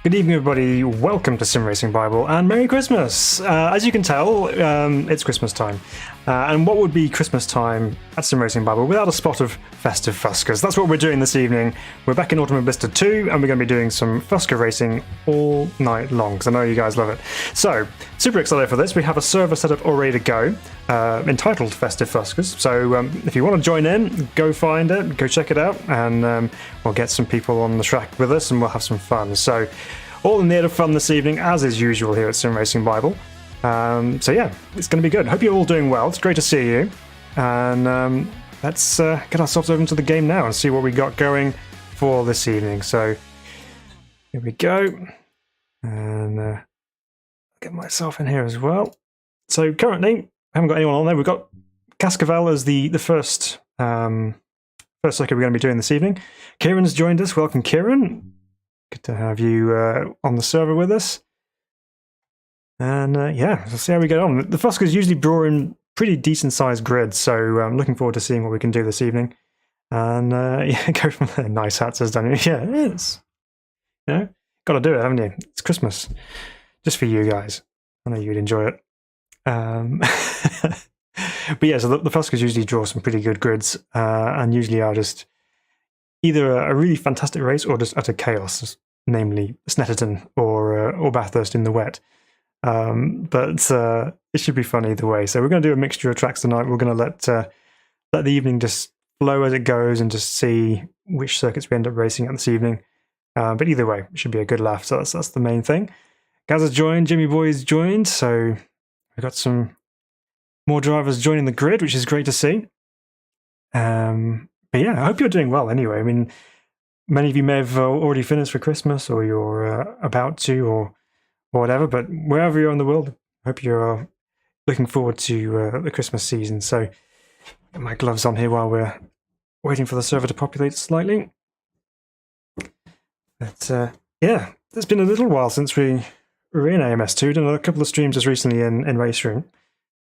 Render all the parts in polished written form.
Good evening, everybody. Welcome to Sim Racing Bible and Merry Christmas. As you can tell, it's Christmas time. And what would be Christmas time at Sim Racing Bible without a spot of Festive Fuscas? That's what we're doing this evening. We're back in Automobilista 2, and we're going to be doing some Fusca racing all night long, because I know you guys love it. So, super excited for this. We have a server set up all ready to go, entitled Festive Fuscas. So, if you want to join in, go find it, go check it out, and we'll get some people on the track with us, and we'll have some fun. So, all in the air of fun this evening, as is usual here at Sim Racing Bible. So yeah, it's going to be good. Hope you're all doing well. It's great to see you. And let's get ourselves over into the game now and see what we got going for this evening. So here we go. And get myself in here as well. So currently, I haven't got anyone on there. We've got Cascavel as the first circuit we're going to be doing this evening. Kieran's joined us. Welcome, Kieran. Good to have you on the server with us. And yeah, we'll see how we get on. The Fuscas usually draw in pretty decent sized grids, so I'm looking forward to seeing what we can do this evening. And yeah, go from there. Nice hat, says Daniel. Yeah, it is. You know, got to do it, haven't you? It's Christmas. Just for you guys. I know you'd enjoy it. But yeah, so the Fuscas usually draw some pretty good grids, and usually are just either a really fantastic race or just utter chaos, namely Snetterton or Bathurst in the wet. But it should be fun either way. So we're going to do a mixture of tracks tonight. We're going to let the evening just flow as it goes and just see which circuits we end up racing at this evening. But either way, it should be a good laugh. So that's the main thing. Gaz has joined, Jimmy Boy's joined. So we've got some more drivers joining the grid, which is great to see. But yeah, I hope you're doing well anyway. I mean, many of you may have already finished for Christmas, or you're about to, or whatever, but wherever you're in the world, I hope you're looking forward to the Christmas season. So, get my gloves on here while we're waiting for the server to populate slightly. But yeah, it's been a little while since we were in AMS2. Done a couple of streams just recently in Race Room.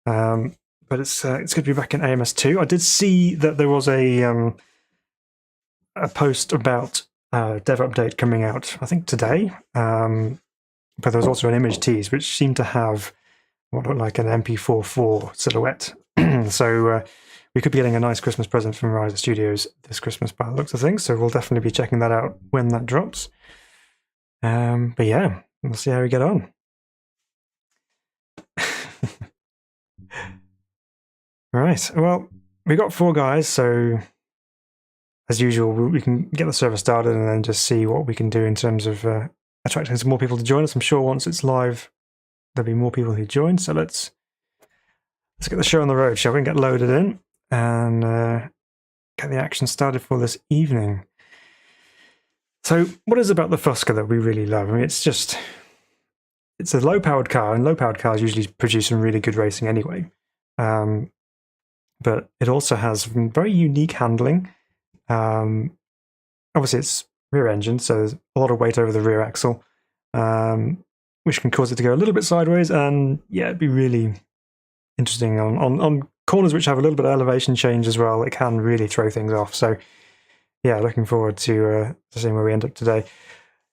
But it's good to be back in AMS2. I did see that there was a post about dev update coming out, I think today. But there was also an image tease, which seemed to have what looked like an MP4 silhouette. So we could be getting a nice Christmas present from Riser Studios this Christmas by the looks of things. So we'll definitely be checking that out when that drops. But yeah, we'll see how we get on. Right, well, we got 4 guys, so as usual, we can get the server started and then just see what we can do in terms of attracting some more people to join us. I'm sure once it's live, there'll be more people who join. So let's get the show on the road, shall we? And get loaded in and get the action started for this evening. So, what is it about the Fusca that we really love? I mean, it's a low-powered car, and low-powered cars usually produce some really good racing anyway. But it also has very unique handling. Obviously, it's rear engine, so there's a lot of weight over the rear axle, which can cause it to go a little bit sideways. And yeah, it'd be really interesting on corners which have a little bit of elevation change as well. It can really throw things off. So yeah, looking forward to seeing where we end up today.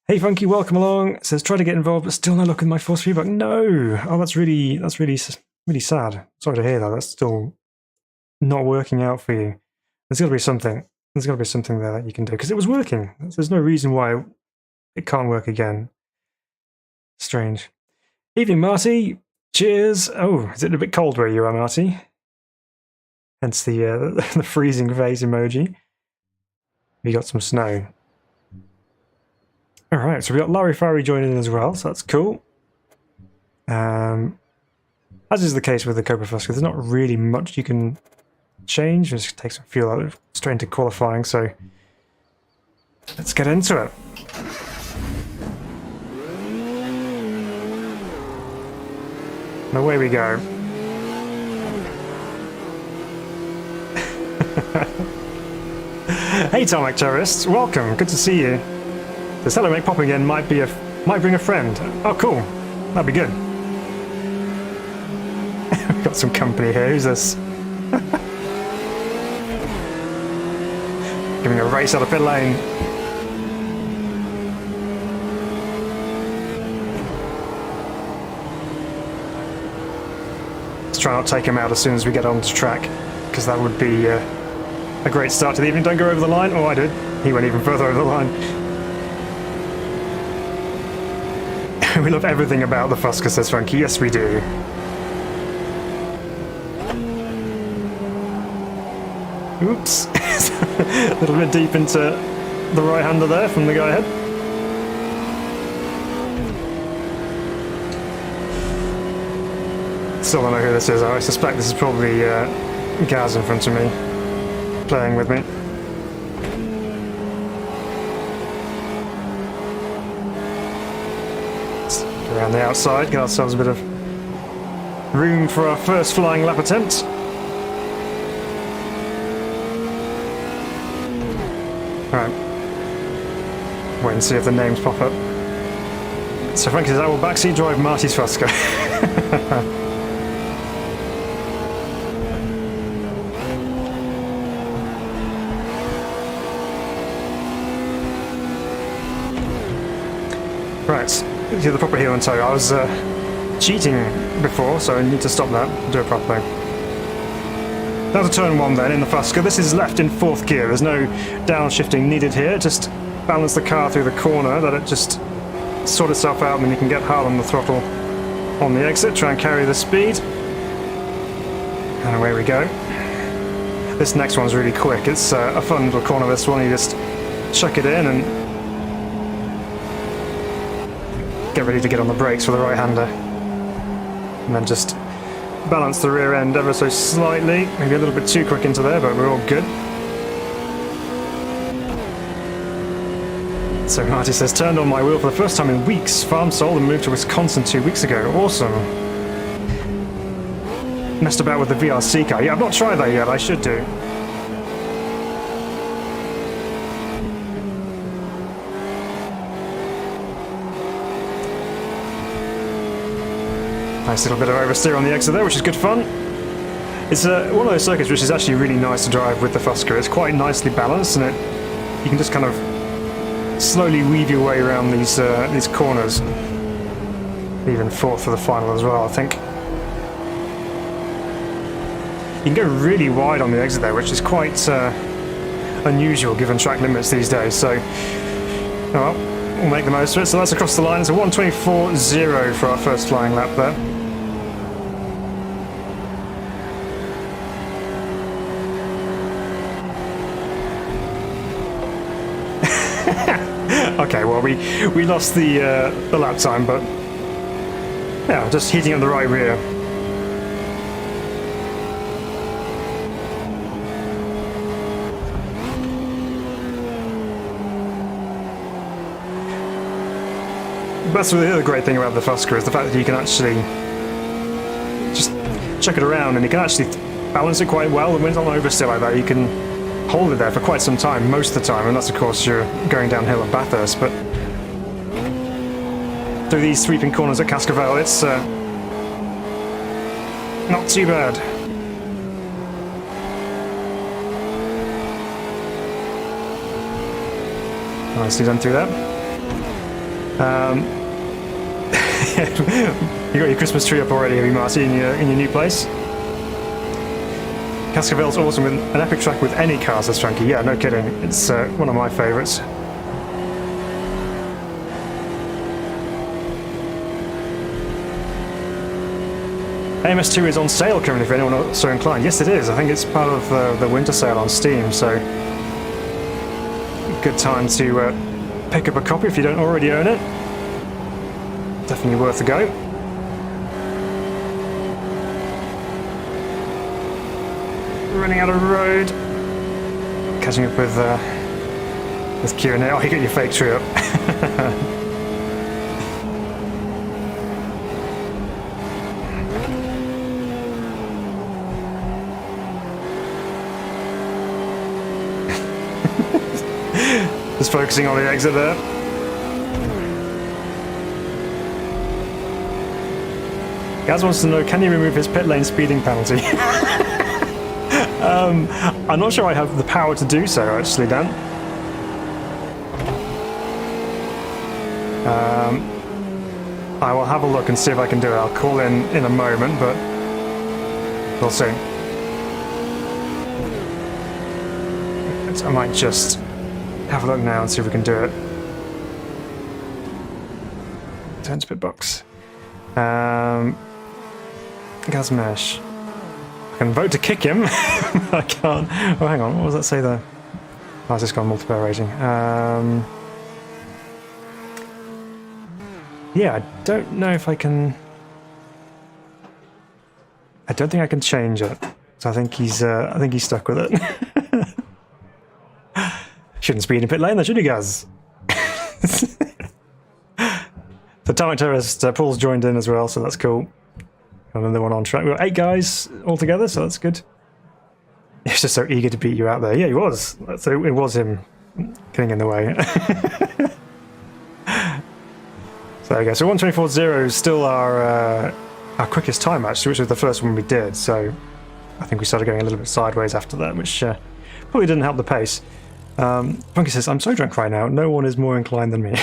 Hey Funky, welcome along. It says try to get involved, but still no luck with my force feedback. No, oh that's really sad. Sorry to hear that. That's still not working out for you. There's got to be something. There's got to be something there that you can do, because it was working. There's no reason why it can't work again. Strange. Evening, Marty. Cheers. Oh, is it a bit cold where you are, Marty? Hence the the freezing face emoji. We got some snow. All right, so we got Larry Farry joining in as well, so that's cool. As is the case with the Copa Fusca, there's not really much you can change. It just takes some fuel out of straight into qualifying, so let's get into it. And away we go. Hey Tomic Terrorists, welcome, good to see you. The Hello Make Pop again might bring a friend. Oh cool, that'd be good. We've got some company here, who's this? Giving a race out of pit lane. to try not take him out as soon as we get onto track, because that would be a great start to the evening. Don't go over the line. Oh, I did. He went even further over the line. We love everything about the Fusca, says Frankie. Yes, we do. Oops. A little bit deep into the right-hander there from the guy ahead. Still don't know who this is. I suspect this is probably Gaz in front of me, playing with me. Let's go around the outside, get ourselves a bit of room for our first flying lap attempt. Alright. Wait and see if the names pop up. So Frankie says, I will backseat drive Marty's Fusca. Right, do the proper heel and toe. I was cheating before, so I need to stop that, do it properly. Now to turn 1 then, in the Fusca. This is left in 4th gear. There's no downshifting needed here. Just balance the car through the corner, let it just sort itself out, and then you can get hard on the throttle on the exit. Try and carry the speed. And away we go. This next one's really quick. It's a fun little corner, this one. You just chuck it in and get ready to get on the brakes for the right-hander. And then just balance the rear end ever so slightly. Maybe a little bit too quick into there, but we're all good. So Marty says, turned on my wheel for the first time in weeks. Farm sold and moved to Wisconsin 2 weeks ago. Awesome. Messed about with the VRC car. Yeah, I've not tried that yet. I should do. Nice little bit of oversteer on the exit there, which is good fun. It's one of those circuits which is actually really nice to drive with the Fusca. It's quite nicely balanced, and you can just kind of slowly weave your way around these corners. Even 4th for the final as well, I think. You can go really wide on the exit there, which is quite unusual given track limits these days. So, oh well, we'll make the most of it. So that's across the line. It's a 1:24.0 for our first flying lap there. Okay, well we lost the lap time, but yeah, just heating up the right rear. That's the other great thing about the Fusca, is the fact that you can actually just chuck it around, and you can actually balance it quite well. And when it's on oversteer like that, you can hold it there for quite some time, most of the time, and that's of course you're going downhill at Bathurst. But through these sweeping corners at Cascavel, it's not too bad. Nicely done through that. You got your Christmas tree up already, have you, Marty, in your new place? Cascavel's awesome, with an epic track with any car, says Frankie. Yeah, no kidding. It's one of my favourites. AMS 2 is on sale currently for anyone so inclined. Yes, it is. I think it's part of the winter sale on Steam, so good time to pick up a copy if you don't already own it. Definitely worth a go. Running out of road. Catching up with Kieran now. Oh, you got your fake tree up. Just focusing on the exit there. Gaz wants to know, can you remove his pit lane speeding penalty? I'm not sure I have the power to do so, actually, Dan. I will have a look and see if I can do it. I'll call in a moment, but We'll see. I might just have a look now and see if we can do it. Turn to pit box. Gazmesh. I can vote to kick him. I can't. Oh, hang on. What does that say there? Oh, it's just gone multiplayer rating. Yeah, I don't know if I can. I don't think I can change it. So I think he's stuck with it. Shouldn't speed in pit lane, though, should you, Gaz? The Tarmac Terrorist, Paul's joined in as well, so that's cool. Got another one on track. We've got 8 guys all together, so that's good. He's just so eager to beat you out there. Yeah, he was. So it was him getting in the way. So there we go. So 1:24.0 is still our quickest time, actually, which was the first one we did. So I think we started going a little bit sideways after that, which probably didn't help the pace. Funky says, I'm so drunk right now. No one is more inclined than me.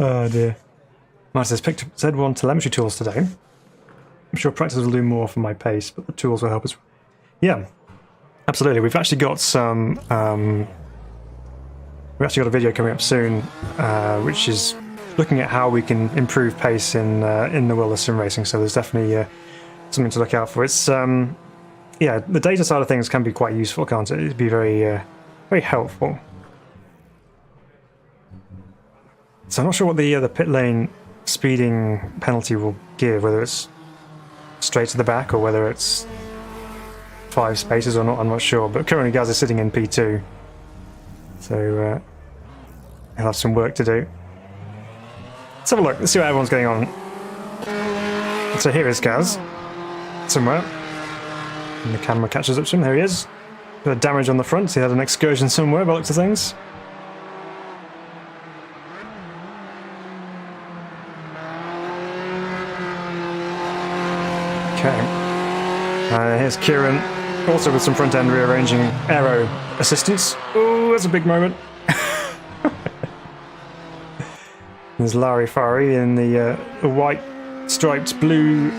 Oh dear. Martin says, picked up Z1 telemetry tools today. I'm sure practice will do more for my pace, but the tools will help us. Yeah, absolutely. We've actually got some. We've actually got a video coming up soon, which is looking at how we can improve pace in the world of sim racing. So there's definitely something to look out for. It's yeah, the data side of things can be quite useful, can't it? It'd be very very helpful. So I'm not sure what the pit lane speeding penalty will give, whether it's straight to the back or whether it's 5 spaces or not, I'm not sure. But currently Gaz is sitting in P2, so he'll have some work to do. Let's have a look, let's see what everyone's getting on. So here is Gaz, somewhere, and the camera catches up to him. There he is. Bit of damage on the front, he had an excursion somewhere by the looks of things. Okay. Here's Kieran, also with some front-end rearranging aero assistance. Oh, that's a big moment. There's Larry Fari in the white striped blue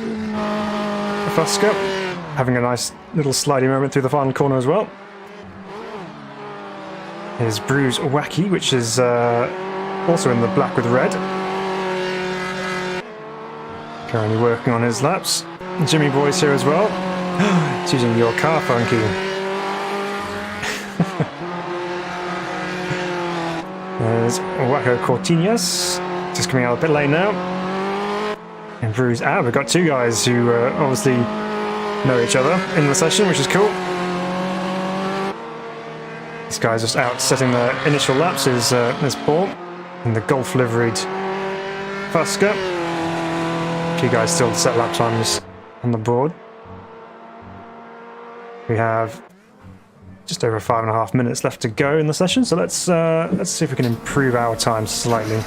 Fusca, having a nice little slidey moment through the final corner as well. Here's Bruce Wacky, which is also in the black with red. Currently working on his laps. Jimmy Boy's here as well. He's using your car, Funky. There's Waco Cortinas, just coming out of the pit lane now. And Bruce out. We've got 2 guys who obviously know each other in the session, which is cool. This guy's just out setting the initial laps. Is Paul in the golf liveried Fusca. 2 guys still to set lap times on the board. We have just over 5.5 minutes left to go in the session, so let's see if we can improve our time slightly.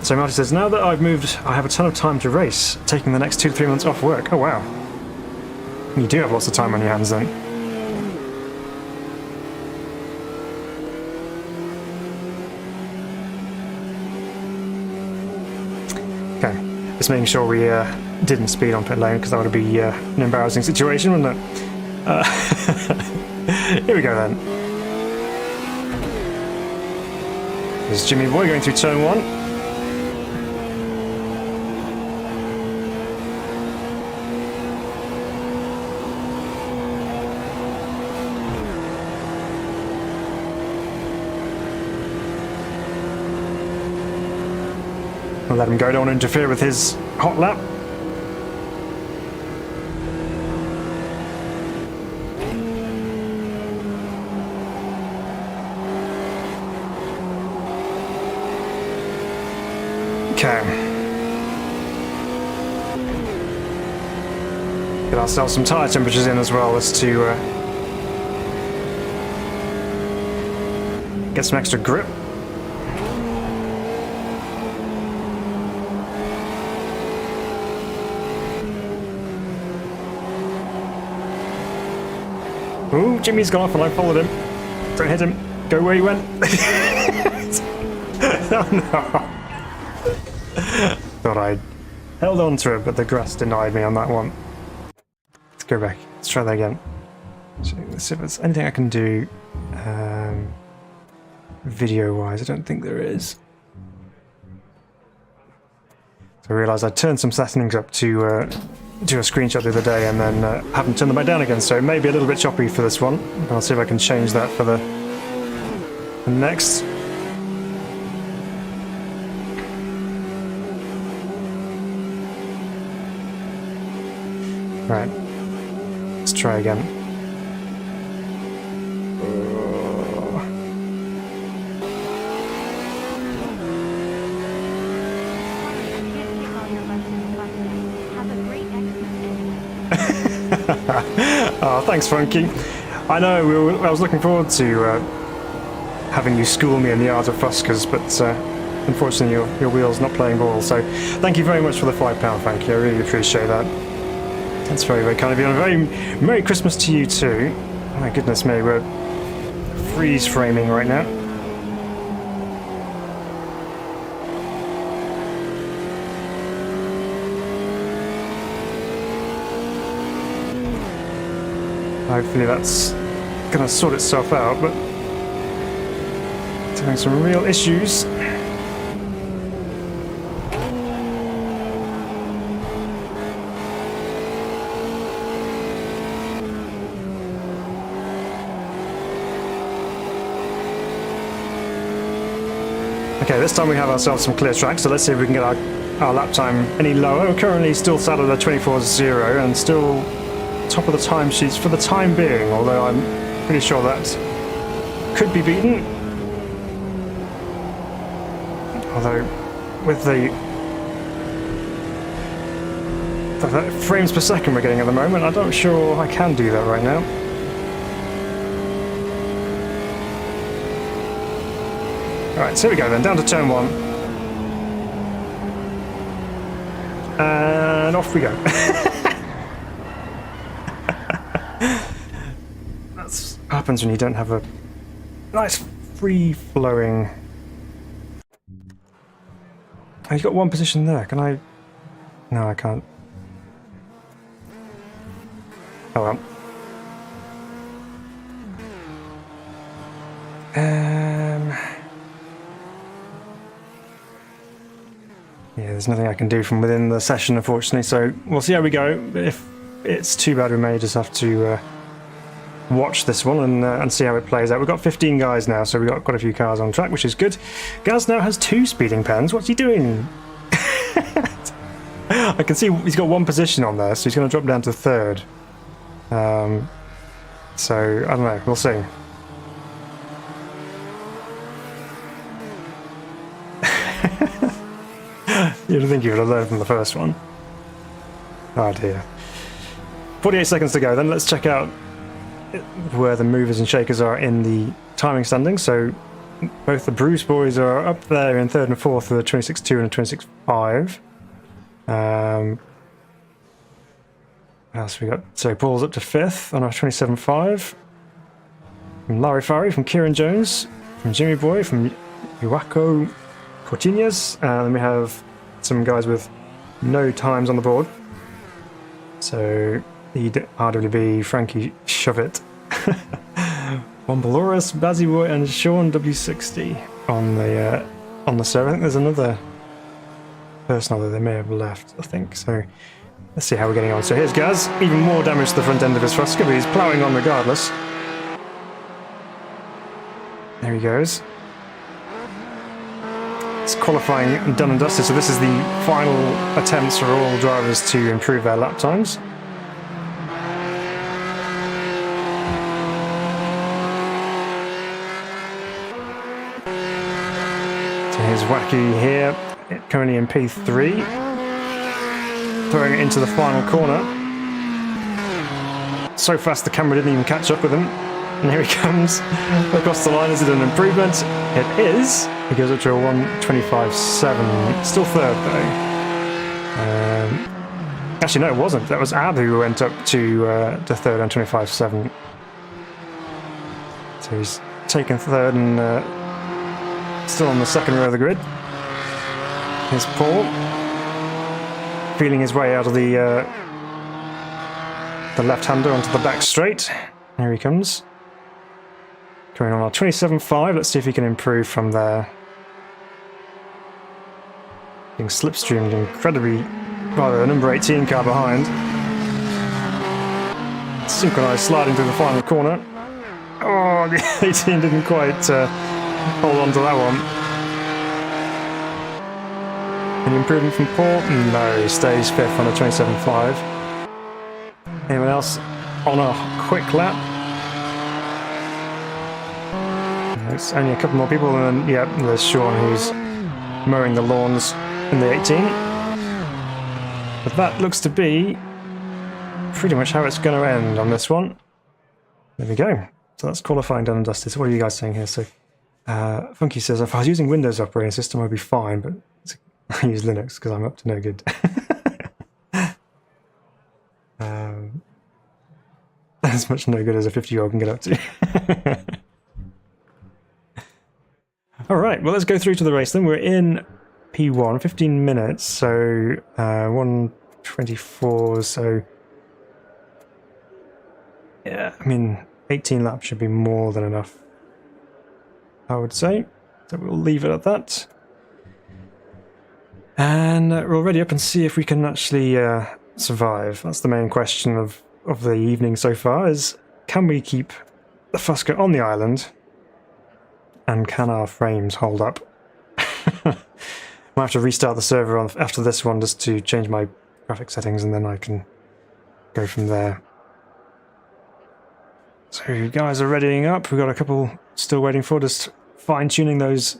So Marty says, now that I've moved, I have a ton of time to race, taking the next 2 to 3 months off work. Oh wow. You do have lots of time on your hands then. Okay. Just making sure we didn't speed on pit lane, because that would be an embarrassing situation, wouldn't it? Here we go then. There's Jimmy Boy going through turn 1. We'll let him go, don't want to interfere with his hot lap. Okay. Get ourselves some tyre temperatures in as well, as to get some extra grip. Ooh, Jimmy's gone off and I followed him. Don't hit him. Go where he went. Oh no. Thought I'd held on to it, but the grass denied me on that one. Let's go back. Let's try that again. So let's see if there's anything I can do video-wise. I don't think there is. So I realised I turned some settings up to do a screenshot the other day and then haven't turned them back down again, so it may be a little bit choppy for this one. I'll see if I can change that for the next. Right, let's try again. Oh, thanks, Funky. I know, I was looking forward to having you school me in the art of Fuscas, but unfortunately your wheel's not playing ball, so thank you very much for the £5, thank you, I really appreciate that. That's very, very kind of you, and a very Merry Christmas to you too. Oh my goodness me, we're freeze framing right now. Hopefully that's going to sort itself out, but it's having some real issues. Okay, this time we have ourselves some clear track, so let's see if we can get our lap time any lower. We're currently still sat at a 24.0 and still top of the timesheets for the time being, although I'm pretty sure that could be beaten. Although with the frames per second we're getting at the moment, I'm not sure I can do that right now. Alright, so here we go then, down to turn 1. And off we go. That's what happens when you don't have a nice free-flowing... Oh, you've got one position there, can I... No, I can't. Oh well. Yeah, there's nothing I can do from within the session, unfortunately, so we'll see how we go. If it's too bad, we may just have to watch this one and see how it plays out. We've got 15 guys now, so we've got quite a few cars on track, which is good. Gaz now has 2 speeding pens. What's he doing? I can see he's got 1 position on there, so he's going to drop down to 3rd. So, I don't know, we'll see. You'd think you would have learned from the first one. Oh dear. 48 seconds to go, then let's check out where the movers and shakers are in the timing standings. So both the Bruce boys are up there in 3rd and 4th with a 26.2 and a 26.5. What else we got? So Paul's up to 5th on a 27.5. From Larry Farry, from Kieran Jones, from Jimmy Boy, from Iwako Cortinez, and then we have some guys with no times on the board. So the RWB, Frankie Shovit, Wombalorus, Bazzy Boy, and Sean W60 on the server. I think there's another person, although they may have left, I think. So let's see how we're getting on. So here's Gaz, even more damage to the front end of his Fusca, but he's ploughing on regardless. There he goes. It's qualifying done and dusted, so this is the final attempts for all drivers to improve their lap times. So here's Wacky here, currently in P3, throwing it into the final corner. So fast the camera didn't even catch up with him. And here he comes across the line. Is it an improvement? It is. He goes up to a 125.7. Still 3rd though. Actually, no, it wasn't. That was Ab who went up to 3rd on 25.7. So he's taken 3rd and still on the 2nd row of the grid. Here's Paul. feeling his way out of the left-hander onto the back straight. Here he comes. Coming on our 27.5. Let's see if he can improve from there. Being slipstreamed incredibly by the number 18 car behind. Synchronised sliding through the final corner. Oh, the 18 didn't quite hold on to that one. Any improvement from Paul? No, he stays 5th on a 27.5. Anyone else on a quick lap? It's only a couple more people, and then, yeah, there's Sean who's mowing the lawns in the 18. But that looks to be pretty much how it's going to end on this one. There we go. So that's qualifying done and dusted. So what are you guys saying here? So Funky says, if I was using Windows operating system, I'd be fine, but I use Linux because I'm up to no good. As much no good as a 50-year-old can get up to. Alright, well let's go through to the race then. We're in P1, 15 minutes, so 1:24, so yeah, I mean 18 laps should be more than enough, I would say. So we'll leave it at that. And we'll ready up and see if we can actually survive. That's the main question of the evening so far, is can we keep the Fusca on the island? And can our frames hold up? I'll have to restart the server after this one just to change my graphic settings, and then I can go from there. So you guys are readying up. We've got a couple still waiting for, just fine-tuning those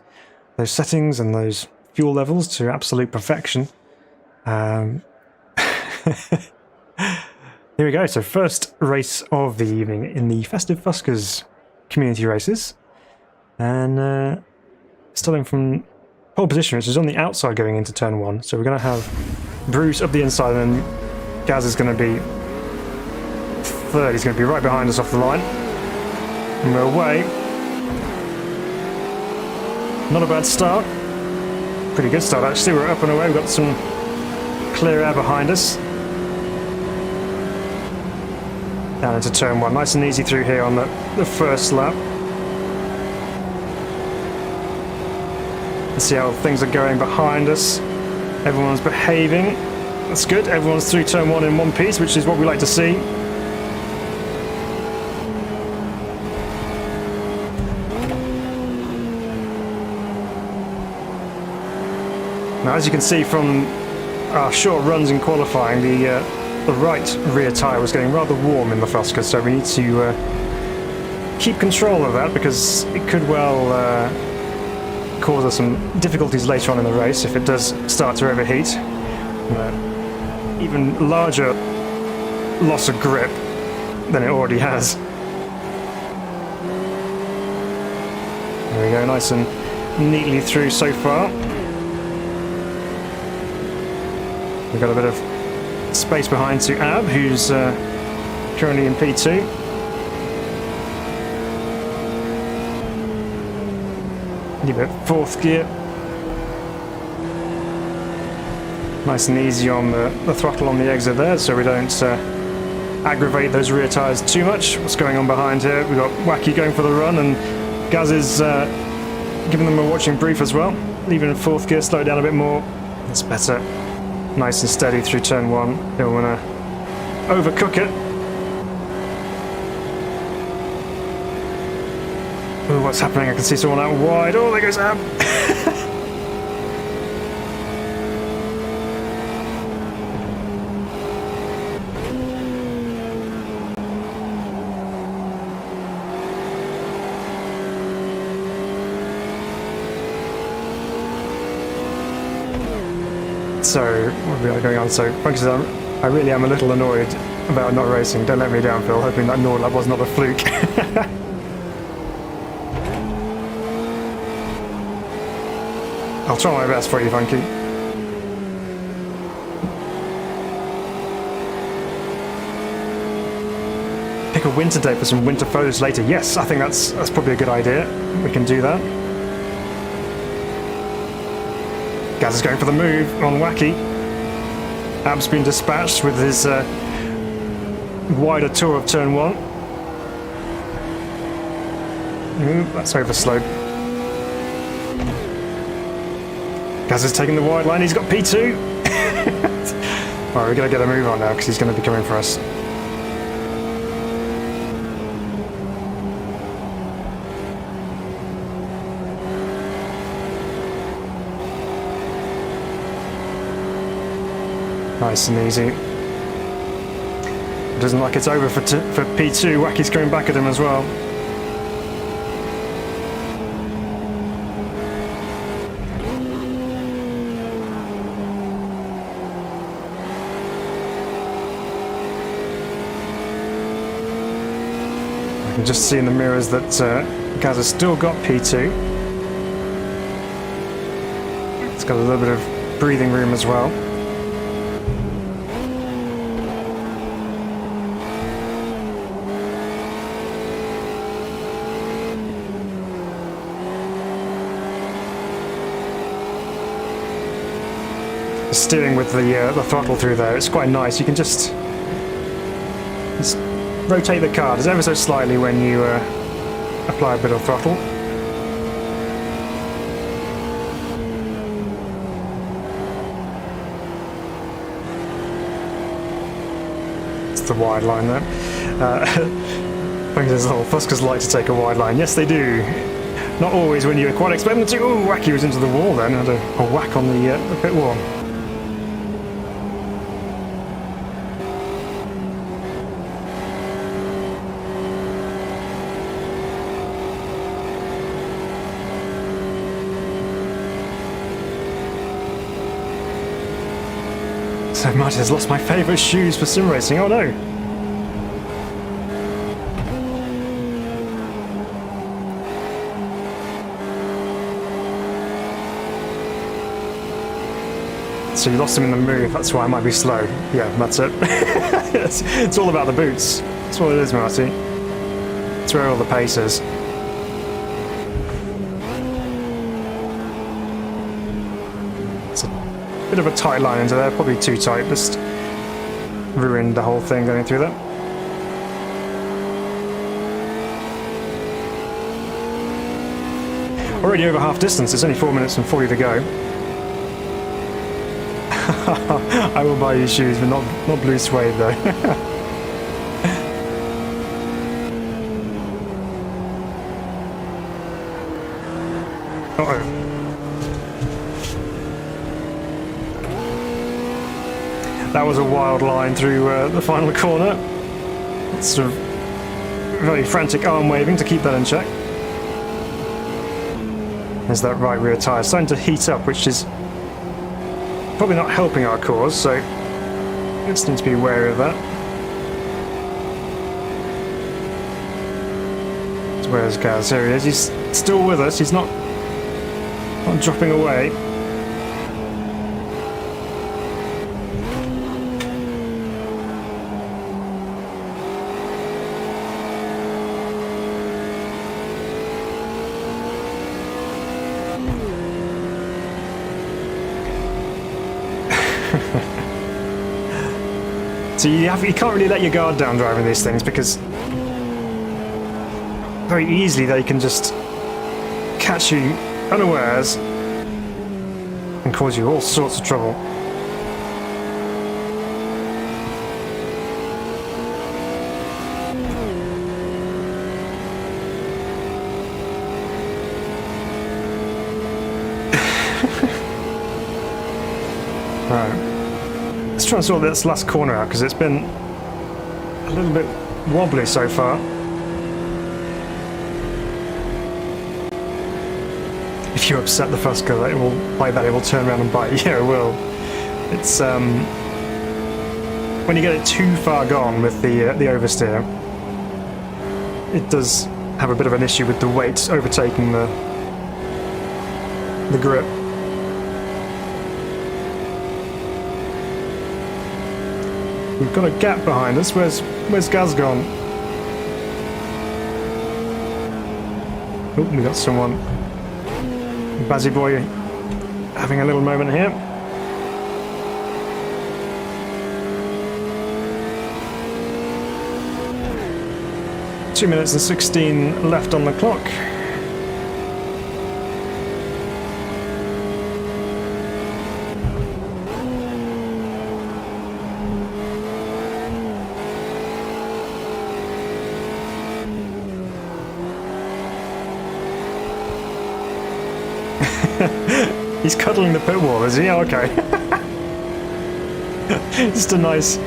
settings and those fuel levels to absolute perfection. Here we go. So first race of the evening in the Festive Fuscas community races. And starting from pole position, which is on the outside going into turn 1. So we're going to have Bruce up the inside, and then Gaz is going to be third. He's going to be right behind us off the line. And we're away. Not a bad start. Pretty good start, actually. We're up and away. We've got some clear air behind us. Down into turn 1. Nice and easy through here on the first lap. Let's see how things are going behind us. Everyone's behaving. That's good. Everyone's through turn 1 in one piece, which is what we like to see. Now, as you can see from our short runs in qualifying, the right rear tyre was getting rather warm in the Fusca, so we need to keep control of that, because it could well cause us some difficulties later on in the race if it does start to overheat. Even larger loss of grip than it already has. There we go, nice and neatly through so far. We've got a bit of space behind to Ab, who's currently in P2. Give it 4th gear. Nice and easy on the throttle on the exit there, so we don't aggravate those rear tyres too much. What's going on behind here? We've got Wacky going for the run, and Gaz is giving them a watching brief as well. Leaving in 4th gear, slow down a bit more. That's better. Nice and steady through turn 1. Don't want to overcook it. Ooh, what's happening? I can see someone out wide. Oh, there goes Ab. So, what are we going on? So, Funky says, I really am a little annoyed about not racing. Don't let me down, Phil. Hoping that Nordlap was not a fluke. I'll try my best for you, Funky. Pick a winter day for some winter photos later. Yes, I think that's probably a good idea. We can do that. Gaz is going for the move on Wacky. Ab's been dispatched with his wider tour of turn 1. Ooh, that's over slow. Gaz is taking the wide line, he's got P2. Alright, we're going to get a move on now because he's going to be coming for us. Nice and easy. It doesn't like it's over for P2. Wacky's coming back at him as well. I can just see in the mirrors that Gaz has still got P2. It's got a little bit of breathing room as well. Steering with the throttle through there, it's quite nice. You can just rotate the car just ever so slightly when you apply a bit of throttle. It's the wide line there. I think there's little Fuscas like to take a wide line. Yes, they do. Not always when you quite expect them to. Oh, Wacky was into the wall then. Had a whack on the pit wall. So Marty has lost my favourite shoes for sim racing. Oh no! So you lost him in the move, that's why I might be slow. Yeah, that's it. it's all about the boots. That's what it is, Marty. It's where all the pace is. It's a bit of a tight line into there, probably too tight. Just ruined the whole thing going through there. Already over half distance, it's only 4 minutes and 40 to go. I will buy you shoes, but not blue suede though. Uh-oh. That was a wild line through the final corner. It's sort of very frantic arm waving to keep that in check. There's that right rear tyre starting to heat up, which is probably not helping our cause, so let's need to be wary of that. So where's Gaz? Here he is. He's still with us. He's not dropping away. So you can't really let your guard down driving these things because very easily they can just catch you unawares and cause you all sorts of trouble. Right. Let's try and sort this last corner out because it's been a little bit wobbly so far. If you upset the Fusca, it will, like that, it will turn around and bite. Yeah, it will. It's when you get it too far gone with the oversteer, it does have a bit of an issue with the weight overtaking the grip. We've got a gap behind us. Where's Gaz gone? Oh, we got someone. Bazzy boy having a little moment here. 2 minutes and 16 left on the clock. He's cuddling the pit wall, is he? Oh, okay. Just a nice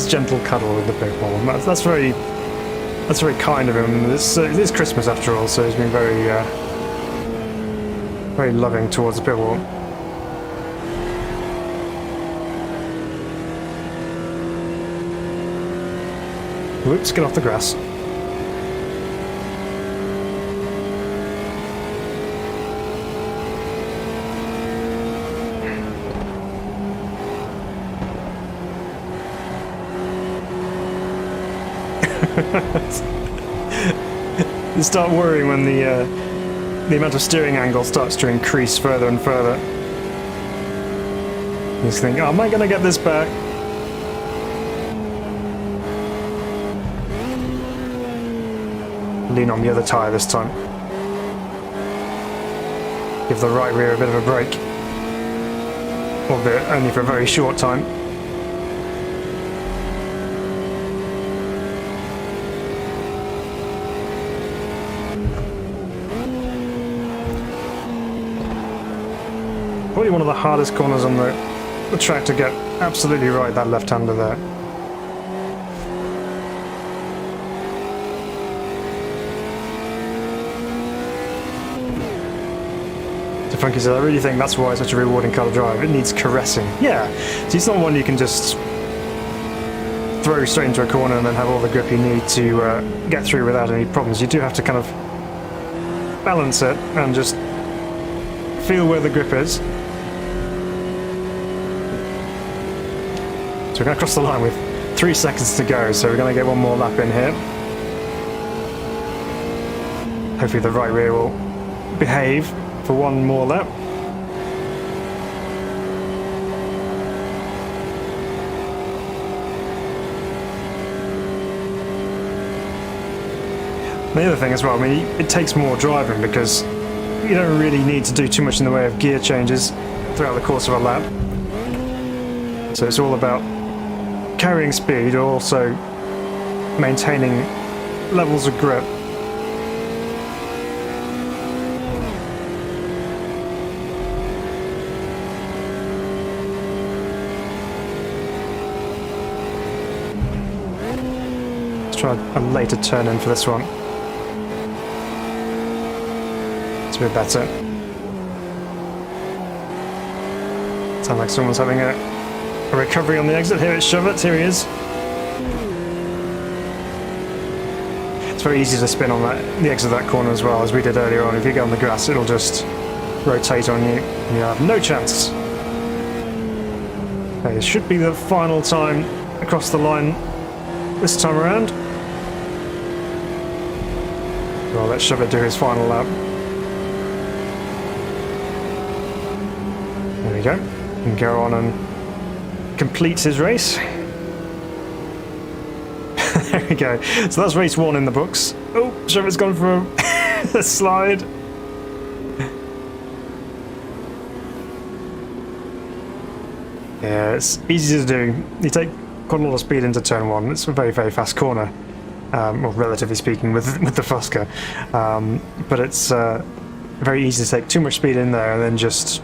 gentle cuddle with the pit wall. That's very kind of him. It's Christmas after all, so he's been very loving towards the pit wall. Whoops! Get off the grass. You start worrying when the amount of steering angle starts to increase further and further. You just think, oh, am I going to get this back? Lean on the other tyre this time. Give the right rear a bit of a break. Albeit only for a very short time. Probably one of the hardest corners on the track to get absolutely right, that left-hander there. So Funky says, I really think that's why it's such a rewarding car to drive. It needs caressing. Yeah, so it's not one you can just throw straight into a corner and then have all the grip you need to get through without any problems. You do have to kind of balance it and just feel where the grip is. So we're going to cross the line with 3 seconds to go, so we're going to get one more lap in here. Hopefully the right rear will behave for one more lap. The other thing as well, I mean, it takes more driving because you don't really need to do too much in the way of gear changes throughout the course of a lap. So it's all about carrying speed, or also maintaining levels of grip. Let's try a later turn in for this one. It's a bit better. Sounds like someone's having a recovery on the exit. Here it's Shovett, here he is. It's very easy to spin on the exit of that corner as well, as we did earlier on. If you get on the grass, it'll just rotate on you and you have no chance. Okay, it should be the final time across the line this time around. Well, let's Shovett do his final lap. There we go. He can go on and completes his race. There we go. So that's race 1 in the books. Oh, Shovett's gone for a slide. Yeah, it's easy to do. You take quite a lot of speed into turn 1. It's a very, very fast corner. Well, relatively speaking, with the Fusca. But it's very easy to take too much speed in there and then just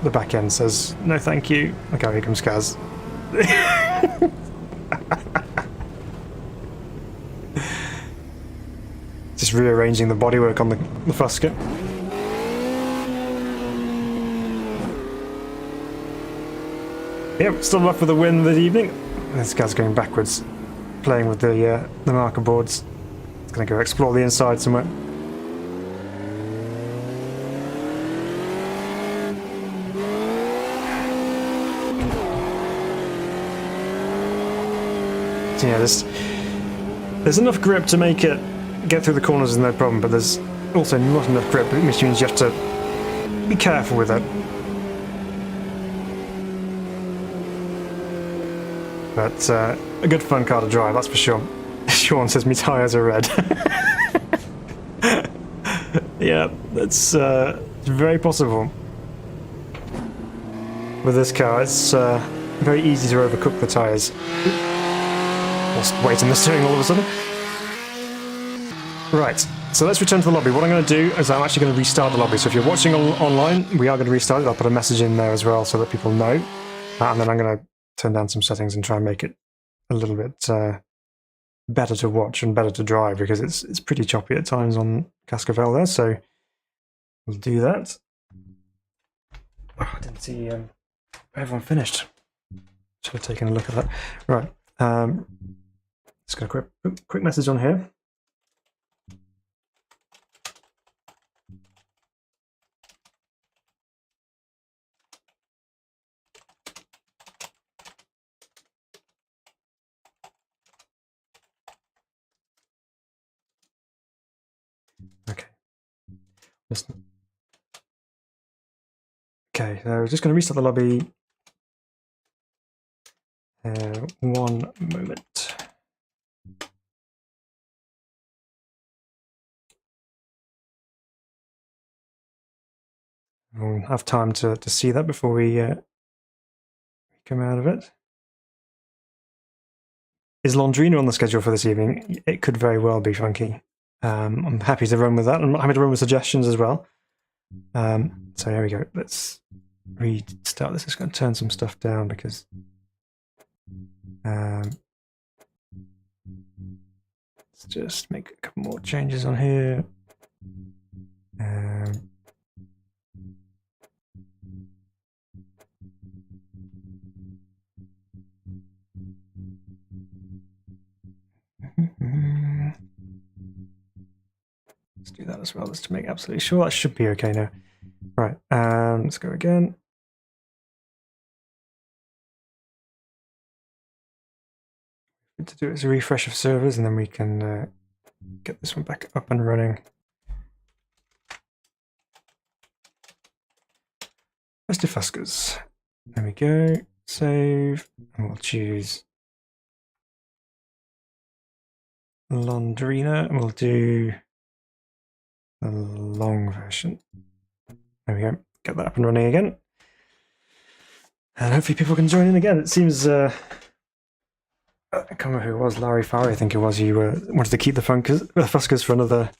the back end says, no thank you. Okay, here comes Kaz. Just rearranging the bodywork on the Fusca. Yep, still up for the win this evening. This guy's going backwards, playing with the marker boards. It's going to go explore the inside somewhere. So yeah, there's enough grip to make it get through the corners with no problem, but there's also not enough grip, which means you have to be careful with it. But a good fun car to drive, that's for sure. Sean says, "Me tyres are red." Yeah, that's very possible. With this car, it's very easy to overcook the tyres. Lost weight in the steering all of a sudden. Right, so let's return to the lobby. What I'm going to do is I'm actually going to restart the lobby. So if you're watching online, we are going to restart it. I'll put a message in there as well so that people know. And then I'm going to turn down some settings and try and make it a little bit better to watch and better to drive, because it's pretty choppy at times on Cascavel there. So we'll do that. Oh, I didn't see everyone finished. Should have taken a look at that. Right. Just got a quick message on here. Okay. Okay, so we're just going to restart the lobby. 1 moment. We'll have time to see that before we come out of it. Is Londrina on the schedule for this evening? It could very well be, Funky. I'm happy to run with that. I'm happy to run with suggestions as well. So here we go. Let's restart this. It's going to turn some stuff down because let's just make a couple more changes on here. Let's do that as well, just to make absolutely sure. That should be okay now. Right, let's go again. What to do is a refresh of servers, and then we can get this one back up and running. Festive Fuscas. There we go. Save, and we'll choose Londrina, and we'll do the long version. There we go. Get that up and running again. And hopefully people can join in again. It seems, I can't remember who it was, Larry Farry, I think it was, you wanted to keep the Fuscas for another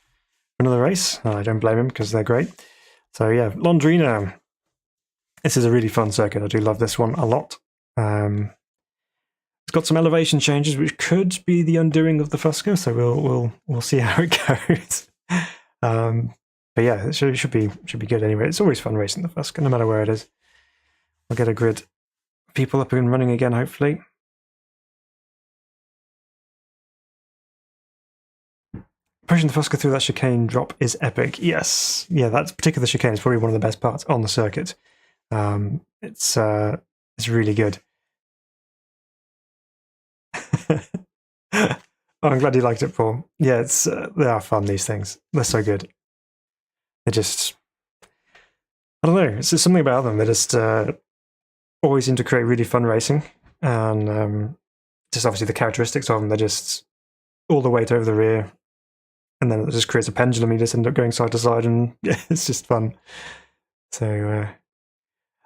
race. I don't blame him, because they're great. So yeah, Londrina. This is a really fun circuit. I do love this one a lot. It's got some elevation changes, which could be the undoing of the Fusca, so we'll see how it goes. But yeah, it should be good anyway. It's always fun racing the Fusca, no matter where it is. We'll get a grid of people up and running again, hopefully. Pushing the Fusca through that chicane drop is epic. Yes, yeah, that particular chicane is probably one of the best parts on the circuit. It's really good. Oh, I'm glad you liked it, Paul. Yeah, they are fun, these things. They're so good. They just, I don't know, it's just something about them. They just always seem to create really fun racing, and just obviously the characteristics of them. They're just all the weight over the rear, and then it just creates a pendulum. You just end up going side to side, and yeah, it's just fun. So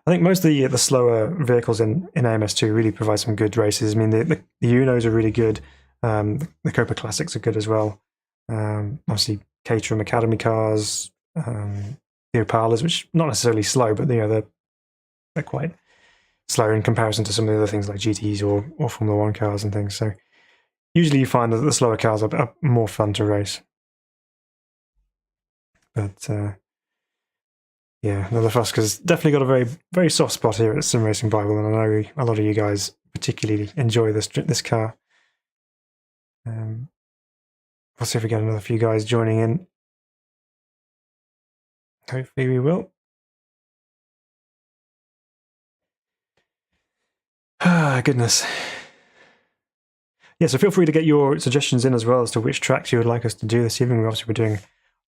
I think most of the slower vehicles in AMS2 really provide some good races. I mean, the Unos are really good. The Copa Classics are good as well. Obviously, Caterham Academy cars, the Opalas, which not necessarily slow, but they're quite slow in comparison to some of the other things like GTs or Formula One cars and things. So usually you find that the slower cars are more fun to race. But yeah, the Fusca's definitely got a very, very soft spot here at Sim Racing Bible, and I know a lot of you guys particularly enjoy this car. We'll see if we get another few guys joining in. Hopefully we will. Ah, goodness. Yeah, so feel free to get your suggestions in as well as to which tracks you would like us to do this evening. Obviously, we're doing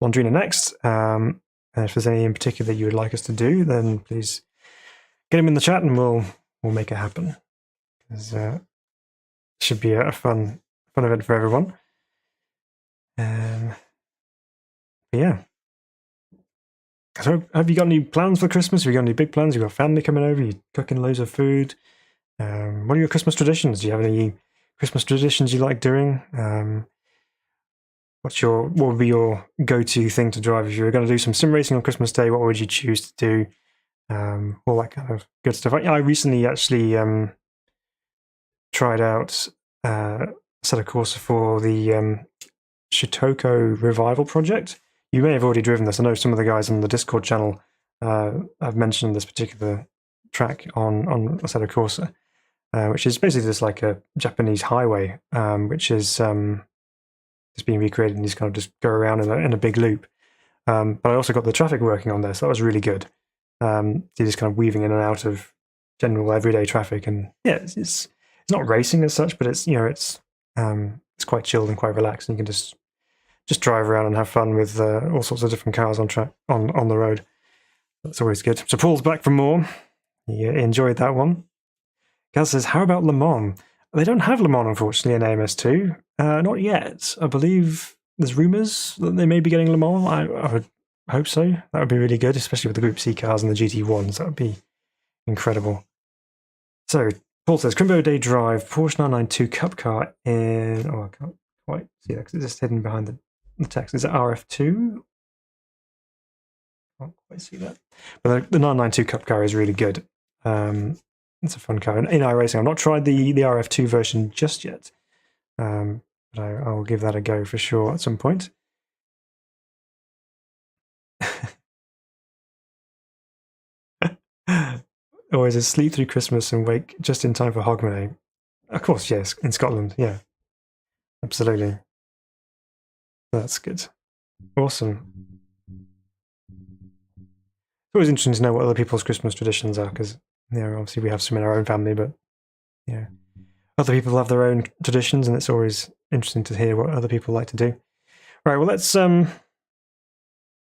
Londrina next. And if there's any in particular you would like us to do, then please get them in the chat and we'll make it happen. It should be a fun event for everyone. Yeah. So have you got any plans for Christmas? Have you got any big plans? You got family coming over? You cooking loads of food? What are your Christmas traditions? Do you have any Christmas traditions you like doing? What would be your go-to thing to drive if you were going to do some sim racing on Christmas Day? What would you choose to do? All that kind of good stuff. I recently actually tried out a set of course for the Shitoko Revival project. You may have already driven this. I know some of the guys on the Discord channel have mentioned this particular track on a set of Corsa, which is basically just like a Japanese highway, which is just being recreated and you just kind of just go around in a big loop. But I also got the traffic working on this. That was really good. You're just kind of weaving in and out of general everyday traffic, and yeah, it's not racing as such, but it's quite chilled and quite relaxed, and you can just drive around and have fun with all sorts of different cars on the road. That's always good. So Paul's back for more. He enjoyed that one. Gaz says, how about Le Mans? They don't have Le Mans, unfortunately, in AMS2. Not yet. I believe there's rumours that they may be getting Le Mans. I would hope so. That would be really good, especially with the Group C cars and the GT1s. That would be incredible. So Paul says, Crimbo Day Drive, Porsche 992 Cup car in... Oh, I can't quite see that because it's just hidden behind the text. Is it RF2? Can't quite see that. But the 992 Cup car is really good. It's a fun car. In iRacing, I've not tried the RF2 version just yet. But I'll give that a go for sure at some point. Always a sleep through Christmas and wake just in time for Hogmanay. Of course, yes, in Scotland, yeah. Absolutely. That's good. Awesome. It's always interesting to know what other people's Christmas traditions are, because obviously we have some in our own family, but other people have their own traditions, and it's always interesting to hear what other people like to do. Right, well let's get some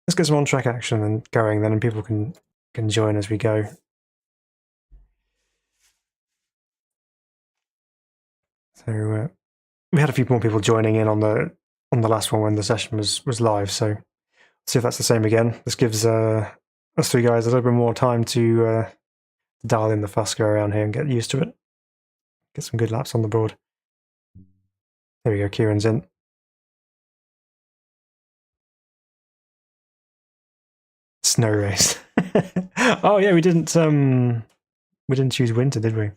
on-track action and going then, and people can join as we go. So we had a few more people joining in on the last one when the session was live, so see if that's the same again. This gives us three guys a little bit more time to dial in the Fusca around here and get used to it. Get some good laps on the board. There we go, Kieran's in. Snow race. Oh yeah, we didn't choose winter, did we?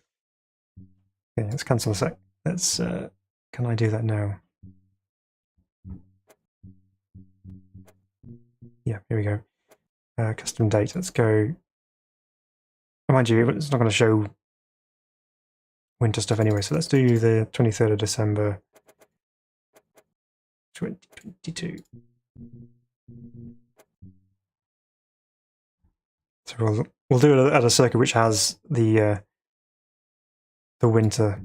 Okay, let's cancel a sec. Let's can I do that now? Yeah, here we go. Custom date, let's go. Mind you, it's not going to show winter stuff anyway, so let's do the 23rd of December 2022. So we'll do it at a circuit which has the winter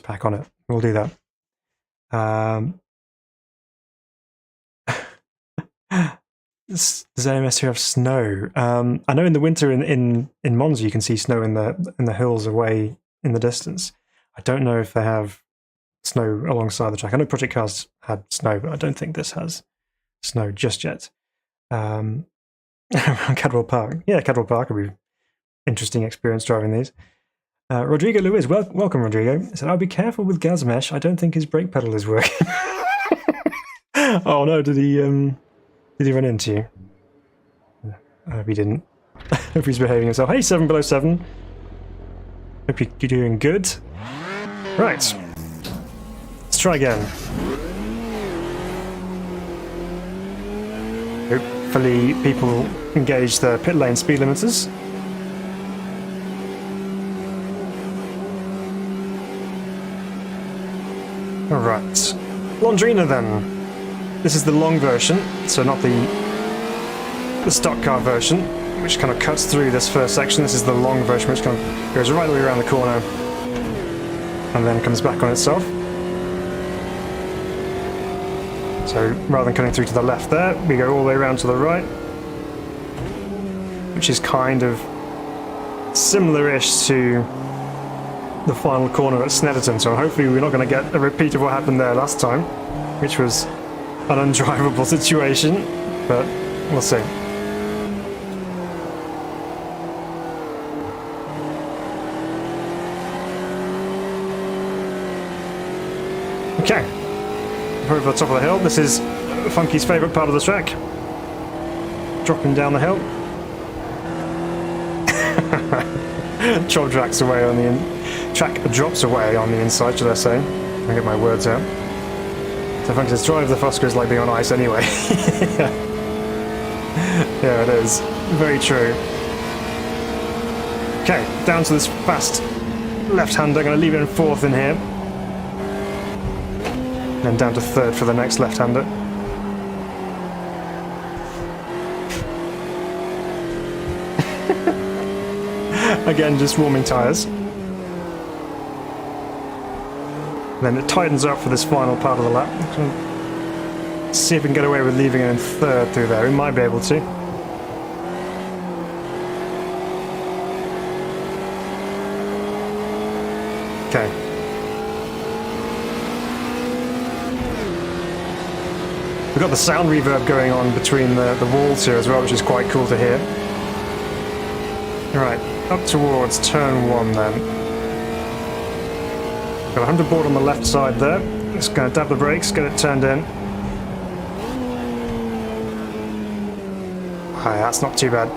pack on it. We'll do that. Does AMS have snow? I know in the winter in Monza you can see snow in the hills away in the distance. I don't know if they have snow alongside the track. I know Project Cars had snow, but I don't think this has snow just yet. Around Cadwell Park. Yeah, Cadwell Park would be interesting experience driving these. Rodrigo Luiz, welcome Rodrigo. He said, I'll be careful with Gazmesh. I don't think his brake pedal is working. Oh no, did he run into you? I hope he didn't. Hope he's behaving himself. Hey, 7 below 7. Hope you're doing good. Right. Let's try again. Hopefully people engage the pit lane speed limiters. Alright. Londrina then. This is the long version, so not the stock car version, which kind of cuts through this first section. This is the long version, which kind of goes right the way around the corner and then comes back on itself. So rather than cutting through to the left there, we go all the way around to the right, which is kind of similar-ish to the final corner at Snetterton, so hopefully we're not going to get a repeat of what happened there last time, which was an undrivable situation, but we'll see. Okay, we're over the top of the hill. This is Funky's favourite part of the track. Dropping down the hill. Track drops away on the inside, should I say? I get my words out. So Funky says, drive the Fusca is like being on ice anyway. Yeah, it is. Very true. Okay, down to this fast left-hander. I'm going to leave it in fourth in here. Then down to third for the next left-hander. Again, just warming tyres. Then it tightens up for this final part of the lap. See if we can get away with leaving it in third through there. We might be able to. Okay. We've got the sound reverb going on between the walls here as well, which is quite cool to hear. Right, up towards turn 1 then. Got a 100 board on the left side there. Just going to dab the brakes, get it turned in. Hi, that's not too bad.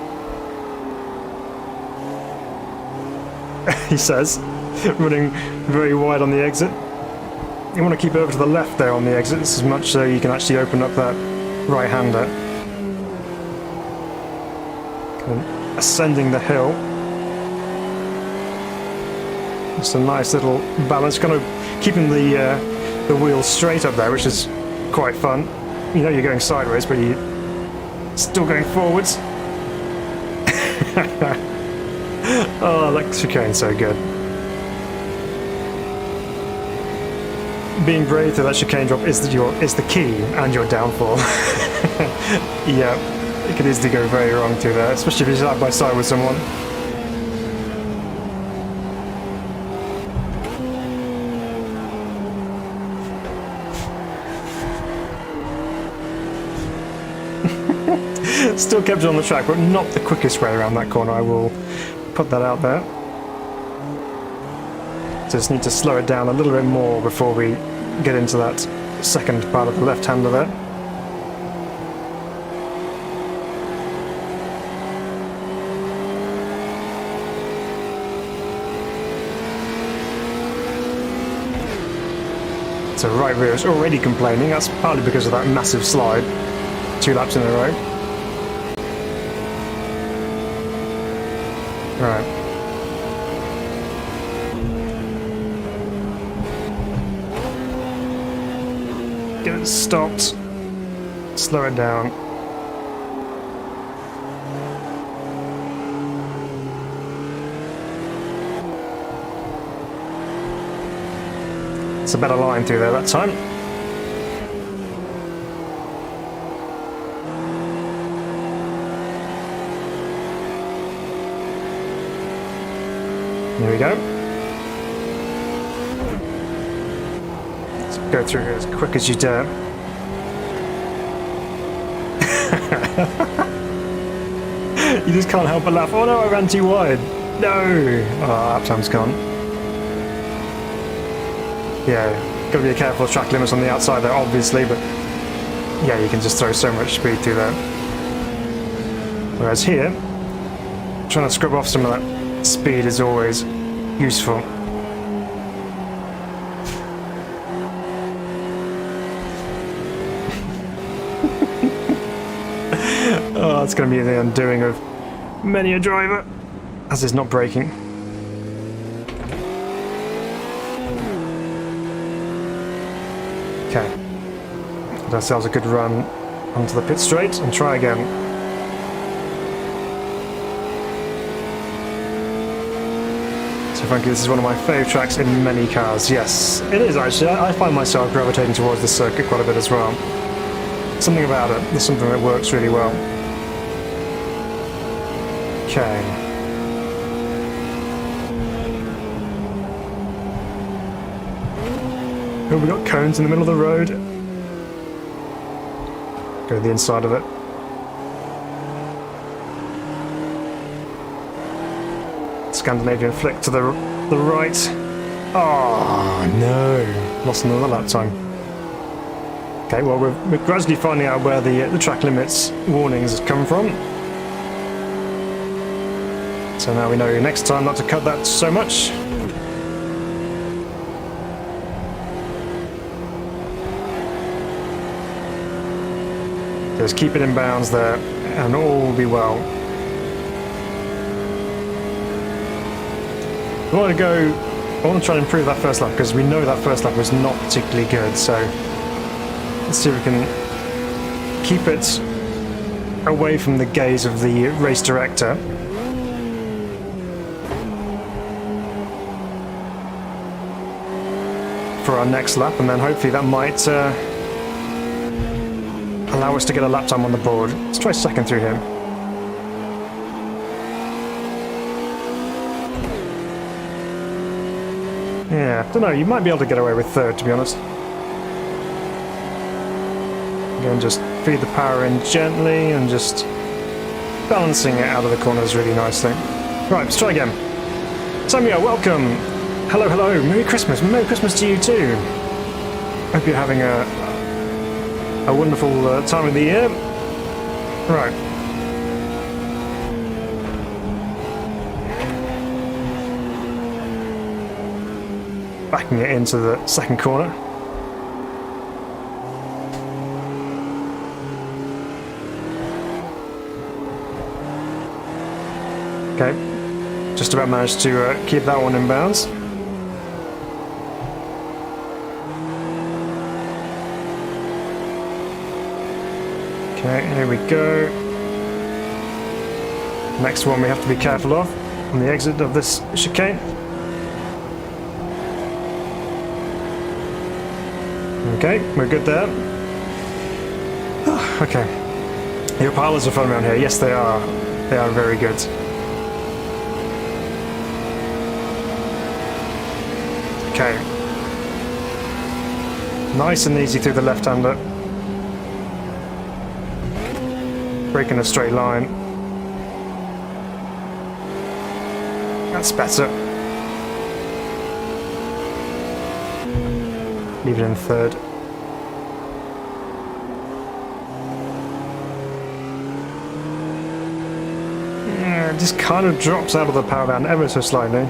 He says, running very wide on the exit. You want to keep it over to the left there on the exit, as much so you can actually open up that right-hander. Ascending the hill. Just a nice little balance, kind of keeping the wheels straight up there, which is quite fun. You know you're going sideways, but you're still going forwards. Oh, that chicane's so good. Being brave through that chicane drop is the key and your downfall. Yeah, it could easily go very wrong through there, especially if you're side by side with someone. Still kept it on the track, but not the quickest way around that corner. I will put that out there. Just need to slow it down a little bit more before we get into that second part of the left-hander there. So right rear is already complaining. That's partly because of that massive slide. 2 laps in a row. Right. Get it stopped. Slow it down. It's a better line through there that time. There we go. Let's go through here as quick as you dare. You just can't help but laugh. Oh no, I ran too wide. No! Oh, lap time's gone. Yeah, gotta be careful of track limits on the outside there, obviously, but yeah, you can just throw so much speed through there. Whereas here, trying to scrub off some of that speed is always useful. Oh, it's going to be the undoing of many a driver, as it's not braking. Okay, give ourselves a good run onto the pit straight and try again. So frankly, this is one of my favourite tracks in many cars. Yes, it is actually. I find myself gravitating towards this circuit quite a bit as well. Something about it, there's something that works really well. Okay. Oh, we got cones in the middle of the road. Go to the inside of it. Scandinavian flick to the right. Oh no, lost another lap time. Okay, well we're gradually finding out where the track limits warnings come from. So now we know next time not to cut that so much. Just keep it in bounds there, and all will be well. I want to try and improve that first lap, because we know that first lap was not particularly good, so let's see if we can keep it away from the gaze of the race director. For our next lap, and then hopefully that might allow us to get a lap time on the board. Let's try second through him. Yeah, don't know, you might be able to get away with third, to be honest. Again, just feed the power in gently and just balancing it out of the corners really nicely. Right, let's try again. Samuel, welcome! Hello, hello, Merry Christmas to you too! Hope you're having a wonderful time of the year. Right. Backing it into the second corner. Okay. Just about managed to keep that one in bounds. Okay, here we go. Next one we have to be careful of on the exit of this chicane. Okay, we're good there. Okay. Your pilots are fun around here. Yes, they are. They are very good. Okay. Nice and easy through the left-hander. Breaking a straight line. That's better. Leave it in third. Yeah, it just kind of drops out of the power band ever so slightly.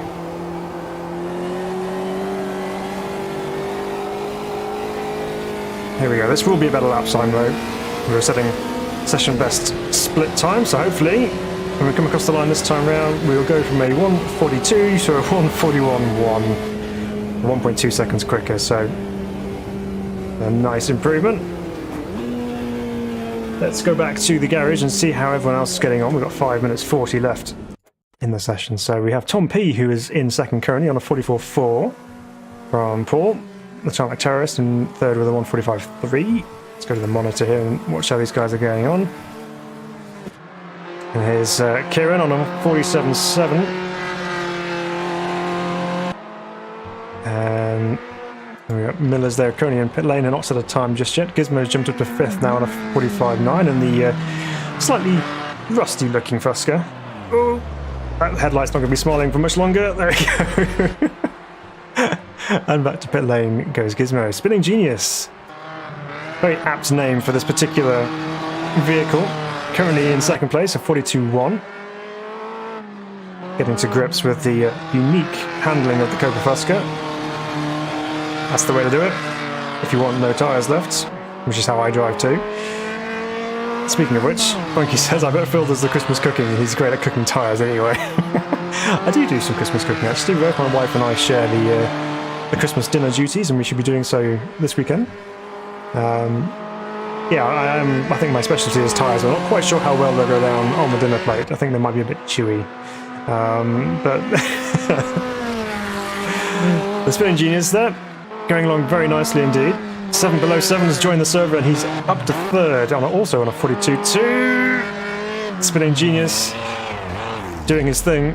Here we go. This will be a better lap time though. We're setting session best split time, so hopefully when we come across the line this time round we'll go from a 1:42 to a 1:41.1, 1.2 seconds quicker, so a nice improvement. Let's go back to the garage and see how everyone else is getting on. We've got 5 minutes 40 left in the session, so we have Tom P, who is in second currently on a 44.4 from Paul, the Tarmac Terrorist, in third with a 1:45.3. Let's go to the monitor here and watch how these guys are going on. And here's Kieran on a 47.7. And we got Miller's there currently in pit lane and not set a time just yet. Gizmo's jumped up to fifth now on a 45.9, and the slightly rusty looking Fusca. Oh, that headlight's not going to be smiling for much longer. There we go. And back to pit lane goes Gizmo. Spinning Genius. Very apt name for this particular vehicle. Currently in second place, a 42.1. Getting to grips with the unique handling of the Copa Fusca. That's the way to do it, if you want no tyres left, which is how I drive too. Speaking of which, Funky says I bet Phil does the Christmas cooking. He's great at cooking tyres anyway. I do some Christmas cooking actually. Both my wife and I share the Christmas dinner duties, and we should be doing so this weekend. Yeah, I think my specialty is tyres. I'm not quite sure how well they'll go down on the dinner plate. I think they might be a bit chewy. But the Spinning Genius there, going along very nicely indeed. 7 below 7 has joined the server, and he's up to third, also on a 42.2. Spinning Genius doing his thing.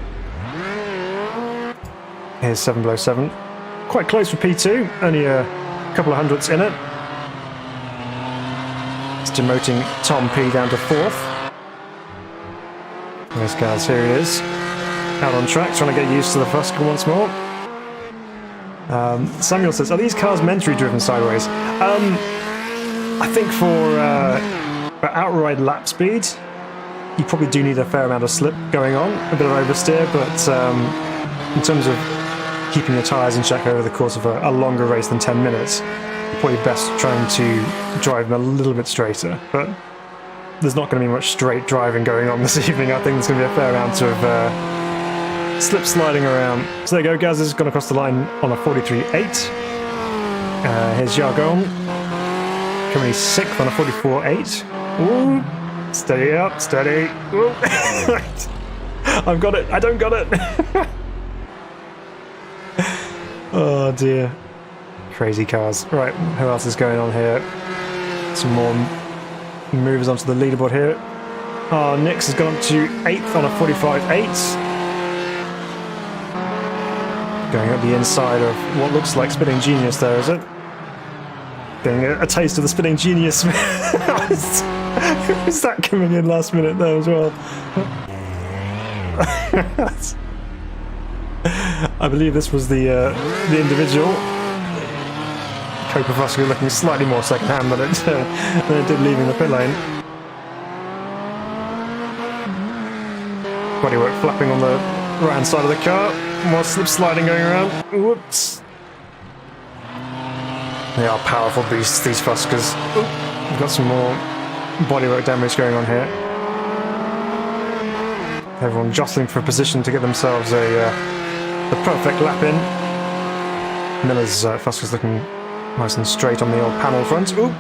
Here's 7 below 7. Quite close for P2, only a couple of hundredths in it. It's demoting Tom P down to 4th. There's Gaz, here he is. Out on track, trying to get used to the Fusca once more. Samuel says, are these cars meant to be driven sideways? I think for outright lap speed, you probably do need a fair amount of slip going on, a bit of oversteer, but in terms of keeping your tyres in check over the course of a longer race than 10 minutes, you're probably best trying to drive them a little bit straighter. But there's not going to be much straight driving going on this evening. I think there's going to be a fair amount of slip sliding around. So there you go, Gaz has gone across the line on a 43.8. Here's Jargon, currently 6th on a 44.8. Ooh, steady up, steady. Ooh. I've got it, I don't got it. Oh dear. Crazy cars. Right, who else is going on here? Some more movers onto the leaderboard here. Oh, Nix has gone up to 8th on a 45.8. Going up the inside of what looks like Spinning Genius there, is it? Getting a taste of the Spinning Genius. Was that coming in last minute there as well? I believe this was the individual. Copa Fusca looking slightly more second-hand than it did leaving the pit lane. Bodywork flapping on the right-hand side of the car. More slip sliding going around. Whoops. They are powerful beasts, these Fuscas. We've got some more bodywork damage going on here. Everyone jostling for a position to get themselves the perfect lap in. Miller's Fusca's looking nice and straight on the old panel front. Ooh.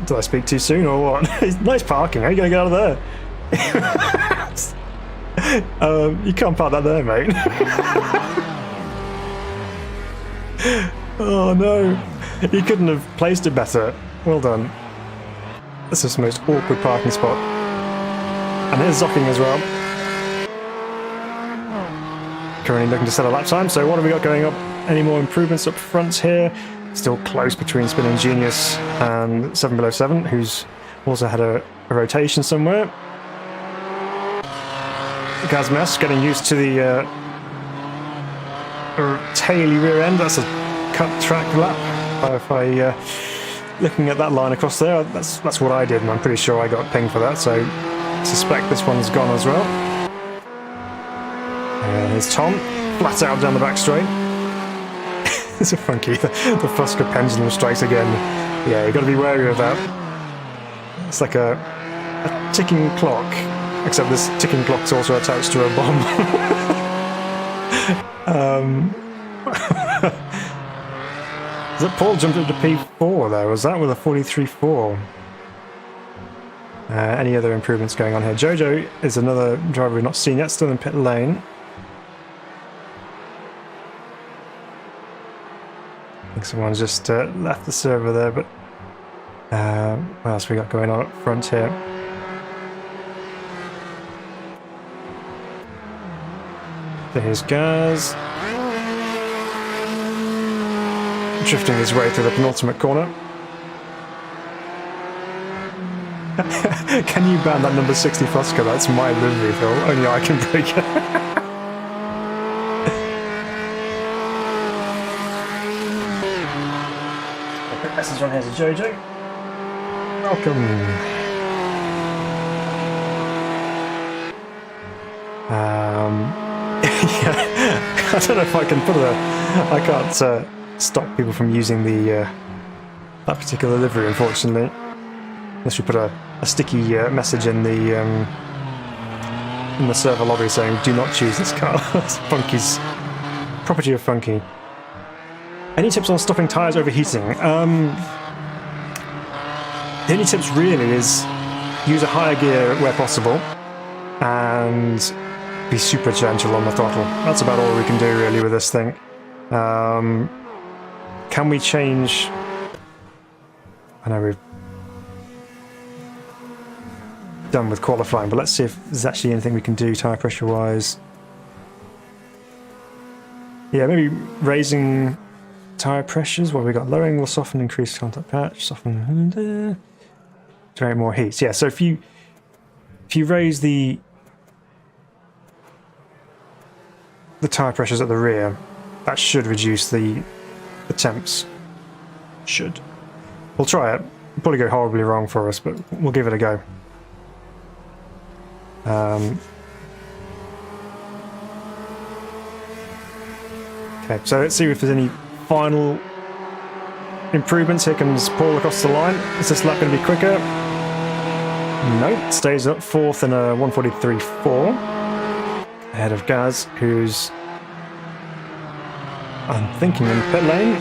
Did I speak too soon or what? Nice parking. How are you going to get out of there? You can't park that there, mate. Oh no. You couldn't have placed it better. Well done. This is the most awkward parking spot. And here's Zocking as well. Currently looking to set a lap time, so what have we got going up? Any more improvements up front here? Still close between Spinning Genius and 7 Below 7, who's also had a rotation somewhere. Gazmes getting used to the taily rear end. That's a cut track lap. If I looking at that line across there, that's what I did, and I'm pretty sure I got pinged for that, so I suspect this one's gone as well. Here's Tom, flat out down the back straight. It's a funky, the Fusca pendulum strikes again. Yeah, you've got to be wary of that. It's like a ticking clock, except this ticking clock's also attached to a bomb. Is that Paul jumped up to P4 there? Was that with a 43.4? Any other improvements going on here? Jojo is another driver we've not seen yet, still in pit lane. I think someone's just left the server there, but what else we got going on up front here? There's Gaz. Drifting his way through the penultimate corner. Can you ban that number 60 Fusca? That's my livery, Phil. Only I can break it. A quick message on here to Jojo. Welcome. Yeah, I don't know if I can put I can't stop people from using that particular livery, unfortunately. Unless we put a sticky message in the server lobby saying, "Do not choose this car." It's Funky's property of Funky. Any tips on stopping tyres overheating? The only tips really is use a higher gear where possible and be super gentle on the throttle. That's about all we can do really with this thing. Can we change? I know we've done with qualifying, but let's see if there's actually anything we can do tyre pressure wise. Yeah, maybe raising tyre pressures. What we got? Lowering will soften, increase contact patch, soften, generate more heat. Yeah, so if you raise the tyre pressures at the rear, that should reduce the temps. Should. We'll try it. It'll probably go horribly wrong for us, but we'll give it a go. Okay, so let's see if there's any final improvements. Here comes Paul across the line. Is this lap going to be quicker? No, stays up fourth in a 1:43.4. Ahead of Gaz, who's, I'm thinking, in pit lane.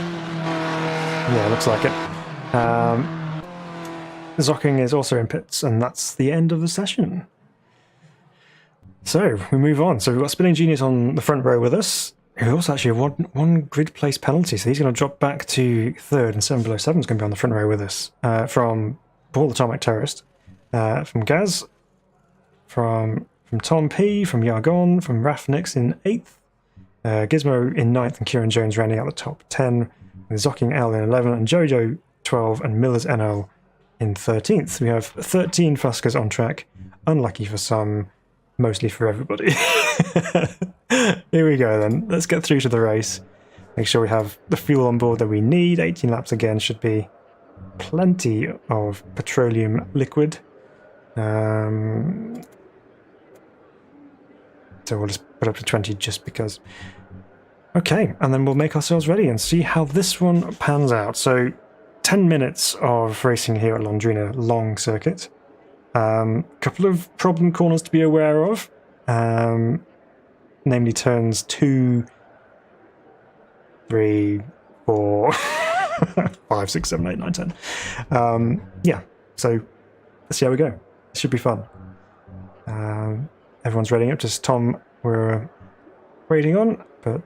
Yeah, looks like it. Zocking is also in pits, and that's the end of the session. So, we move on. So we've got Spinning Genius on the front row with us, who also actually one grid place penalty, so he's going to drop back to third, and 7 Below 7 is going to be on the front row with us. From Paul the Tarmac Terrorist, from Gaz, from Tom P, from Yargon, from Rafnix in 8th, Gizmo in 9th, and Kieran Jones rounding out the top 10, with Zocking L in 11th, and Jojo 12, and Miller's NL in 13th. We have 13 Fuscas on track, unlucky for some, mostly for everybody. Here we go then, let's get through to the race. Make sure we have the fuel on board that we need. 18 laps again should be plenty of petroleum liquid. So we'll just put up to 20 just because. Okay, and then we'll make ourselves ready and see how this one pans out. So 10 minutes of racing here at Londrina Long Circuit. Couple of problem corners to be aware of. Namely turns 2, 3, 4, 5, 6, 7, 8, 9, 10. Yeah, so let's see how we go. It should be fun. Everyone's readying up. Just Tom we're waiting on, but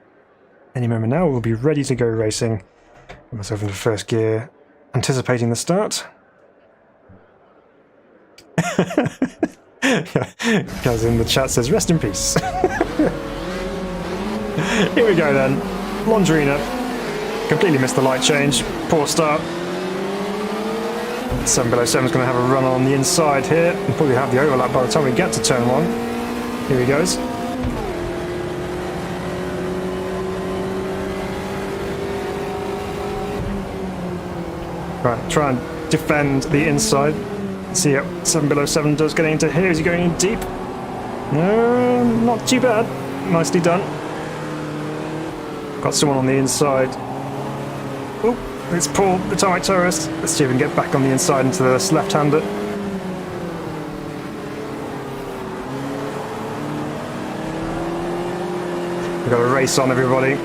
any moment now we'll be ready to go racing. Get myself into first gear, anticipating the start. Guys in the chat says rest in peace. Here we go then. Londrina. Completely missed the light change. Poor start. 7 Below 7 is going to have a run on the inside here and probably have the overlap by the time we get to turn 1. Here he goes. Right, try and defend the inside. See how 7 Below 7 does getting into here. Is he going in deep? No, not too bad. Nicely done. Got someone on the inside. Oh, it's Paul, the Tarmac Terrorist. Let's see if we can get back on the inside into this left-hander. We've got a race on, everybody.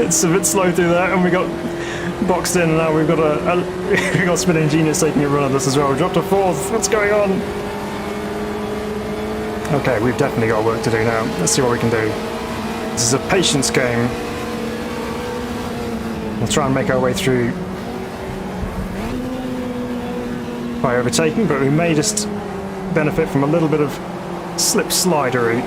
It's a bit slow through there, and we got boxed in, and now we've got we've got Spinning Genius taking a run at this as well. We dropped to 4th. What's going on? Okay, we've definitely got work to do now. Let's see what we can do. This is a patience game. We'll try and make our way through by overtaking, but we may just benefit from a little bit of slip slidery.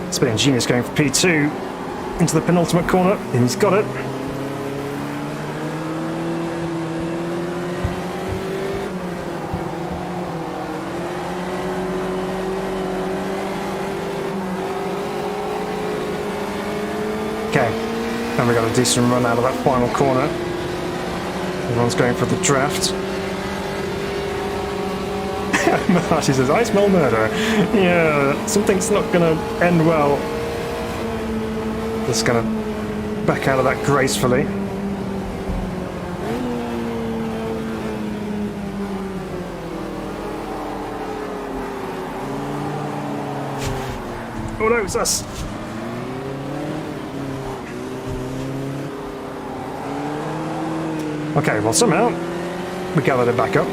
Spinning Genius going for P2 into the penultimate corner, and he's got it. Okay, and we got a decent run out of that final corner. Everyone's going for the draft. She says, I smell murder. Yeah, something's not going to end well. Just going to back out of that gracefully. Oh no, it's us. Okay, well somehow we gathered it back up.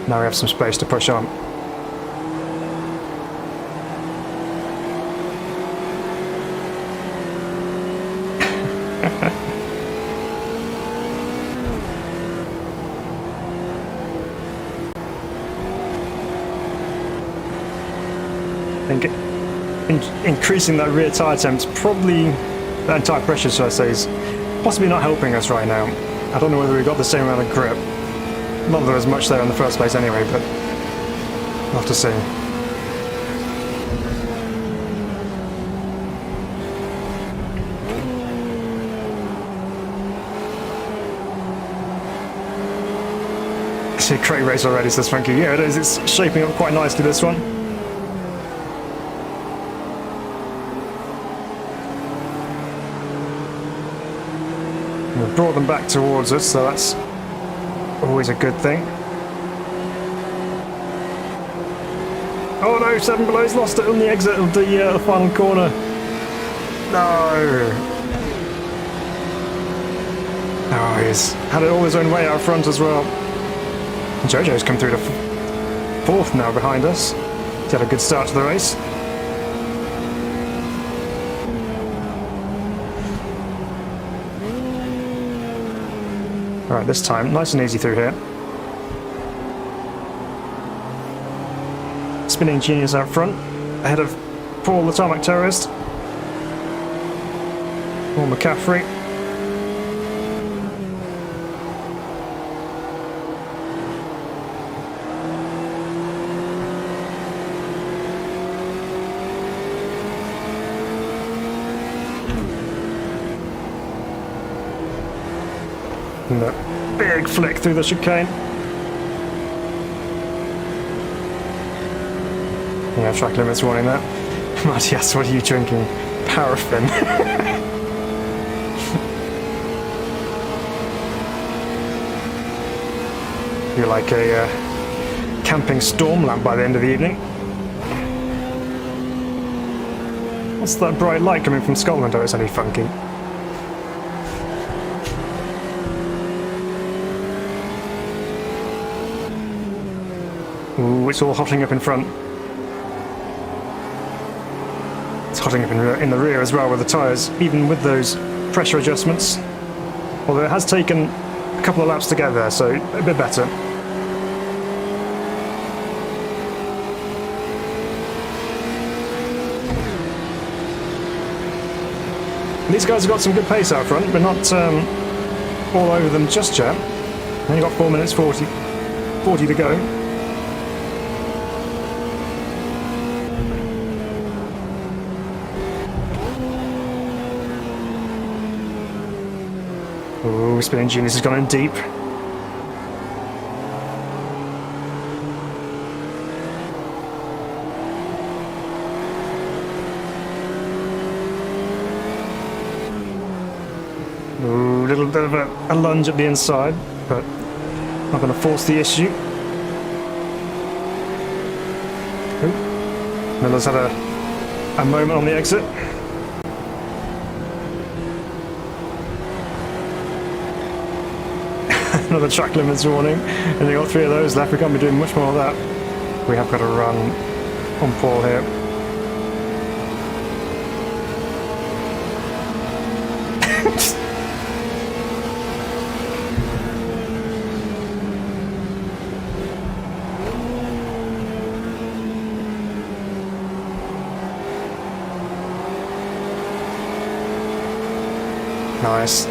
Now we have some space to push on. I think increasing that rear tyre temps, probably that tyre pressure, should I say, is possibly not helping us right now. I don't know whether we've got the same amount of grip. Not that there was much there in the first place anyway, but we'll have to see. It's a great race already, says Funky. Yeah, it is. It's shaping up quite nicely, this one. We've brought them back towards us, so that's always a good thing. Oh no, 7 Below's lost it on the exit of the final corner. No. Oh, he's had it all his own way out front as well. Jojo's come through to 4th now behind us. He's had a good start to the race. Alright, this time, nice and easy through here. Spinning Genius out front, ahead of Paul the Tarmac Terrorist. Paul McCaffrey. And a big flick through the chicane. Yeah, track limits warning that. Matthias, what are you drinking? Paraffin. You're like a camping storm lamp by the end of the evening. What's that bright light coming from Scotland? Oh, it's only Funky. Ooh, it's all hotting up in front. It's hotting up in the rear as well with the tyres, even with those pressure adjustments. Although it has taken a couple of laps to get there, so a bit better. These guys have got some good pace out front. We're not all over them just yet. Only got 4 minutes 40 to go. Ooh, Spinning Genius has gone in deep. Ooh, a little bit of a lunge at the inside, but not going to force the issue. Ooh. Miller's had a moment on the exit. Another track limits warning, and you've got 3 of those left. We can't be doing much more of that. We have got to run on Paul here. Nice.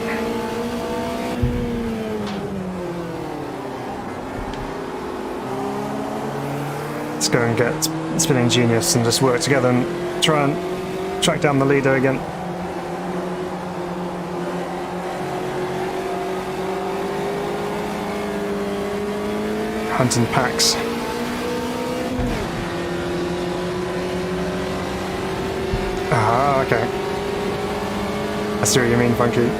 Let's go and get Spinning Genius and just work together and try and track down the leader again. Hunting packs. Ah, okay. I see what you mean, Funky.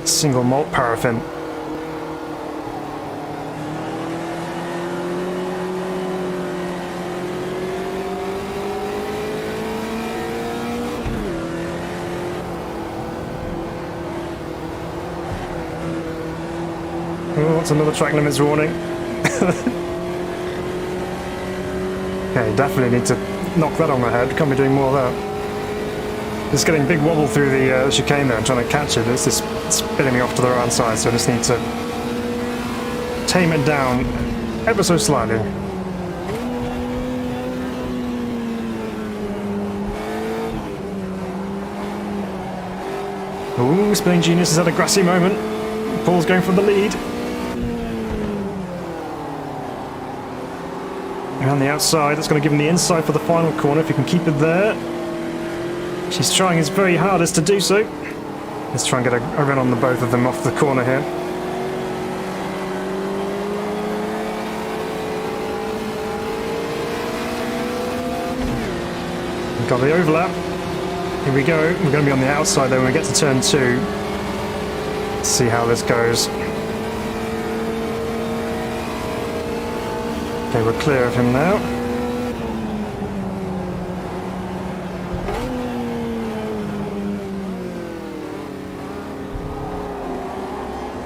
Single malt paraffin. Oh, that's another track limits warning. Okay, definitely need to knock that on my head. Can't be doing more of that. Just getting big wobble through the chicane there and trying to catch it. It's just spinning me off to the right side, so I just need to tame it down ever so slightly. Ooh, Spinning Genius has had a grassy moment. Paul's going for the lead. Around the outside, that's going to give him the inside for the final corner if he can keep it there. She's trying his very hardest to do so. Let's try and get a run on the both of them off the corner here. We've got the overlap. Here we go. We're going to be on the outside though when we get to turn 2. Let's see how this goes. Okay, we're clear of him now.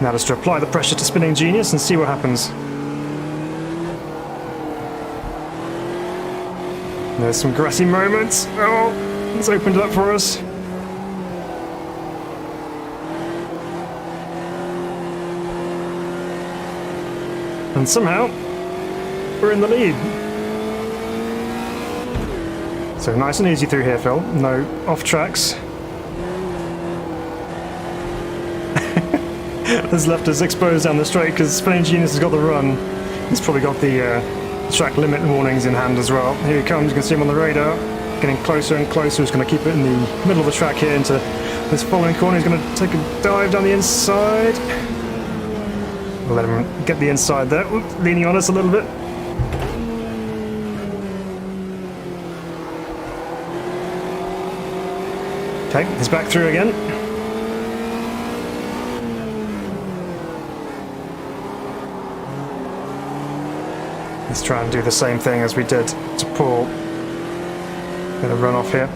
Now just to apply the pressure to Spinning Genius and see what happens. There's some grassy moments. Oh, it's opened up for us. And somehow, we're in the lead. So nice and easy through here, Phil. No off tracks. Has left us exposed down the straight because Spinning Genius has got the run. He's probably got the track limit warnings in hand as well. Here he comes, you can see him on the radar. Getting closer and closer. He's going to keep it in the middle of the track here into this following corner. He's going to take a dive down the inside. We'll let him get the inside there. Ooh, leaning on us a little bit. Okay, he's back through again. Let's try and do the same thing as we did to Paul. Get a run off here.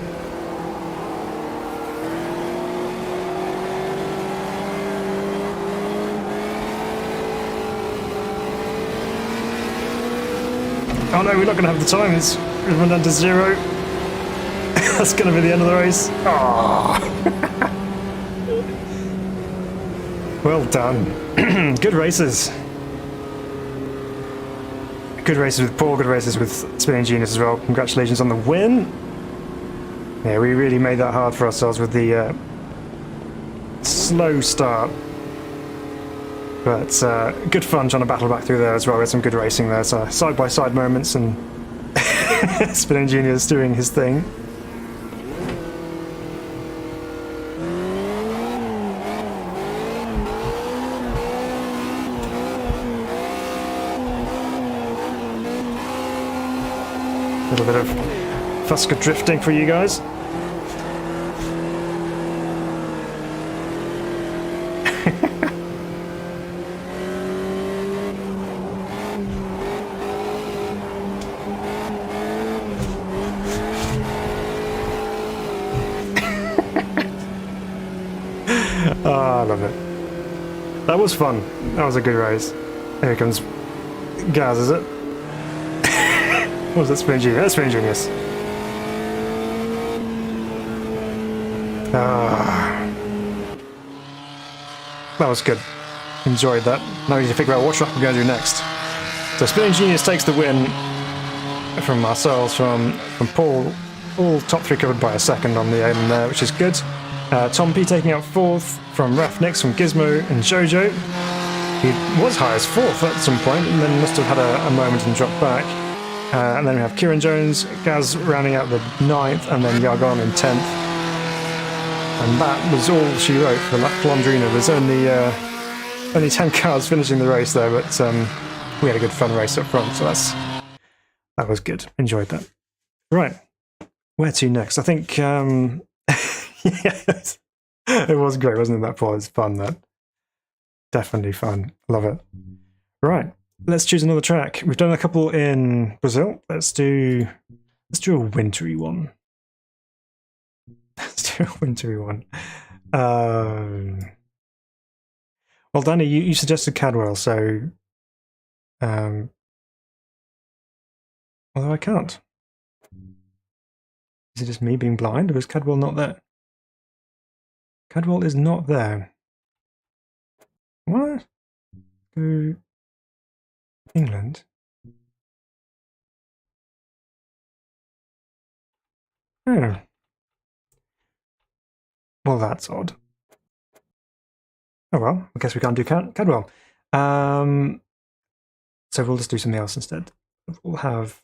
Oh no, we're not going to have the time. It's run down to 0. That's going to be the end of the race. Oh. Well done. Good races. Good races with Paul, good races with Spinning Genius as well. Congratulations on the win. Yeah, we really made that hard for ourselves with the slow start. But good fun trying to battle back through there as well. We had some good racing there. So side-by-side moments and Spinning Genius doing his thing. A little bit of Fusca drifting for you guys. Oh, I love it. That was fun. That was a good race. Here comes Gaz, is it? What was that, Spinning Genius? That's Spinning Genius. That was good. Enjoyed that. Now we need to figure out what track we're going to do next. So Spinning Genius takes the win from ourselves, from Paul. All top 3 covered by a second on the aim there, which is good. Tom P taking out 4th from Raf Nix, from Gizmo and Jojo. He was high as 4th at some point and then must have had a moment and dropped back. And then we have Kieran Jones, Gaz rounding out the 9th, and then Yargon in 10th. And that was all she wrote for Flandrina. There's only 10 cars finishing the race there, but we had a good fun race up front, so that was good. Enjoyed that. Right, where to next? I think, yes, it was great, wasn't it, that Paul? It was fun, that. Definitely fun. Love it. Right. Let's choose another track. We've done a couple in Brazil. Let's do a wintry one. Let's do a wintry one. Well, Danny, you suggested Cadwell, so although I can't. Is it just me being blind, or is Cadwell not there? Cadwell is not there. What? Go England. Oh. Well, that's odd. Oh well, I guess we can't do Cadwell. So we'll just do something else instead. We'll have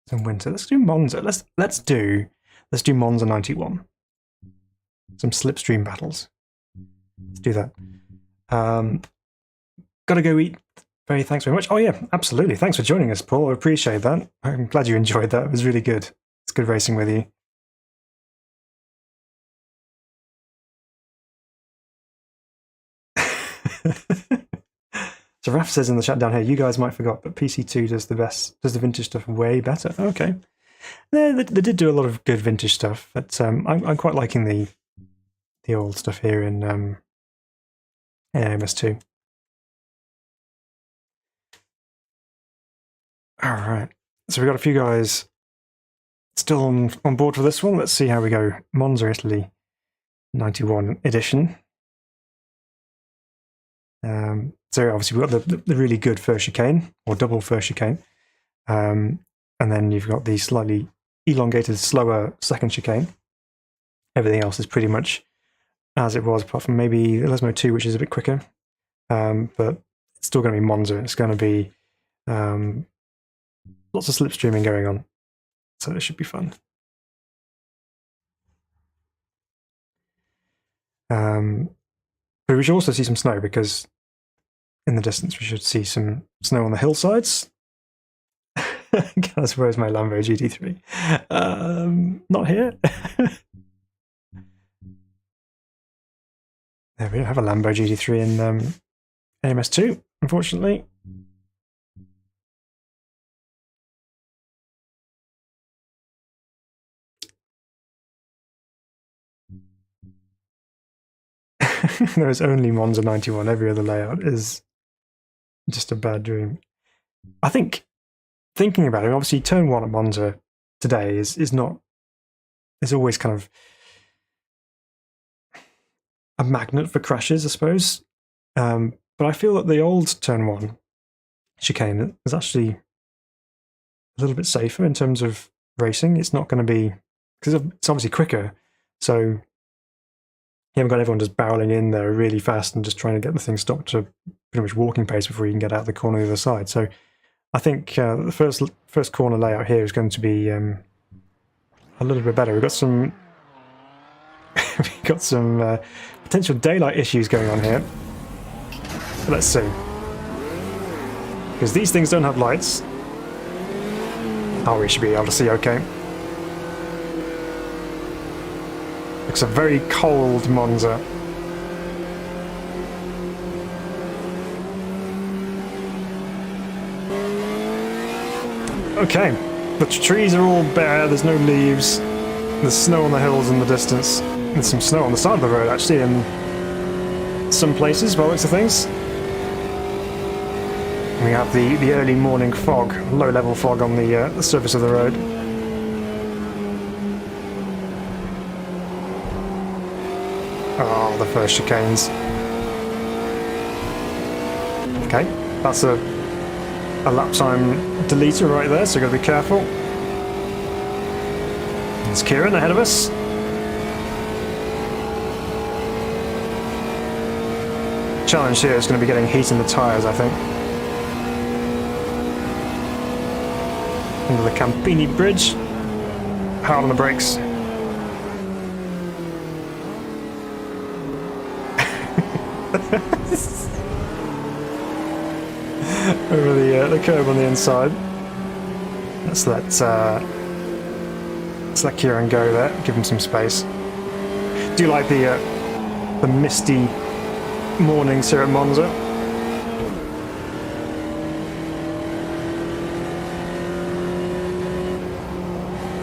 some winter. Let's do Monza. Let's do Monza 91. Some slipstream battles. Let's do that. Gotta go eat. Thanks very much. Oh yeah, absolutely. Thanks for joining us, Paul. I appreciate that. I'm glad you enjoyed that. It was really good. It's good racing with you. So Raf says in the chat down here, you guys might forgot, but PC2 does the vintage stuff way better. Okay. They did do a lot of good vintage stuff, but I'm quite liking the old stuff here in AMS2. All right. So we've got a few guys still on board for this one. Let's see how we go. Monza, Italy, 91 edition. So obviously we've got the really good first chicane, or double first chicane. And then you've got the slightly elongated, slower second chicane. Everything else is pretty much as it was, apart from maybe the Lesmo 2, which is a bit quicker. But it's still going to be Monza. It's going to be lots of slipstreaming going on. So it should be fun. But we should also see some snow, because in the distance we should see some snow on the hillsides. Guys, where's my Lambo GT3? Not here. There, we don't have a Lambo GT3 in AMS2, unfortunately. There is only Monza 91. Every other layout is just a bad dream. I think, thinking about it, obviously turn 1 at Monza today is always kind of a magnet for crashes, I suppose. But I feel that the old turn 1 chicane is actually a little bit safer in terms of racing. It's not going to be, because it's obviously quicker, so you haven't got everyone just barreling in there really fast and just trying to get the thing stopped to pretty much walking pace before you can get out the corner of the other side. So I think the first corner layout here is going to be a little bit better. We've got some potential daylight issues going on here. But let's see, because these things don't have lights. Oh, we should be able to see okay. It's a very cold Monza. Okay, the trees are all bare, there's no leaves, there's snow on the hills in the distance. There's some snow on the side of the road, actually, in some places, by the looks of things. We have the early morning fog, low-level fog on the surface of the road. Oh, the first chicanes. Okay, that's a lap time deleter right there, so you've got to be careful. There's Kieran ahead of us. Challenge here is going to be getting heat in the tyres, I think. Into the Campini Bridge. Hard on the brakes. Over the curb on the inside. Let's let Kieran go there. Give him some space. Do you like the misty mornings here at Monza?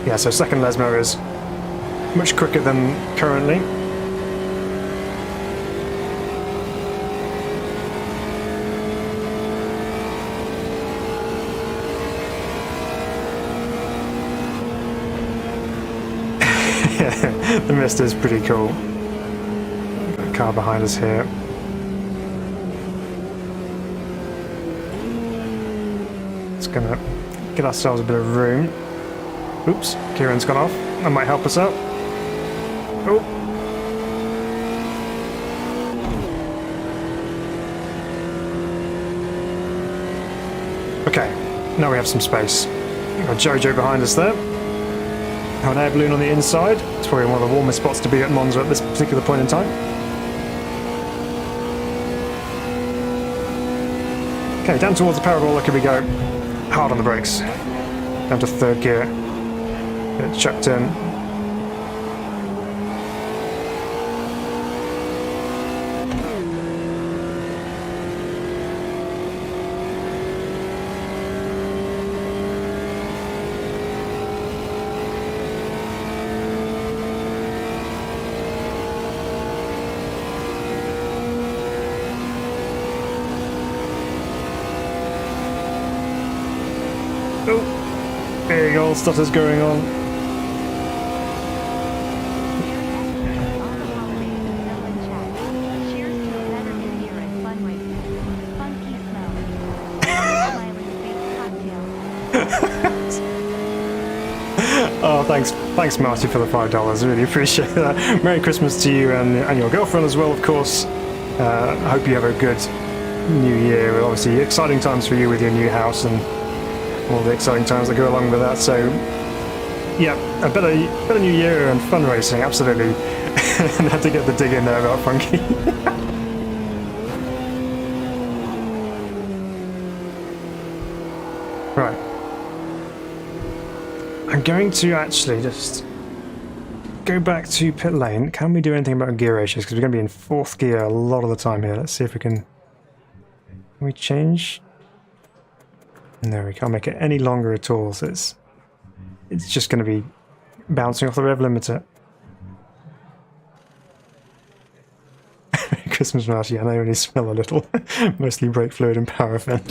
Yeah, so second Lesmo is much quicker than currently. The mist is pretty cool. Got a car behind us here. Just gonna get ourselves a bit of room. Oops, Kieran's gone off. That might help us out. Oh. Okay, now we have some space. We've got Jojo behind us there. Have an air balloon on the inside. It's probably one of the warmest spots to be at Monza at this particular point in time. Okay, down towards the parabola, here we go. Hard on the brakes. Down to third gear. Get it chucked in. Oh, big old stutter's going on. Oh, thanks, Marty, for the $5. Really appreciate that. Merry Christmas to you and your girlfriend as well, of course. I hope you have a good New Year. Obviously, exciting times for you with your new house and all the exciting times that go along with that. So, yeah, a better New Year and fun racing, absolutely. And had to get the dig in there about Funky. Right. I'm going to actually just go back to pit lane. Can we do anything about gear ratios? Because we're going to be in fourth gear a lot of the time here. Let's see if we can... Can we change? No, we can't make it any longer at all. So it's just going to be bouncing off the rev limiter. Christmas Marty, yeah, they only smell a little. Mostly brake fluid and paraffin.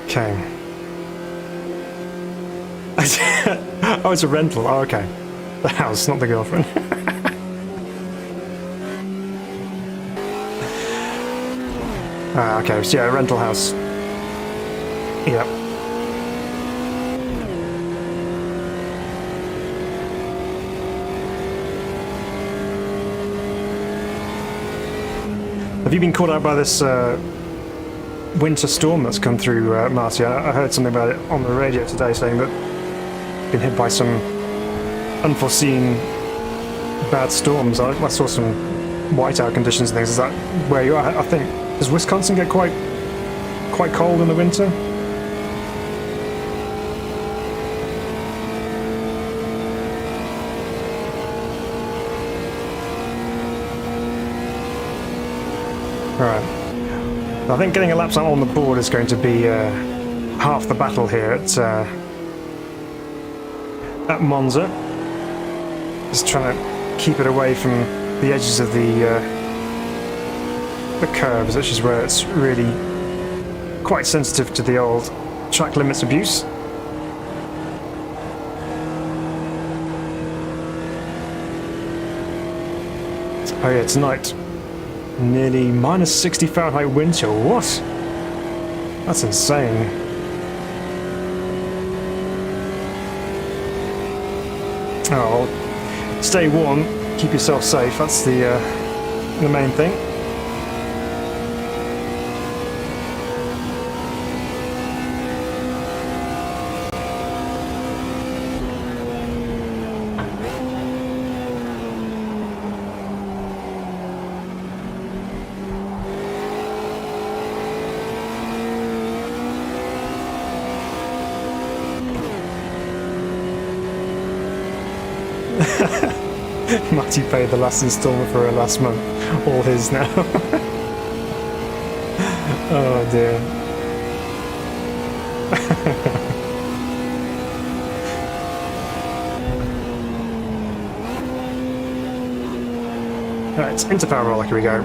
Okay. Oh, it's a rental. Oh, okay. The house, not the girlfriend. Okay, so yeah, a rental house. Yep. Have you been caught out by this winter storm that's come through, Marty? I heard something about it on the radio today saying that you've been hit by some unforeseen bad storms. I saw some whiteout conditions and things. Is that where you are? I think, does Wisconsin get quite cold in the winter? Right. I think getting a lap time on the board is going to be half the battle here at Monza. Just trying to keep it away from the edges of the curves, which is where it's really quite sensitive to the old track limits abuse. Oh yeah, tonight nearly minus 60 Fahrenheit wind chill. What? That's insane. Oh, stay warm, keep yourself safe. That's the main thing. Matty paid the last instalment for her last month. All his now. Oh dear. Right, into power roller, here we go.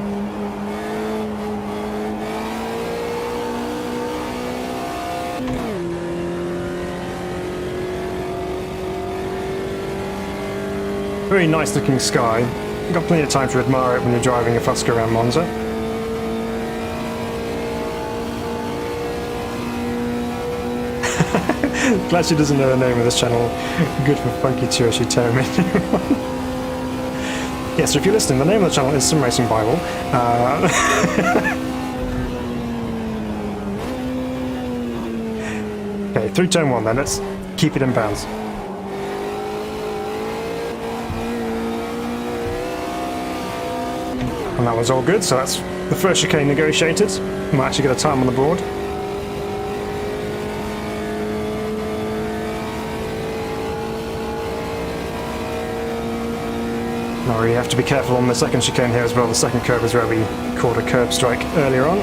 Very nice looking sky. You've got plenty of time to admire it when you're driving a Fusca around Monza. Glad she doesn't know the name of this channel. Good for Funky Tour, she told me. Yeah, so if you're listening, the name of the channel is Sim Racing Bible. Okay, through turn 1 then, let's keep it in bounds. And that was all good, so that's the first chicane negotiated. We might actually get a time on the board. Now we have to be careful on the second chicane here as well. The second curve is where we caught a curb strike earlier on.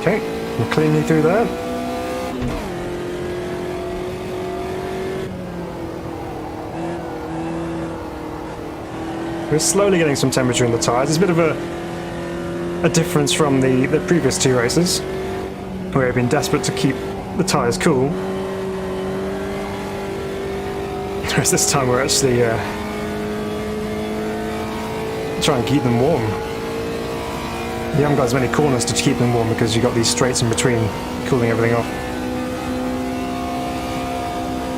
Okay, we're cleanly through there. We're slowly getting some temperature in the tyres. It's a bit of a difference from the previous 2 races, where I've been desperate to keep the tyres cool. Whereas this time we're actually trying to keep them warm. You haven't got as many corners to keep them warm because you've got these straights in between, cooling everything off.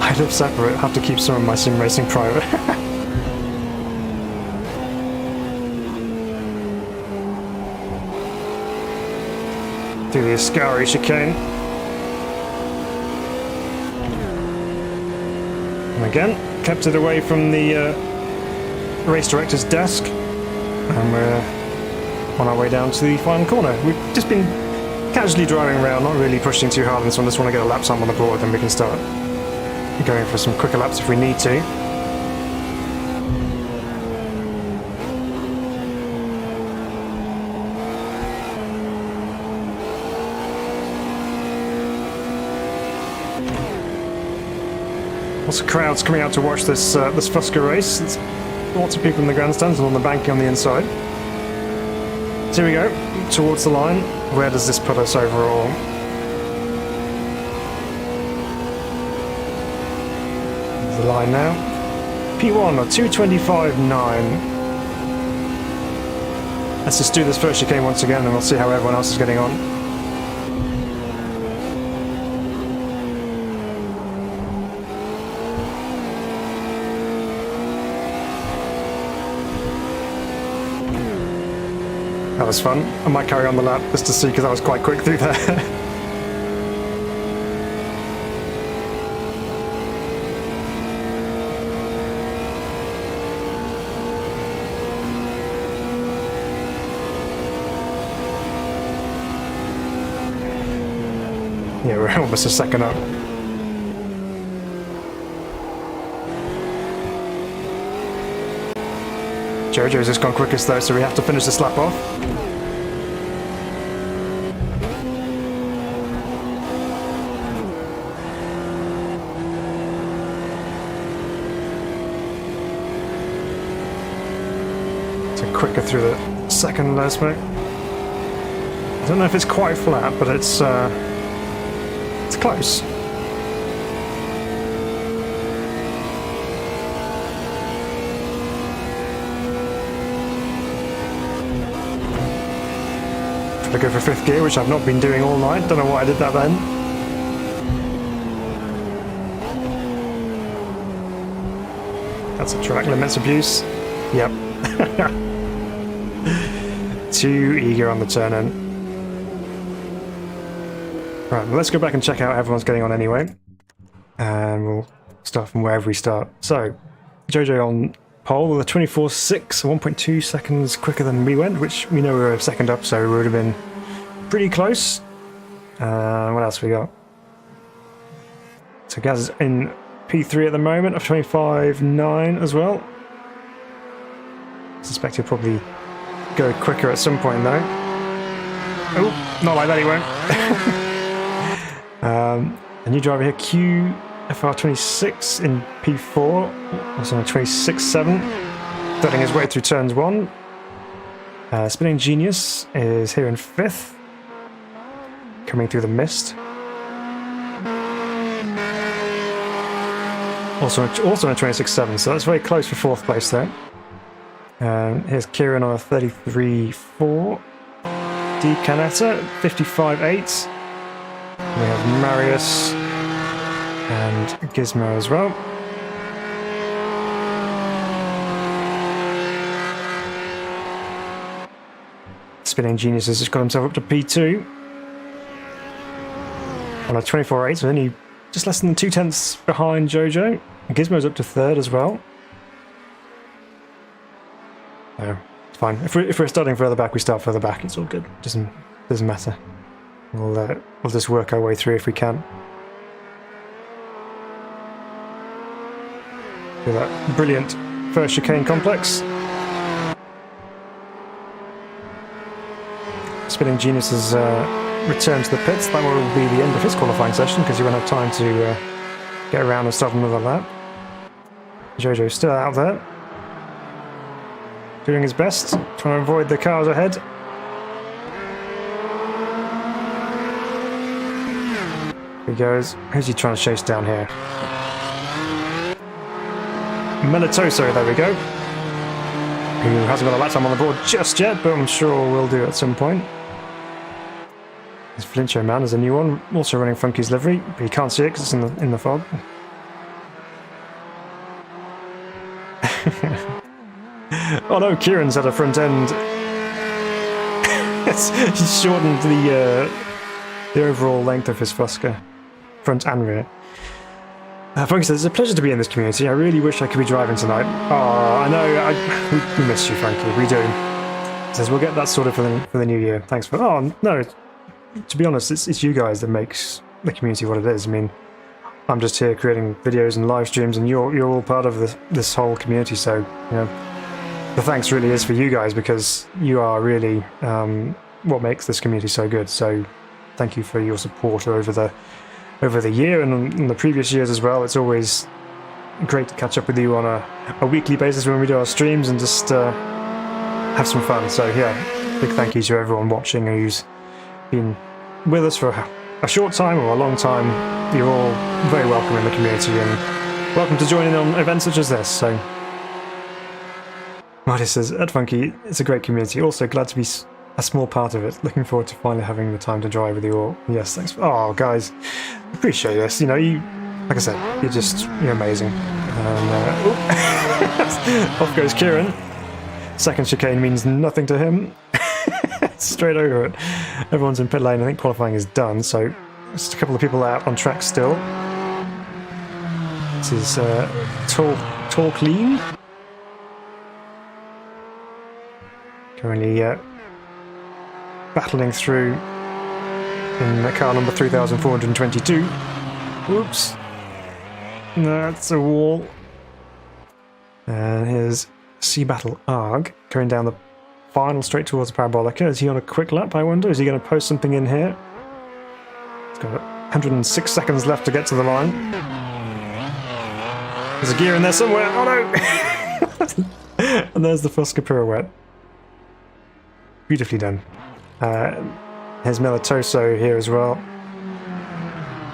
I live separate, have to keep some of my sim racing private. Through the Ascari chicane. And again, kept it away from the race director's desk. And we're on our way down to the final corner. We've just been casually driving around, not really pushing too hard on this one. Just want to get a lap time on the board, then we can start going for some quicker laps if we need to. Lots of crowds coming out to watch this this Fusca race. There's lots of people in the grandstands and on the banking on the inside. So here we go, towards the line. Where does this put us overall? There's the line now. P1 or 2:25.9. Let's just do this first chicane once again and we'll see how everyone else is getting on. That was fun. I might carry on the lap just to see because I was quite quick through there. Yeah, we're almost a second up. Jojo's just gone quickest though, so we have to finish this lap off. So quicker through the second low smoke. I don't know if it's quite flat, but it's close. I go for 5th gear, which I've not been doing all night. Don't know why I did that then. That's a track limits abuse. Yep. Too eager on the turn in. Right, well, let's go back and check out how everyone's getting on anyway. And we'll start from wherever we start. So, Jojo on pole with a 24.6, 1.2 seconds quicker than we went, which we know we were second up, so we would have been pretty close. What else we got? So Gaz is in P3 at the moment of 25.9 as well. Suspect he'll probably go quicker at some point though. Oh, not like that he won't. A new driver here, QFR26 in P4, also on 26.7, threading his way through turns 1. Spinning Genius is here in 5th, coming through the mist. Also in 26.7, so that's very close for 4th place there. Here's Kieran on a 33.4. D. Canetta, 55.8. We have Marius and Gizmo as well. Spinning Genius has just got himself up to P2 on a 24.8, so only just less than 2/10 behind Jojo. And Gizmo's up to 3rd as well. So it's fine. If we're starting further back, we start further back. It's all good. Doesn't matter. We'll just work our way through if we can. With that brilliant first chicane complex. Spinning Genius has returned to the pits. That will be the end of his qualifying session because he won't have time to get around and start another lap. Jojo's still out there, doing his best, trying to avoid the cars ahead. Here he goes. Who's he trying to chase down here? Melitoso, there we go. Who hasn't got a lap time on the board just yet, but I'm sure will do at some point. This Flincho Man is a new one, also running Funky's livery, but you can't see it because it's in the fog. Oh no, Kieran's at a front end. He's shortened the overall length of his Fusca, front and rear. Funky says, it's a pleasure to be in this community. I really wish I could be driving tonight. Oh, I know, we miss you, Frankie, we do. He says, we'll get that sorted for the new year. Thanks for... Oh, no, to be honest, it's you guys that makes the community what it is. I mean, I'm just here creating videos and live streams, and you're all part of this whole community, so, you know, the thanks really is for you guys, because you are really what makes this community so good. So thank you for your support over the year and in the previous years as well. It's always great to catch up with you on a weekly basis when we do our streams and just have some fun. So yeah, big thank you to everyone watching who's been with us for a short time or a long time. You're all very welcome in the community and welcome to join in on events such as this. So Marty says, Ed Funky, it's a great community. Also glad to be a small part of it. Looking forward to finally having the time to drive with you all. Yes, thanks. Oh, guys, appreciate this. You know, like I said, you're amazing. And, off goes Kieran. Second chicane means nothing to him. Straight over it. Everyone's in pit lane. I think qualifying is done, so just a couple of people out on track still. This is Tall Clean. Currently battling through in car number 3422. Whoops. That's a wall. And here's Sea Battle Arg going down the final straight towards the Parabolica. Is he on a quick lap, I wonder? Is he going to post something in here? He's got 106 seconds left to get to the line. There's a gear in there somewhere. Oh no! And there's the Fusca pirouette. Beautifully done. Here's Melitoso here as well.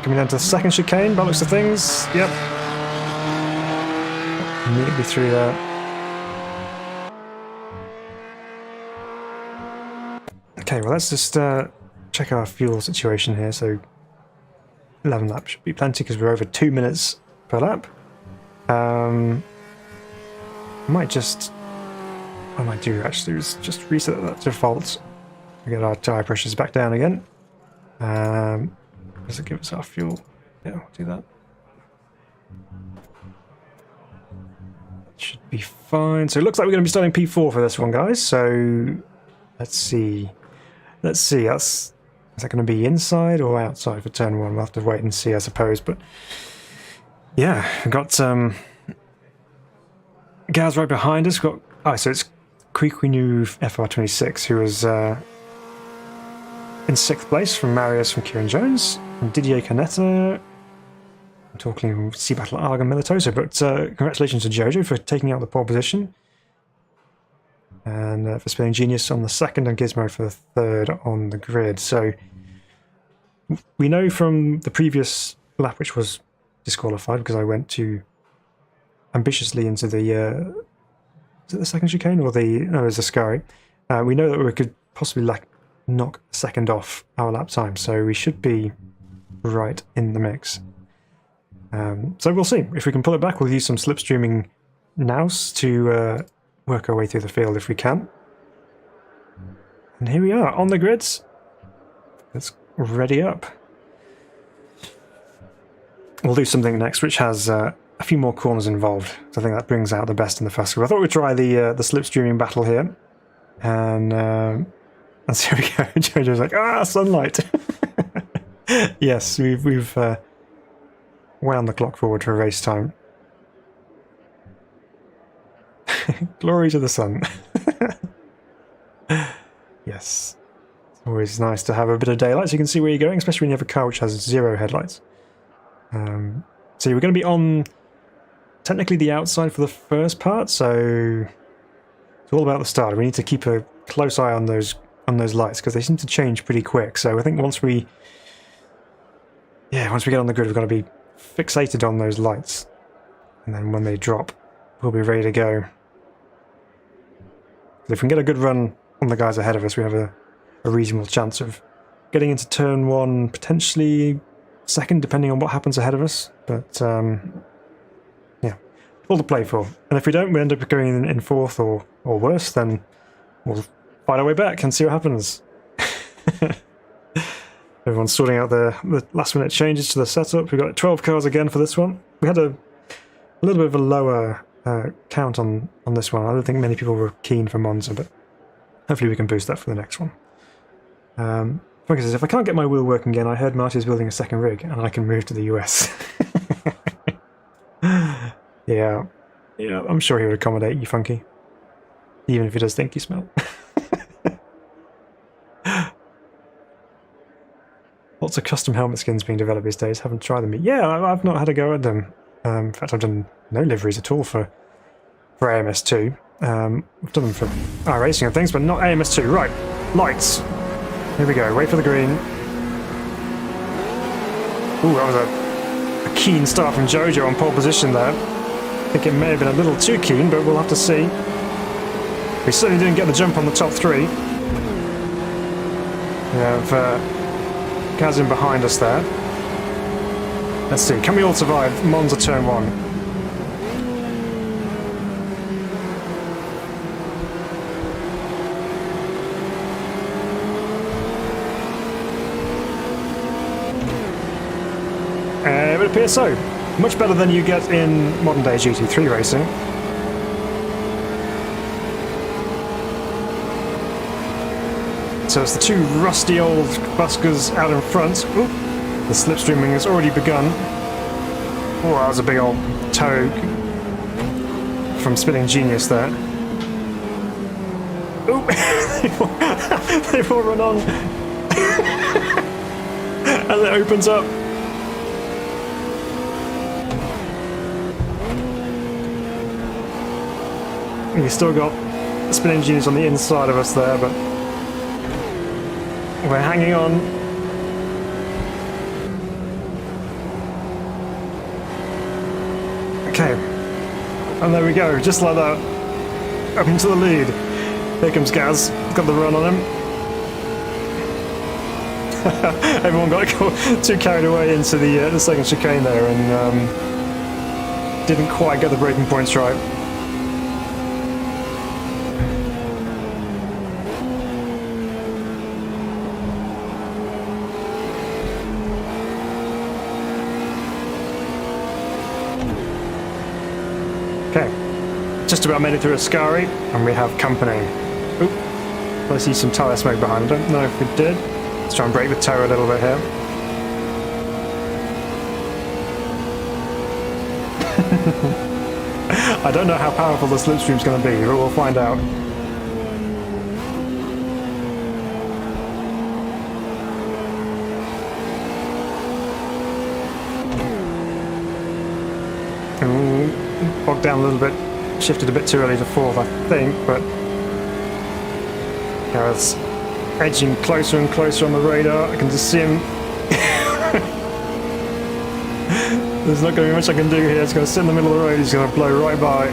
Coming down to the second chicane, by the looks of things. Yep. Immediately through there. Okay, well let's just check our fuel situation here. So 11 laps should be plenty because we're over 2 minutes per lap. I might do actually is just reset that to default. We get our tyre pressures back down again. Does it give us our fuel? Yeah, we'll do that. Should be fine. So it looks like we're going to be starting P4 for this one, guys. So let's see. Is that going to be inside or outside for turn one? We'll have to wait and see, I suppose. But yeah, we've got Gaz right behind us. So it's Quiquinu FR26, who was in 6th place from Marius from Kieran Jones, and Didier Canetta. I'm talking Sea Battle Arg and Militoso, but congratulations to Jojo for taking out the pole position. And for Spinning Genius on the second and Gizmo for the third on the grid. So we know from the previous lap, which was disqualified because I went too ambitiously into the is it the second chicane or the no, it was the Scari. We know that we could possibly knock a second off our lap time, so we should be right in the mix. So we'll see if we can pull it back. We'll use some slipstreaming nows to work our way through the field if we can. And here we are on the grids. Let's ready up. We'll do something next which has a few more corners involved. So I think that brings out the best in the Fusca. I thought we'd try the slipstreaming battle here, and so here we go. Jojo's like, sunlight. Yes, we've wound the clock forward for race time. Glory to the sun. Yes, it's always nice to have a bit of daylight so you can see where you're going, especially when you have a car which has 0 headlights. So we're going to be on technically the outside for the first part, so it's all about the starter. We need to keep a close eye on those lights because they seem to change pretty quick. So I think once we get on the grid, we've got to be fixated on those lights, and then when they drop, we'll be ready to go. If we can get a good run on the guys ahead of us, we have a reasonable chance of getting into turn 1, potentially second, depending on what happens ahead of us. But yeah, all to play for. And if we don't, we end up going in 4th or worse, then we'll fight our way back and see what happens. Everyone's sorting out the last minute changes to the setup. We've got 12 cars again for this one. We had a little bit of a lower count on this one. I don't think many people were keen for Monza, but hopefully we can boost that for the next one. Like I said, if I can't get my wheel working again, I heard Marty's building a second rig and I can move to the US. Yeah, I'm sure he would accommodate you, Funky. Even if he does think you smell. Lots of custom helmet skins being developed these days. Haven't tried them yet. Yeah, I've not had a go at them. In fact, I've done no liveries at all for AMS2. I've done them for iRacing and things, but not AMS2. Right, lights. Here we go. Wait for the green. Ooh, that was a keen start from Jojo on pole position there. I think it may have been a little too keen, but we'll have to see. We certainly didn't get the jump on the top 3. We have Gaz in behind us there. Let's see, can we all survive Monza turn 1? It would appear so. Much better than you get in modern day GT3 racing. So it's the 2 rusty old Fuscas out in front. Ooh, the slipstreaming has already begun. Oh, that was a big old toe from Spinning Genius there. Ooh, they've all run on. As it opens up. We've still got Spinning Genius on the inside of us there, but we're hanging on. Okay. And there we go, just like that. Up into the lead. Here comes Gaz. Got the run on him. Everyone got too carried away into the second chicane there and didn't quite get the braking points right. Just about made it through a Scari, and we have company. Oop, I see some tyre smoke behind. I don't know if we did. Let's try and brake the toe a little bit here. I don't know how powerful the slipstream's going to be, but we'll find out. Ooh, bogged down a little bit. Shifted a bit too early to 4th, I think, but Gareth's edging closer and closer on the radar. I can just see him. There's not going to be much I can do here. It's going to sit in the middle of the road. He's going to blow right by.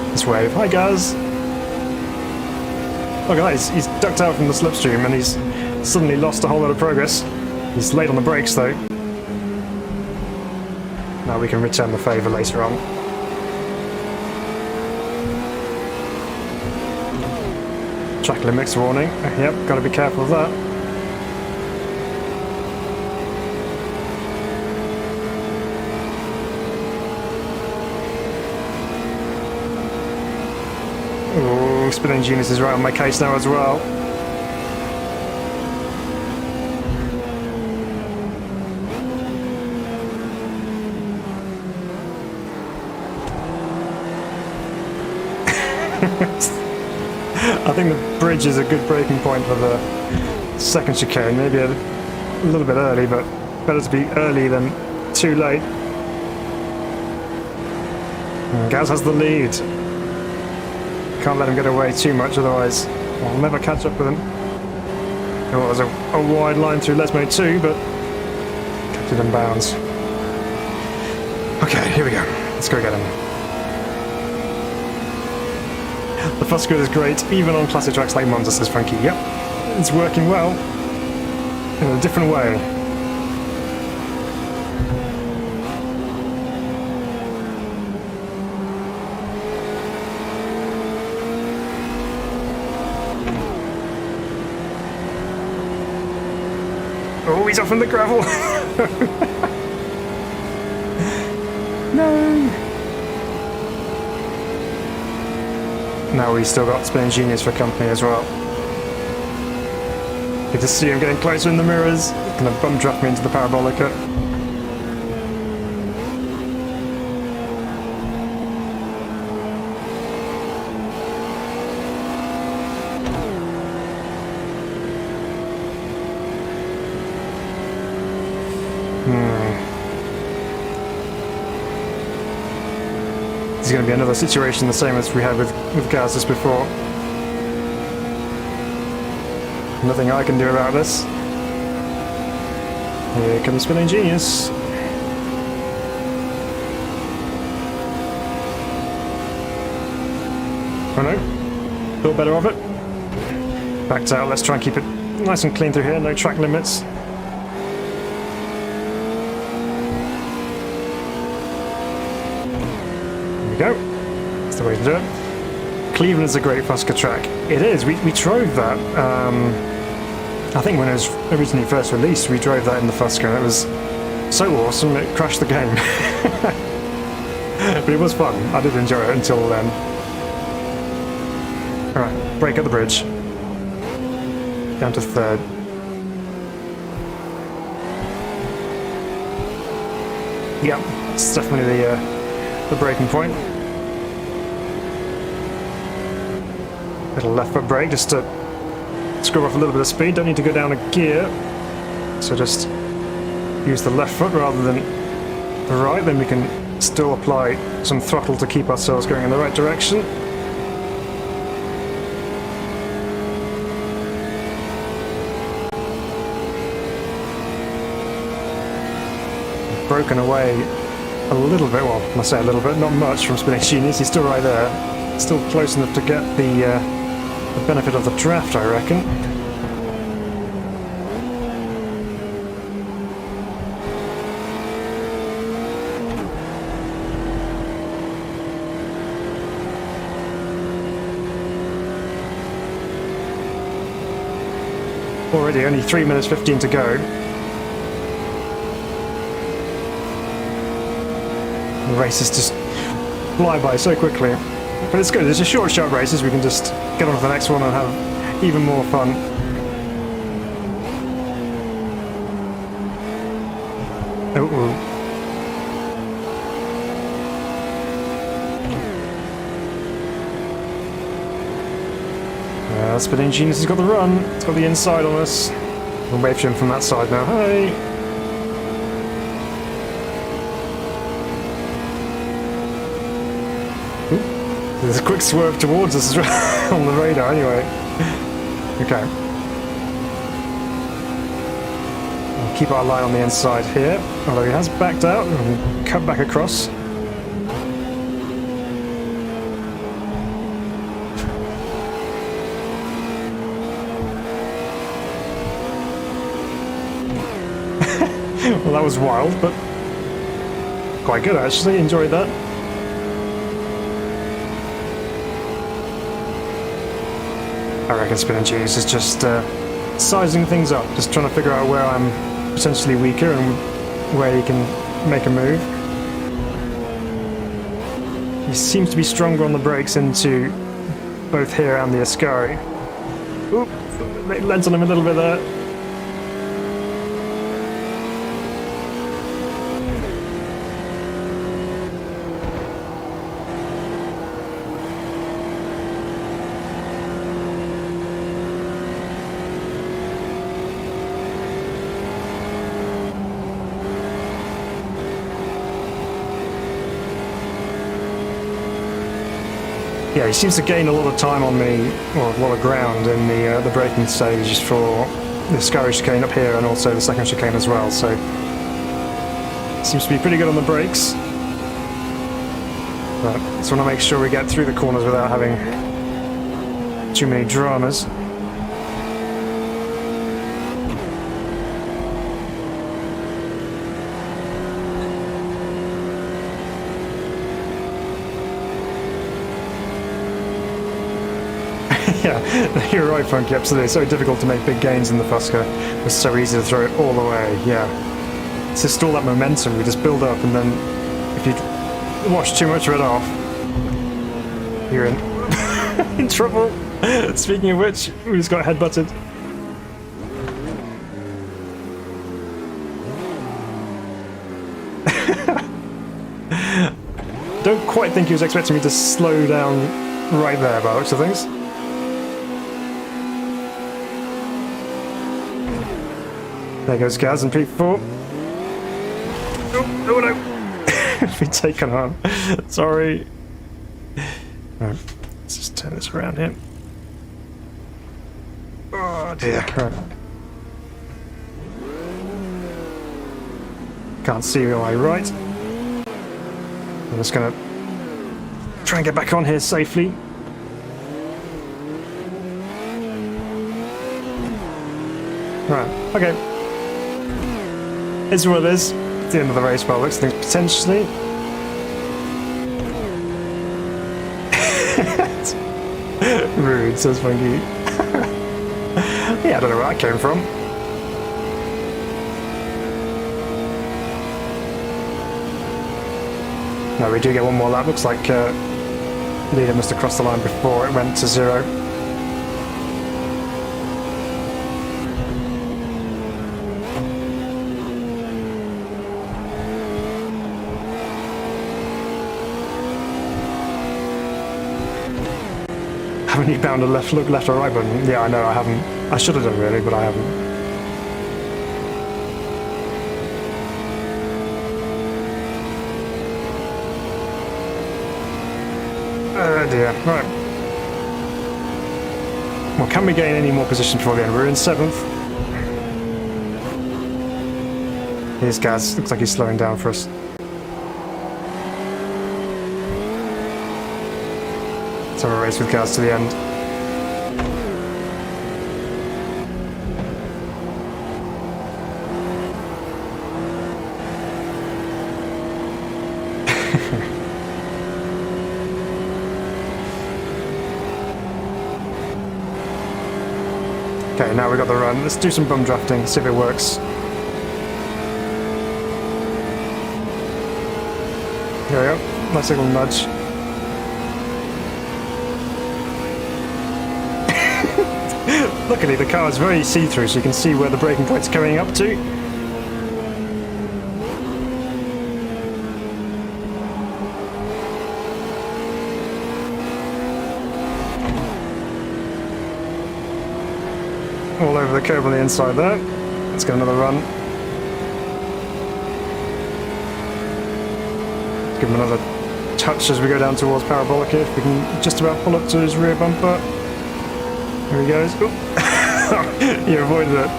Let's wave. Hi, Gaz. Look at that. He's ducked out from the slipstream and he's suddenly lost a whole lot of progress. He's late on the brakes, though. Now we can return the favour later on. Track limits warning. Yep, got to be careful of that. Oh, Spinning Genius is right on my case now as well. I think the bridge is a good breaking point for the second chicane. Maybe a little bit early, but better to be early than too late. And Gaz has the lead. Can't let him get away too much, otherwise I'll never catch up with him. Oh, there's a wide line through Let's Mode 2, but kept it in bounds. Okay, here we go. Let's go get him. The Fusca is great, even on classic tracks like Monza, says Frankie. Yep, it's working well, in a different way. Oh, he's off in the gravel! No! Now we've still got Spinning Genius for company as well. Good to see him getting closer in the mirrors. Gonna bum draft me into the Parabolica. This is going to be another situation the same as we had with Gaz just before. Nothing I can do about this. Here comes Spinning Genius. Oh no, thought better of it. Backed out, let's try and keep it nice and clean through here, no track limits. Go. That's the way to do it. Cleveland is a great Fusca track. It is. We drove that. I think when it was originally first released, we drove that in the Fusca, and it was so awesome it crashed the game. But it was fun. I did enjoy it until then. Alright, brake at the bridge. Down to third. Yep, it's definitely the braking point. Little left foot brake just to screw off a little bit of speed. Don't need to go down a gear, so just use the left foot rather than the right. Then we can still apply some throttle to keep ourselves going in the right direction. Broken away a little bit, well, I say a little bit, not much from Spinning Genius. He's still right there, still close enough to get the benefit of the draft, I reckon. Already only 3 minutes 15 to go. The races just fly by so quickly. But it's good, it's just short races, we can just get on to the next one and have even more fun. Spinning Genius has got the run, it's got the inside on us. We'll wave to him from that side now, hi! There's a quick swerve towards us on the radar anyway. Okay. We'll keep our line on the inside here, although he has backed out and cut back across. Well, that was wild, but quite good actually. Enjoyed that. I reckon Spin and Cheese is just sizing things up, just trying to figure out where I'm potentially weaker and where he can make a move. He seems to be stronger on the brakes into both here and the Ascari. Oop, they lent on him a little bit there. Yeah, he seems to gain a lot of time on me, or a lot of ground in the braking stage for the Ascari chicane up here and also the second chicane as well, so seems to be pretty good on the brakes. But just want to make sure we get through the corners without having too many dramas. Yeah, you're right, Funky, absolutely. It's so difficult to make big gains in the Fusca. It's so easy to throw it all away, yeah. It's just all that momentum we just build up, and then if you wash too much of it off, you're in, in trouble. Speaking of which, we just got headbutted. Don't quite think he was expecting me to slow down right there by the looks of things. There goes Gaz and P4. Oh, no. Been taken on. Sorry. Right, let's just turn this around here. Oh dear. Right. Can't see you on my right. I'm just gonna try and get back on here safely. Right, okay. It's what it is. It's the end of the race by the looks of things, potentially. Rude, says Funky. Yeah, I don't know where that came from. No, we do get one more lap. Looks like leader must have crossed the line before it went to 0. Haven't you found a left or right button? Yeah, I know, I haven't. I should have done really, but I haven't. Oh dear, right. Well, can we gain any more position before the end? We're in 7th. Here's Gaz, looks like he's slowing down for us. Let's have a race with Gaz to the end. Okay, now we've got the run. Let's do some bum drafting, see if it works. Here we go. Nice little nudge. Luckily the car is very see-through, so you can see where the braking point's coming up to. All over the curb on the inside there. Let's get another run. Give him another touch as we go down towards Parabolic here. If we can just about pull up to his rear bumper. Here he goes. Oh. You avoided it.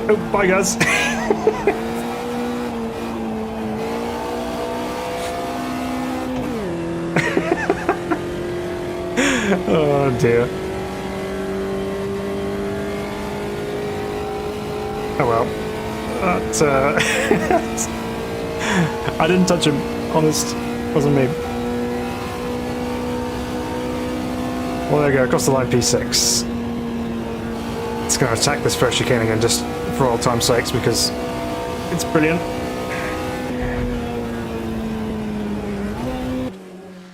Oh, bye guys. Oh dear. Oh well. I didn't touch him. Honest. Wasn't me. Well, there you go. Across the line, P6. It's going to attack this first chicane again, just for all time's sakes, because it's brilliant.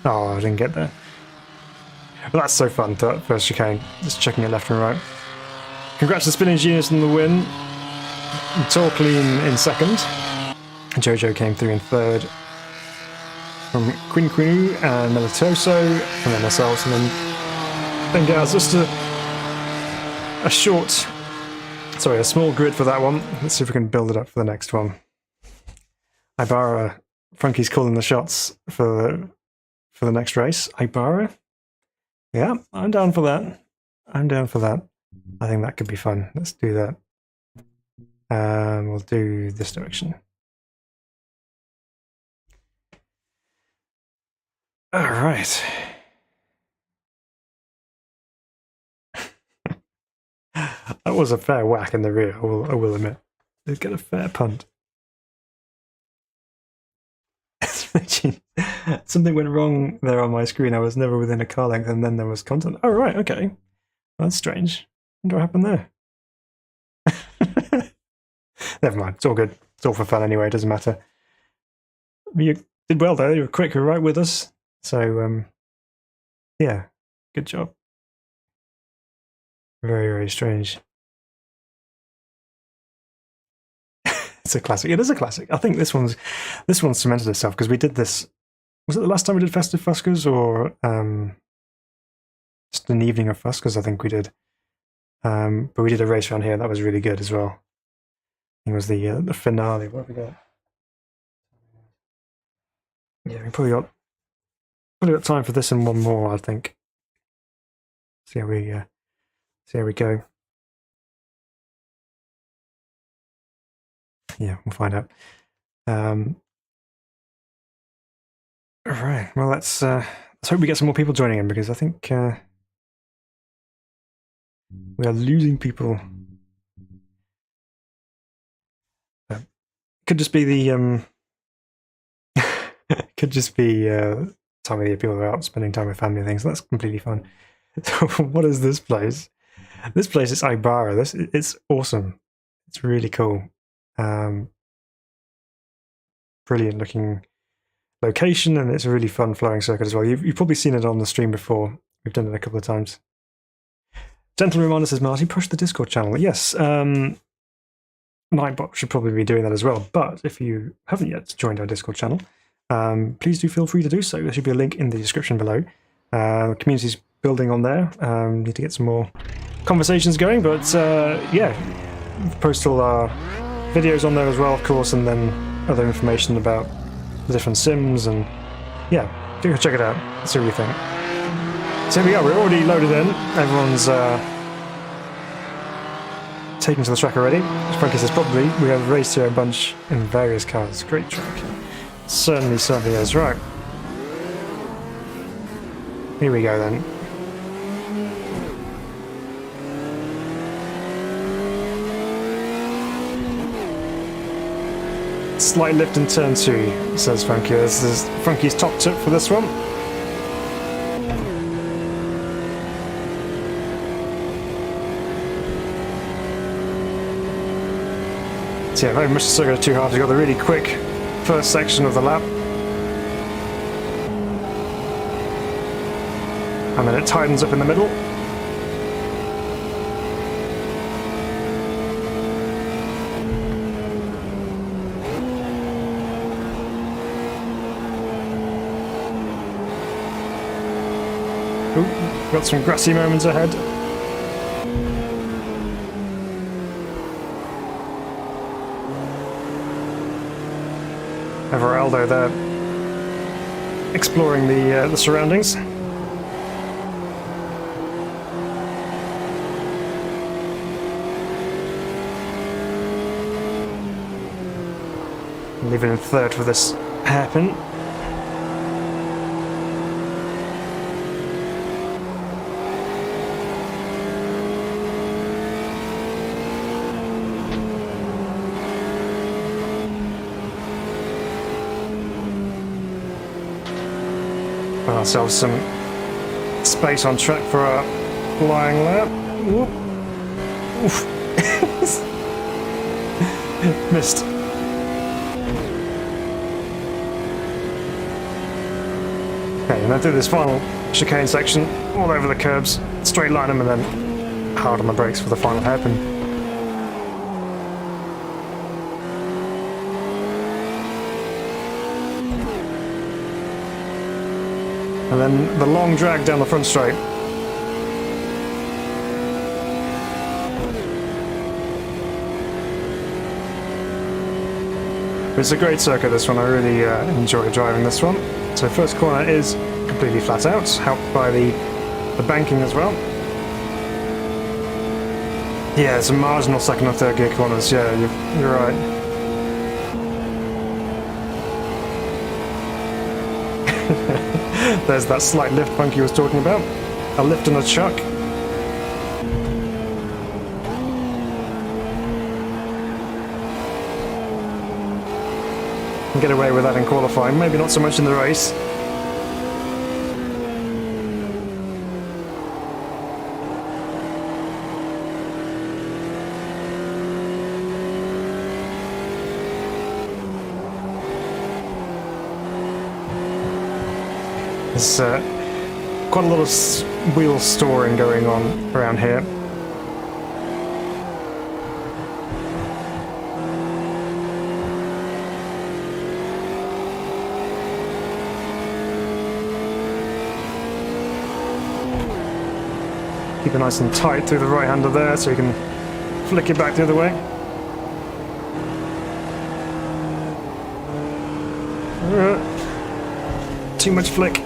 Oh, I didn't get there. But that's so fun, that first chicane. Just checking it left and right. Congrats to Spinning Genius on the win. Torclean in second. Jojo came through in third. From Quinquinu and Melitoso, and then ourselves, and then Gaz. Just a small grid for that one. Let's see if we can build it up for the next one. Ibarra, Frankie's calling the shots for the next race. Ibarra? Yeah, I'm down for that. I'm down for that. I think that could be fun. Let's do that. We'll do this direction. All right. That was a fair whack in the rear, I will admit. Did get a fair punt. Something went wrong there on my screen. I was never within a car length, and then there was content. Oh, right, okay. That's strange. I wonder what happened there. Never mind. It's all good. It's all for fun anyway. It doesn't matter. You did well, though. You were quick. You were right with us. So, yeah. Good job. Very, very strange. It's a classic. It is a classic. I think this one's cemented itself because we did this. Was it the last time we did Festive Fuscas, or just an evening of Fuscas? I think we did. But we did a race around here that was really good as well. I think it was the finale. What have we got? Yeah, we probably got time for this and one more. I think. See how we go. Yeah, we'll find out. All right. Well, let's hope we get some more people joining in, because I think we are losing people. Could just be the could just be time of the year people are out spending time with family and things. That's completely fine. So what is this place? This place is Ibarra. It's awesome. It's really cool. Brilliant looking location, and it's a really fun flowing circuit as well. You've probably seen it on the stream before. We've done it a couple of times. Gentle reminder, says Marty, push the Discord channel. Yes, Nightbot should probably be doing that as well. But if you haven't yet joined our Discord channel, please do feel free to do so. There should be a link in the description below. The community's building on there. Need to get some more conversations going, but yeah, post all our videos on there as well, of course, and then other information about the different sims, and yeah, do check it out. See what you think. So here we are. We're already loaded in. Everyone's taken to the track already. As Frankie says, probably we have raced here a bunch in various cars. Great track. Certainly is. Right. Here we go then. Slight lift in turn 2, says Frankie. This is Frankie's top tip for this one. So yeah, very much the circuit too hard. We've got the really quick first section of the lap. And then it tightens up in the middle. Ooh, got some grassy moments ahead. Everaldo there, exploring the surroundings. Leaving in third for this hairpin. Got ourselves some space on track for our flying lap. Whoop. Oof. Missed. Okay, and then through this final chicane section, all over the curbs, straight line them and then hard on the brakes for the final hairpin. And then the long drag down the front straight. It's a great circuit, this one. I really enjoy driving this one. So first corner is completely flat out, helped by the banking as well. Yeah, some marginal second or third gear corners. Yeah, you're right. There's that slight lift Funky was talking about. A lift and a chuck. Can get away with that in qualifying, maybe not so much in the race. There's quite a lot of wheel storing going on around here. Keep it nice and tight through the right hander there so you can flick it back the other way. Too much flick.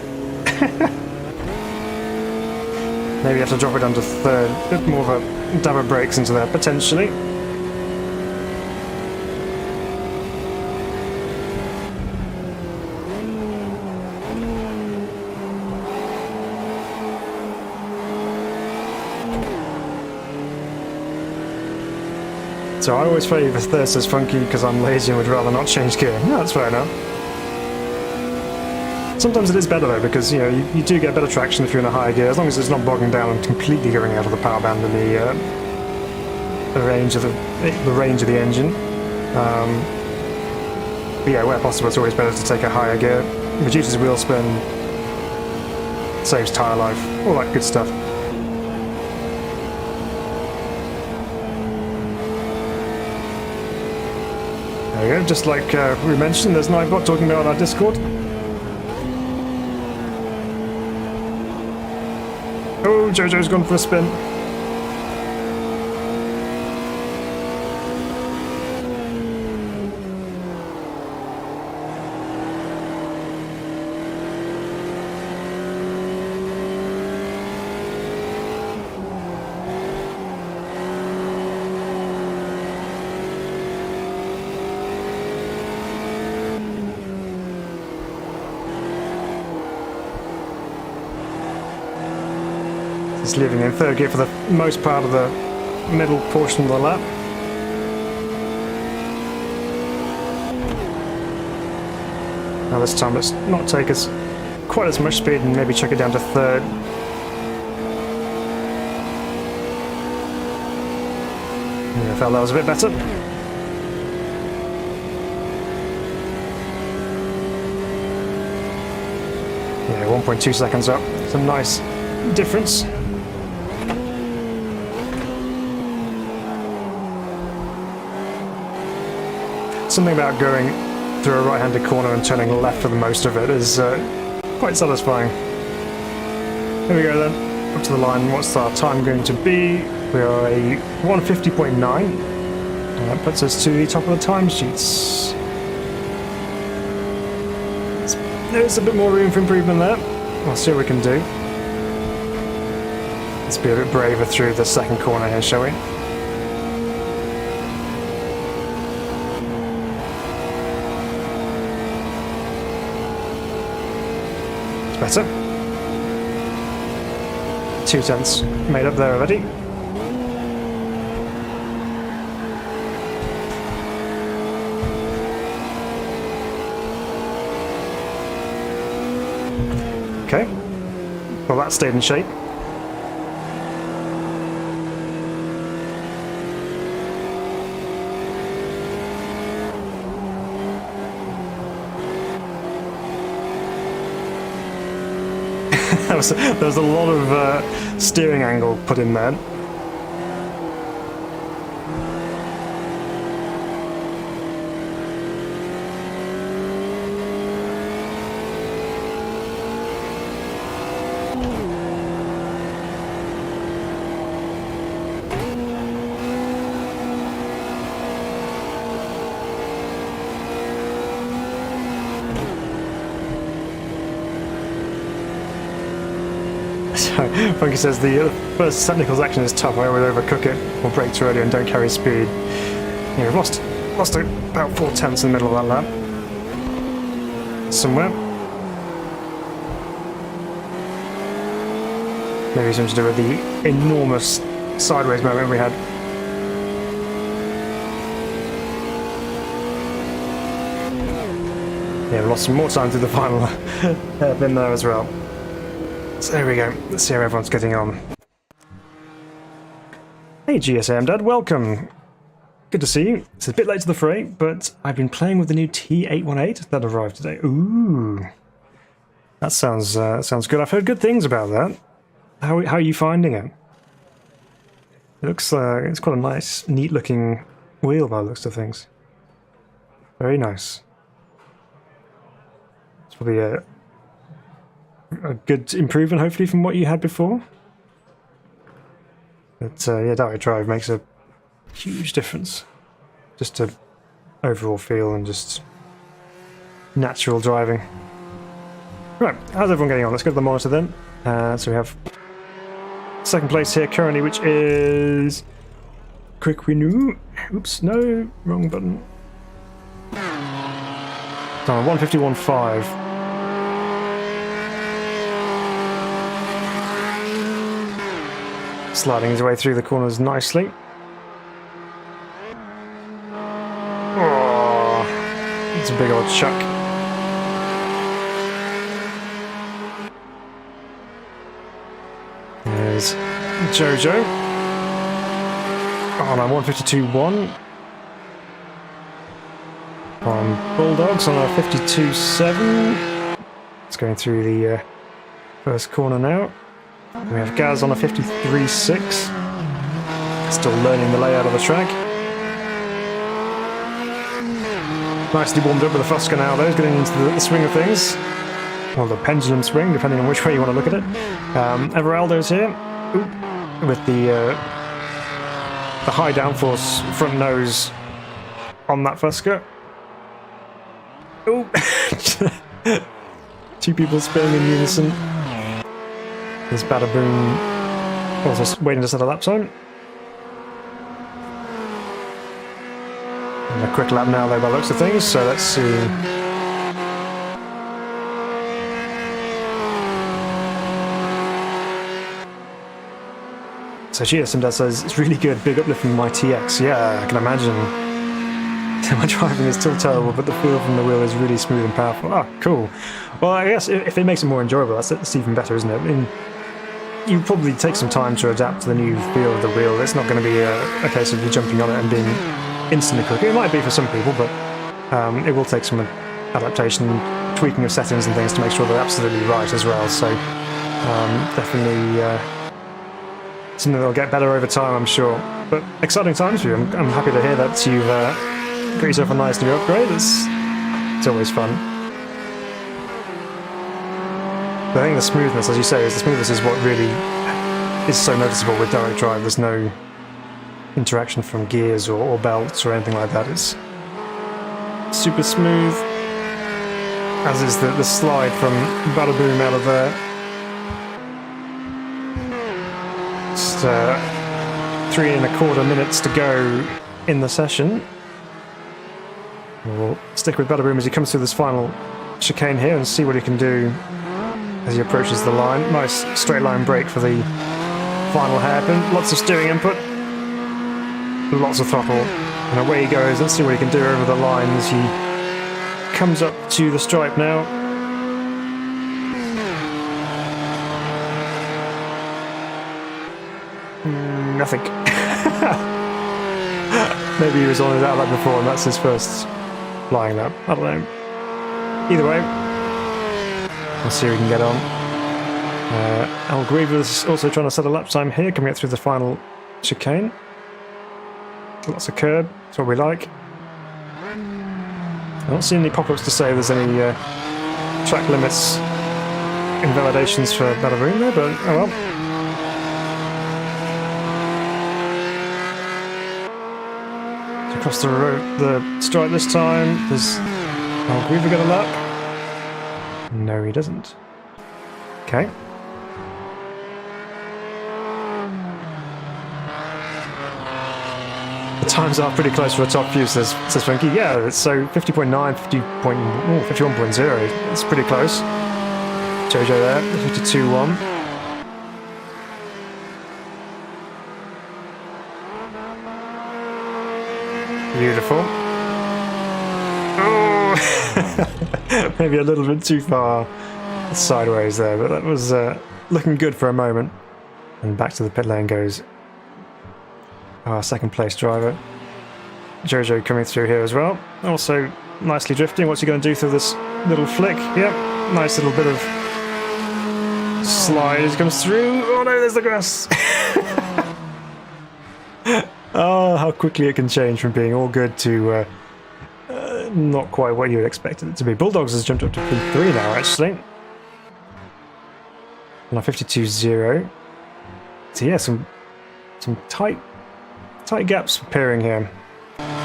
Maybe you have to drop it down to third. A bit more of a dab of brakes into there, potentially. So I always favour third as Funky because I'm lazy and would rather not change gear. No, that's fair enough. Sometimes it is better though, because you do get better traction if you're in a higher gear, as long as it's not bogging down and completely going out of the power band and the range of the range of the engine. But yeah, where possible, it's always better to take a higher gear. Reduces wheel spin, saves tyre life, all that good stuff. There we go. Just like we mentioned, there's Nightbot talking about on our Discord. Oh, Jojo's gone for a spin. It's leaving in third gear for the most part of the middle portion of the lap. Now this time let's not take us quite as much speed and maybe chuck it down to third. Yeah, I felt that was a bit better. Yeah, 1.2 seconds up. It's a nice difference. Something about going through a right-handed corner and turning left for the most of it is quite satisfying. Here we go then, up to the line. What's our time going to be? We are a 150.9. That puts us to the top of the timesheets. there's a bit more room for improvement there. We'll see what we can do. Let's be a bit braver through the second corner here, shall we? It's better. 2 tenths made up there already. Okay, well that stayed in shape. There was a lot of steering angle put in there. Funky says the first technical section is tough. I always overcook it or brake too early and don't carry speed. Yeah, we've lost about 4 tenths in the middle of that lap. Somewhere. Maybe something to do with the enormous sideways moment we had. Yeah, we lost some more time through the final hairpin there as well. So there we go, let's see how everyone's getting on. Hey GSM Dad, welcome! Good to see you. It's a bit late to the fray, but I've been playing with the new T818 that arrived today. Ooh! That sounds good. I've heard good things about that. How are you finding it? It looks it's quite a nice, neat looking wheel by the looks of things. Very nice. It's probably a good improvement, hopefully, from what you had before. But yeah, direct drive makes a huge difference. Just to overall feel and just natural driving. Right, how's everyone getting on? Let's go to the monitor then. So we have second place here currently, which is Quick Renew. Oops, no, wrong button. So 151.5. Sliding his way through the corners nicely. Oh, it's a big old chuck. There's Jojo. On a 152.1. On Bulldogs on a 52.7. It's going through the first corner now. We have Gaz on a 53.6. Still learning the layout of the track. Nicely warmed up with the Fusca now though, he's getting into the swing of things. Well, the pendulum swing, depending on which way you want to look at it. Everaldo's here. Ooh, with the high downforce front nose on that Fusca. Ooh. 2 people spinning in unison. There's Badaboom also waiting to set a lap time. And a quick lap now though by the looks of things, so let's see. So GSM says, it's really good, big uplift from my TX. Yeah, I can imagine. My driving is still terrible, but the feel from the wheel is really smooth and powerful. Ah, cool. Well, I guess if it makes it more enjoyable, that's even better, isn't it? I mean, you probably take some time to adapt to the new feel of the wheel. It's not going to be a case of you jumping on it and being instantly quick. It might be for some people, but it will take some adaptation, tweaking of settings and things to make sure they're absolutely right as well. So definitely something that'll get better over time, I'm sure. But exciting times for you. I'm happy to hear that you've got yourself a nice new upgrade. It's always fun. But I think the smoothness, as you say, the smoothness is what really is so noticeable with direct drive. There's no interaction from gears or belts or anything like that. It's super smooth. As is the slide from Badaboom out of there. Just 3¼ minutes to go in the session. We'll stick with Badaboom as he comes through this final chicane here and see what he can do as he approaches the line. Nice straight line brake for the final hairpin. Lots of steering input. Lots of throttle. And away he goes. Let's see what he can do over the line as he comes up to the stripe now. Nothing. Maybe he was on his outlap before and that's his first flying lap. I don't know. Either way, we'll see if we can get on. Al Griever's also trying to set a lap time here, coming up through the final chicane. Lots of curb, that's what we like. I don't see any pop-ups to say there's any track limits invalidations for Badaboom there, but oh well. So across the road, the stripe this time. Does Al Griever get a lap? No, he doesn't. Okay. The times are pretty close for a top few, says Funky. Yeah, so 50.9, 51.0. It's pretty close. Jojo there, 52.1. Beautiful. Oh! Maybe a little bit too far sideways there, but that was looking good for a moment. And back to the pit lane goes our second place driver. Jojo coming through here as well. Also nicely drifting. What's he going to do through this little flick? Yep, nice little bit of slide as comes through. Oh no, there's the grass. Oh, how quickly it can change from being all good to not quite what you would expect it to be. Bulldogs has jumped up to P3 now, actually. And on 52.0. So yeah, some tight gaps appearing here.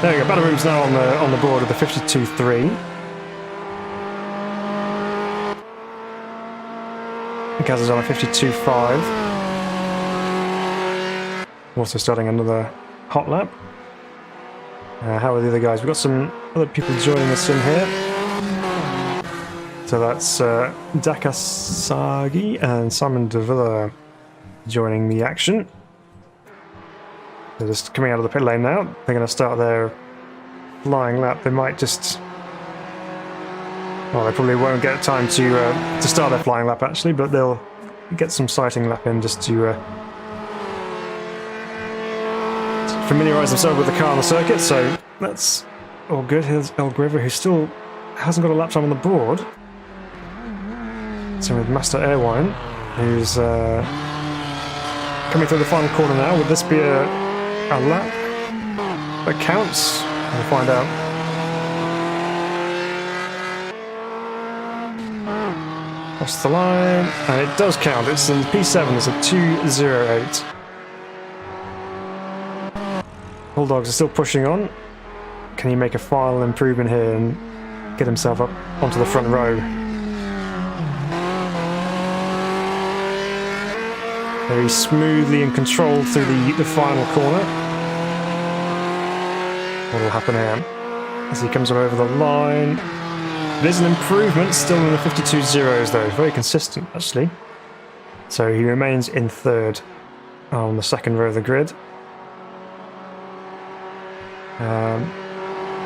There we go. Badaboom's now on the board with the 52.3. Gaz is on a 52.5. Also starting another hot lap. How are the other guys? We've got some other people joining us in here. So that's Dakasagi and Simon De Villa joining the action. They're just coming out of the pit lane now. They're going to start their flying lap. They might just... Well, they probably won't get time to start their flying lap actually, but they'll get some sighting lap in just to familiarise themselves with the car on the circuit. So that's all good. Here's El Griever, who still hasn't got a lap time on the board. So with Master Airwine, who's coming through the final corner now. Would this be a lap that counts? We'll find out. Cross the line, and it does count. It's in P7, it's a 2.08. Bulldogs are still pushing on. Can he make a final improvement here and get himself up onto the front row? Very smoothly and controlled through the final corner. What will happen here? As he comes over the line. It is an improvement, still in the 52.0s though. Very consistent actually. So he remains in third on the second row of the grid.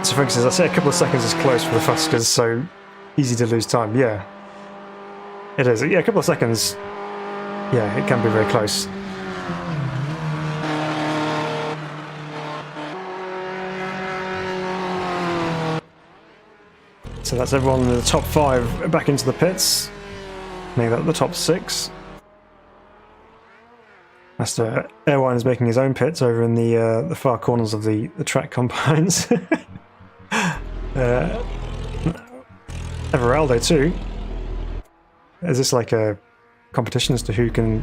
So for instance, I say a couple of seconds is close for the Fuscas, so easy to lose time. Yeah, it is. Yeah, a couple of seconds. Yeah, it can be very close. So that's everyone in the top 5 back into the pits. Make that the top 6. Master Airwine is making his own pits over in the far corners of the track combines. Everaldo too. Is this like a competition as to who can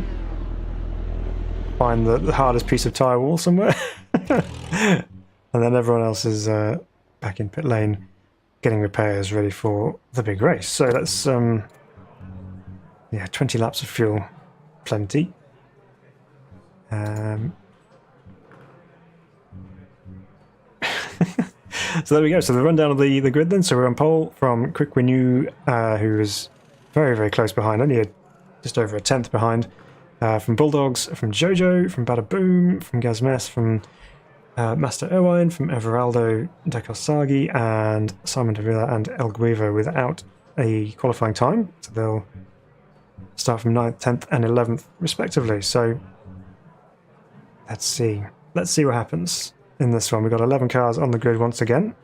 find the hardest piece of tyre wall somewhere? And then everyone else is back in pit lane getting repairs ready for the big race. So that's, yeah, 20 laps of fuel. Plenty. So there we go. So the rundown of the grid then. So we're on pole from Quick Renew, who is very, very close behind, only just over a tenth behind. From Bulldogs, from Jojo, from Bada Boom, from Gazmes, from Master Irwine, from Everaldo Dekosagi, and Simon Davila and El Guivo without a qualifying time. So they'll start from 9th, 10th, and 11th, respectively. So let's see. Let's see what happens in this one. We've got 11 cars on the grid once again.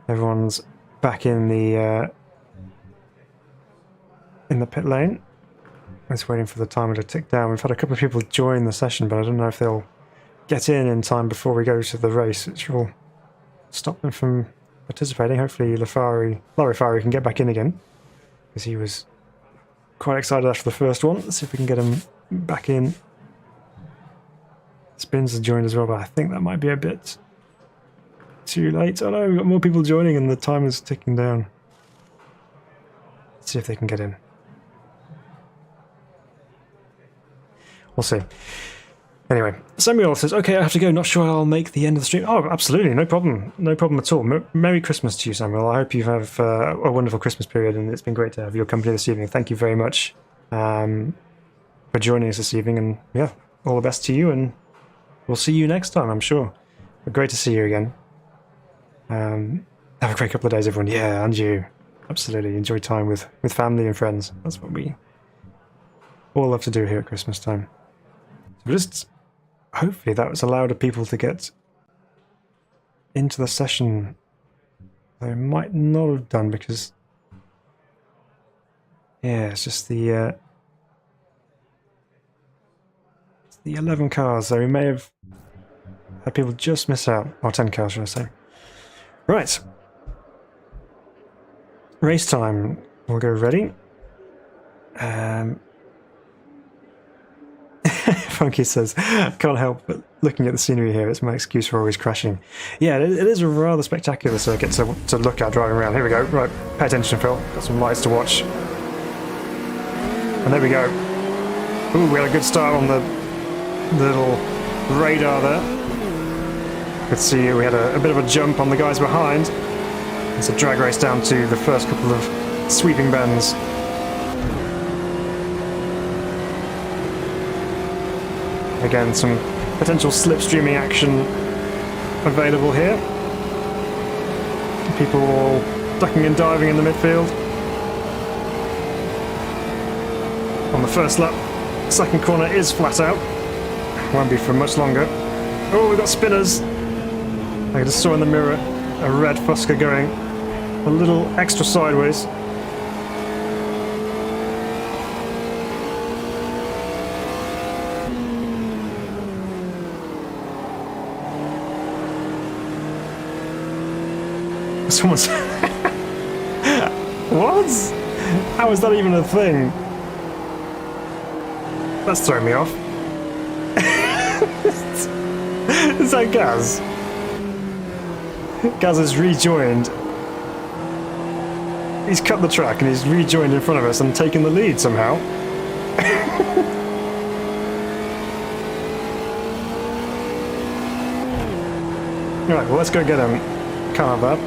Everyone's back in the pit lane. Just waiting for the timer to tick down. We've had a couple of people join the session, but I don't know if they'll get in time before we go to the race, which will stop them from participating. Hopefully Larifari can get back in again, because he was quite excited after the first one. Let's see if we can get him back in. Spins has joined as well, but I think that might be a bit too late. Oh no, we've got more people joining and the timer's ticking down. Let's see if they can get in. We'll see. Anyway, Samuel says, okay, I have to go. Not sure I'll make the end of the stream. Oh, absolutely. No problem. No problem at all. Merry Christmas to you, Samuel. I hope you have a wonderful Christmas period, and it's been great to have your company this evening. Thank you very much for joining us this evening. And yeah, all the best to you, and we'll see you next time, I'm sure. But great to see you again. Have a great couple of days, everyone. Yeah, and you. Absolutely. Enjoy time with family and friends. That's what we all love to do here at Christmas time. So just hopefully that was allowed people to get into the session. They might not have done because, yeah, it's just the 11 cars. So we may have had people just miss out, or 10 cars, should I say. Right. Race time. We'll go ready. Funky says, can't help but looking at the scenery here. It's my excuse for always crashing. Yeah, it is a rather spectacular circuit to look at driving around. Here we go. Right, pay attention, Phil. Got some lights to watch. And there we go. Ooh, we had a good start on the little radar there. Let's see, we had a bit of a jump on the guys behind. It's a drag race down to the first couple of sweeping bends. Again, some potential slipstreaming action available here. People all ducking and diving in the midfield. On the first lap, second corner is flat out. Won't be for much longer. Oh, we've got spinners. I just saw in the mirror a red Fusca going a little extra sideways. Someone's... What? How is that even a thing? That's throwing me off. Is that Gaz? Gaz has rejoined. He's cut the track and he's rejoined in front of us and taken the lead somehow. Right, well, let's go get him. Can't have that.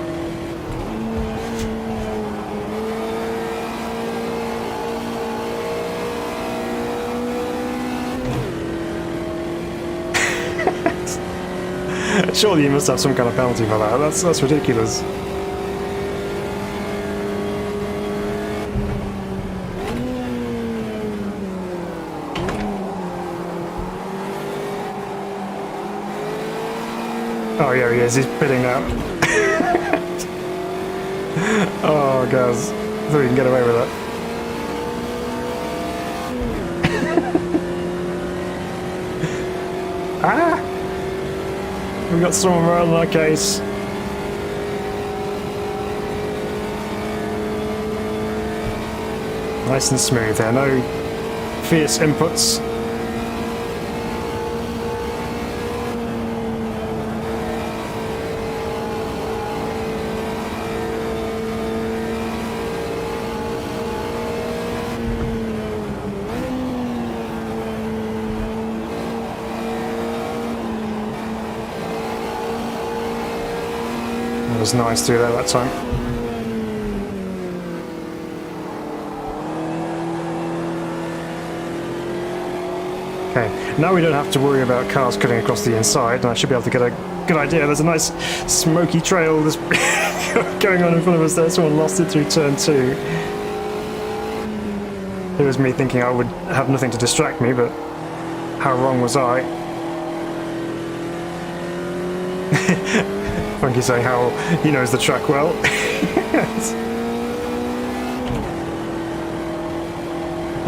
Surely you must have some kind of penalty for that. That's ridiculous. Oh yeah, he is. He's pitting now. Oh, guys. I thought we can get away with that. Ah! We've got someone right on our case. Nice and smooth there, no fierce inputs. was nice through there that time. Okay, now we don't have to worry about cars cutting across the inside, and I should be able to get a good idea. There's a nice smoky trail that's going on in front of us there. Someone lost it through turn 2. It was me thinking I would have nothing to distract me, but how wrong was I? Funky saying how he knows the track well.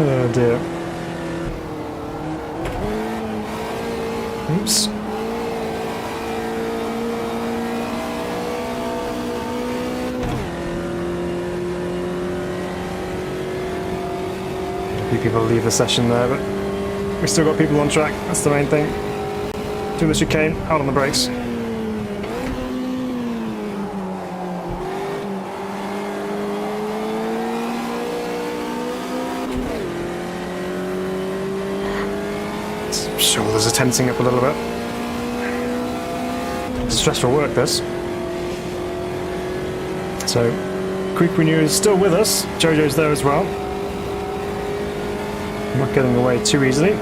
Oh dear. Oops. A few people leave the session there, but we still got people on track. That's the main thing. Do the chicane, out on the brakes. Shoulders are tensing up a little bit. It's stressful work, this. So, Creek Renew is still with us. Jojo's there as well. Not getting away too easily.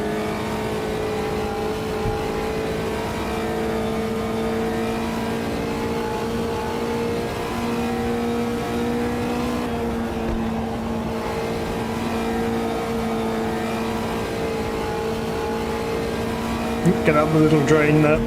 Get out the little drain there.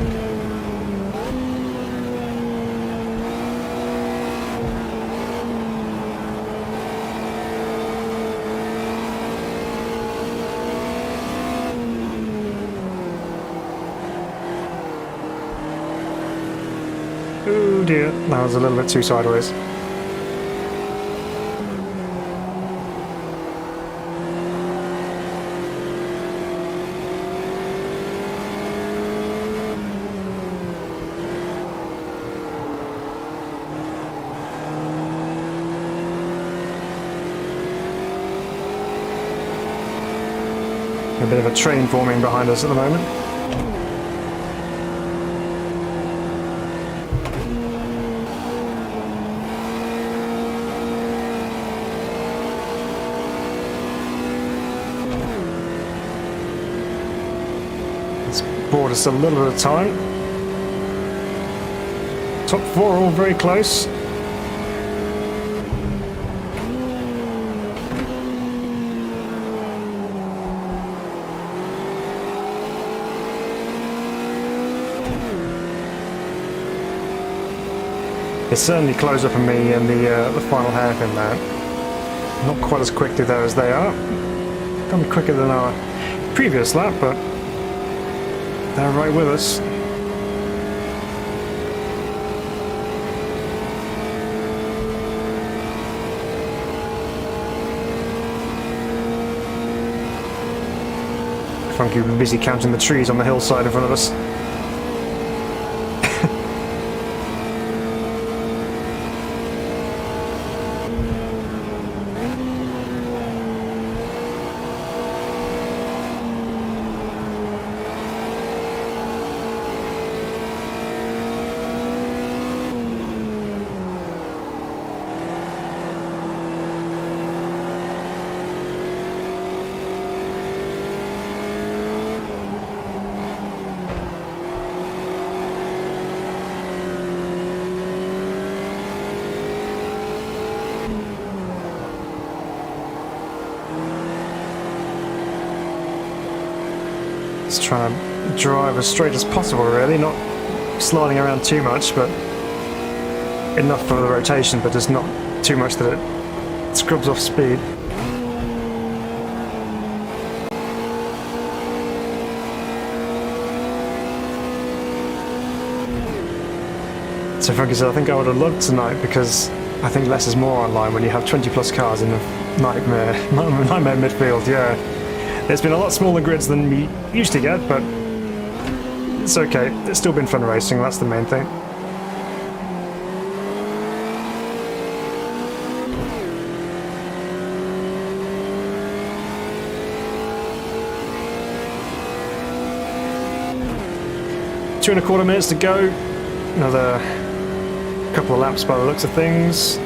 Oh dear, that was a little bit too sideways. A bit of a train forming behind us at the moment. It's bought us a little bit of time. Top 4 all very close. It's certainly close up on me in the final hairpin there. Not quite as quickly though as they are. Gone quicker than our previous lap, but they're right with us. Funky was busy counting the trees on the hillside in front of us. Just trying to drive as straight as possible really, not sliding around too much, but enough for the rotation, but just not too much that it scrubs off speed. So Funky said, I think I would have loved tonight because I think less is more online when you have 20 plus cars in a nightmare midfield, yeah. It's been a lot smaller grids than we used to get, but it's okay. It's still been fun racing, that's the main thing. Two and a quarter minutes to go. Another Couple of laps by the looks of things.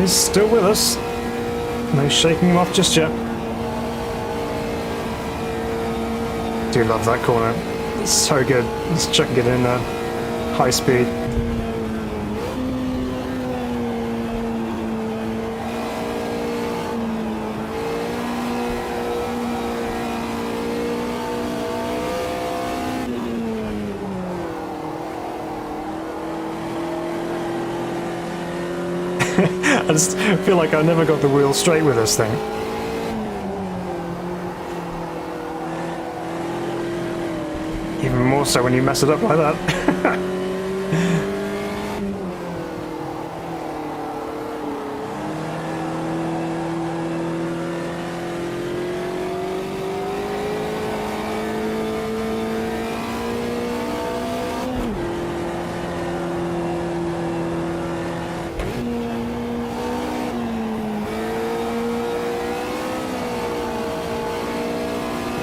He's still with us. No shaking him off just yet. Do love that corner. It's so good. Just chucking it in high speed. I just feel like I never got the wheel straight with this thing. Even more so when you mess it up like that.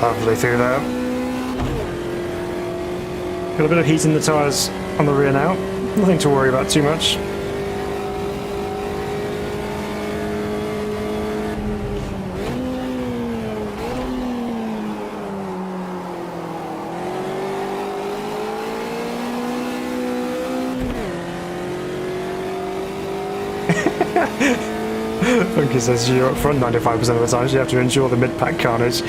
Lovely through there. Got a bit of heat in the tyres on the rear now. Nothing to worry about too much. Funky says you're up front 95% of the time, so you have to endure the mid-pack carnage.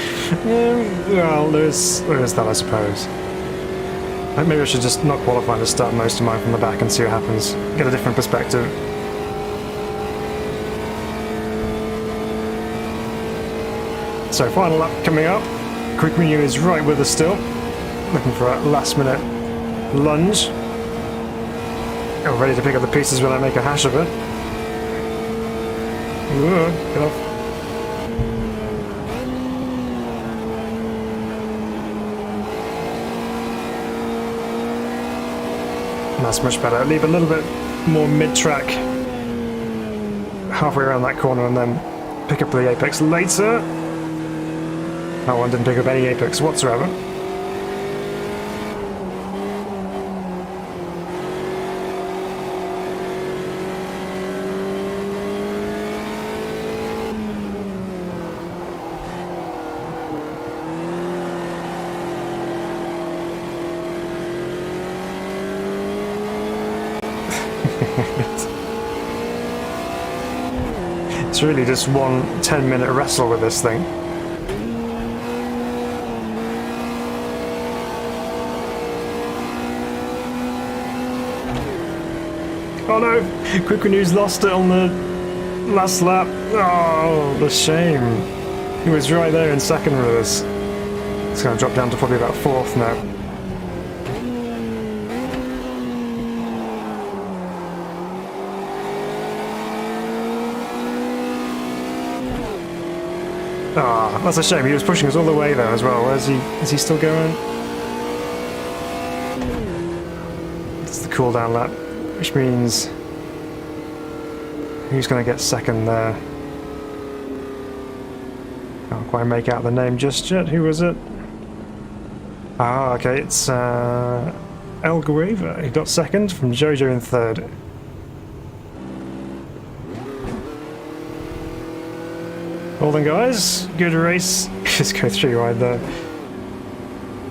Well, there's that, I suppose. Maybe I should just not qualify to start most of mine from the back and see what happens. Get a different perspective. So, final lap coming up. Quick Renew is right with us still. Looking for a last-minute lunge. Oh, ready to pick up the pieces when I make a hash of it. Ooh, get off. That's much better. Leave a little bit more mid-track halfway around that corner and then pick up the apex later. That one didn't pick up any apex whatsoever. It's really just one 10-minute wrestle with this thing. Oh no! Quick Renew's lost it on the last lap. Oh, the shame. He was right there in second with us. It's going to drop down to probably about fourth now. Ah, oh, that's a shame. He was pushing us all the way there as well. Where's he? Is he still going? It's the cool down lap, which means who's going to get second there? Can't quite make out the name just yet. Who was it? Ah, okay. It's El Gueva. He got second from Jojo in third. Well then, guys, good race. Just go through right there.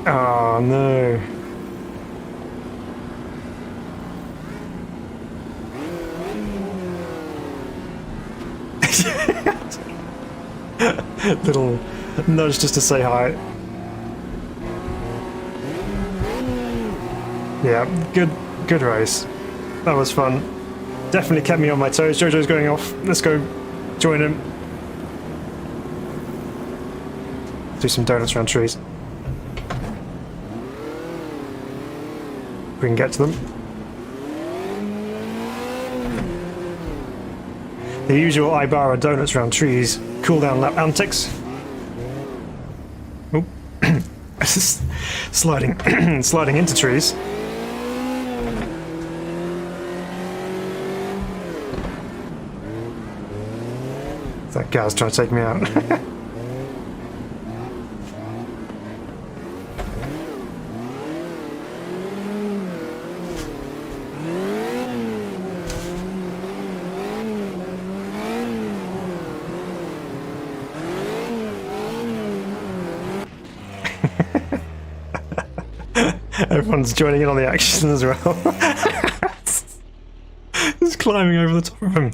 Oh no. Little nudge just to say hi. Yeah, good race. That was fun. Definitely kept me on my toes. Jojo's going off. Let's go join him. Do some donuts around trees. We can get to them. The usual Ibarra donuts around trees, cool down lap antics. Oh, sliding, sliding into trees. That car's trying to take me out. Everyone's joining in on the action as well. Just climbing over the top of him.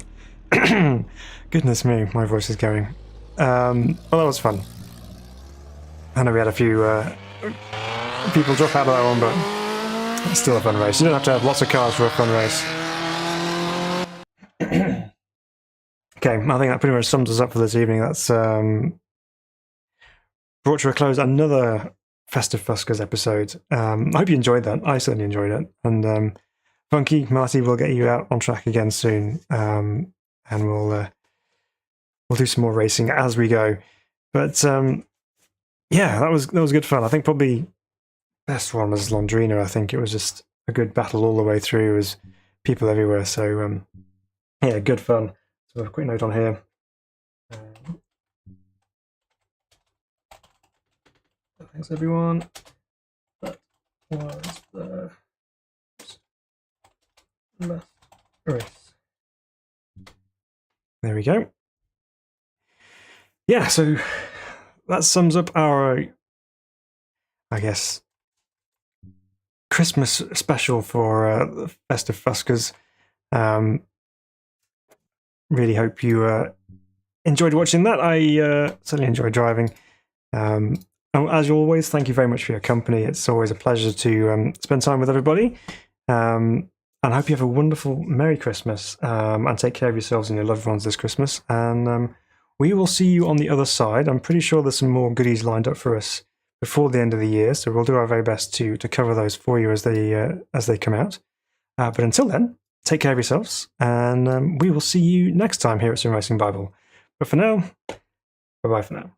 Goodness me, my voice is going. Well, that was fun. I know we had a few people drop out of that one, but it's still a fun race. You don't have to have lots of cars for a fun race. Okay, I think that pretty much sums us up for this evening. That's brought to a close another Festive Fuscas episode. I hope you enjoyed that. I certainly enjoyed it. And Funky, Marty, we'll get you out on track again soon. And we'll do some more racing as we go. But yeah, that was good fun. I think probably best one was Londrina. I think it was just a good battle all the way through. It was people everywhere. So yeah, good fun. So a quick note on here. Thanks everyone. That was the last race. There we go. Yeah, so that sums up our, I guess, Christmas special for Festive Fuscas. Really hope you enjoyed watching that. I certainly enjoyed driving. As always, thank you very much for your company. It's always a pleasure to spend time with everybody. And I hope you have a wonderful Merry Christmas and take care of yourselves and your loved ones this Christmas. And we will see you on the other side. I'm pretty sure there's some more goodies lined up for us before the end of the year, so we'll do our very best to cover those for you as they come out. But until then, take care of yourselves, and we will see you next time here at Sim Racing Bible. But for now, bye-bye for now.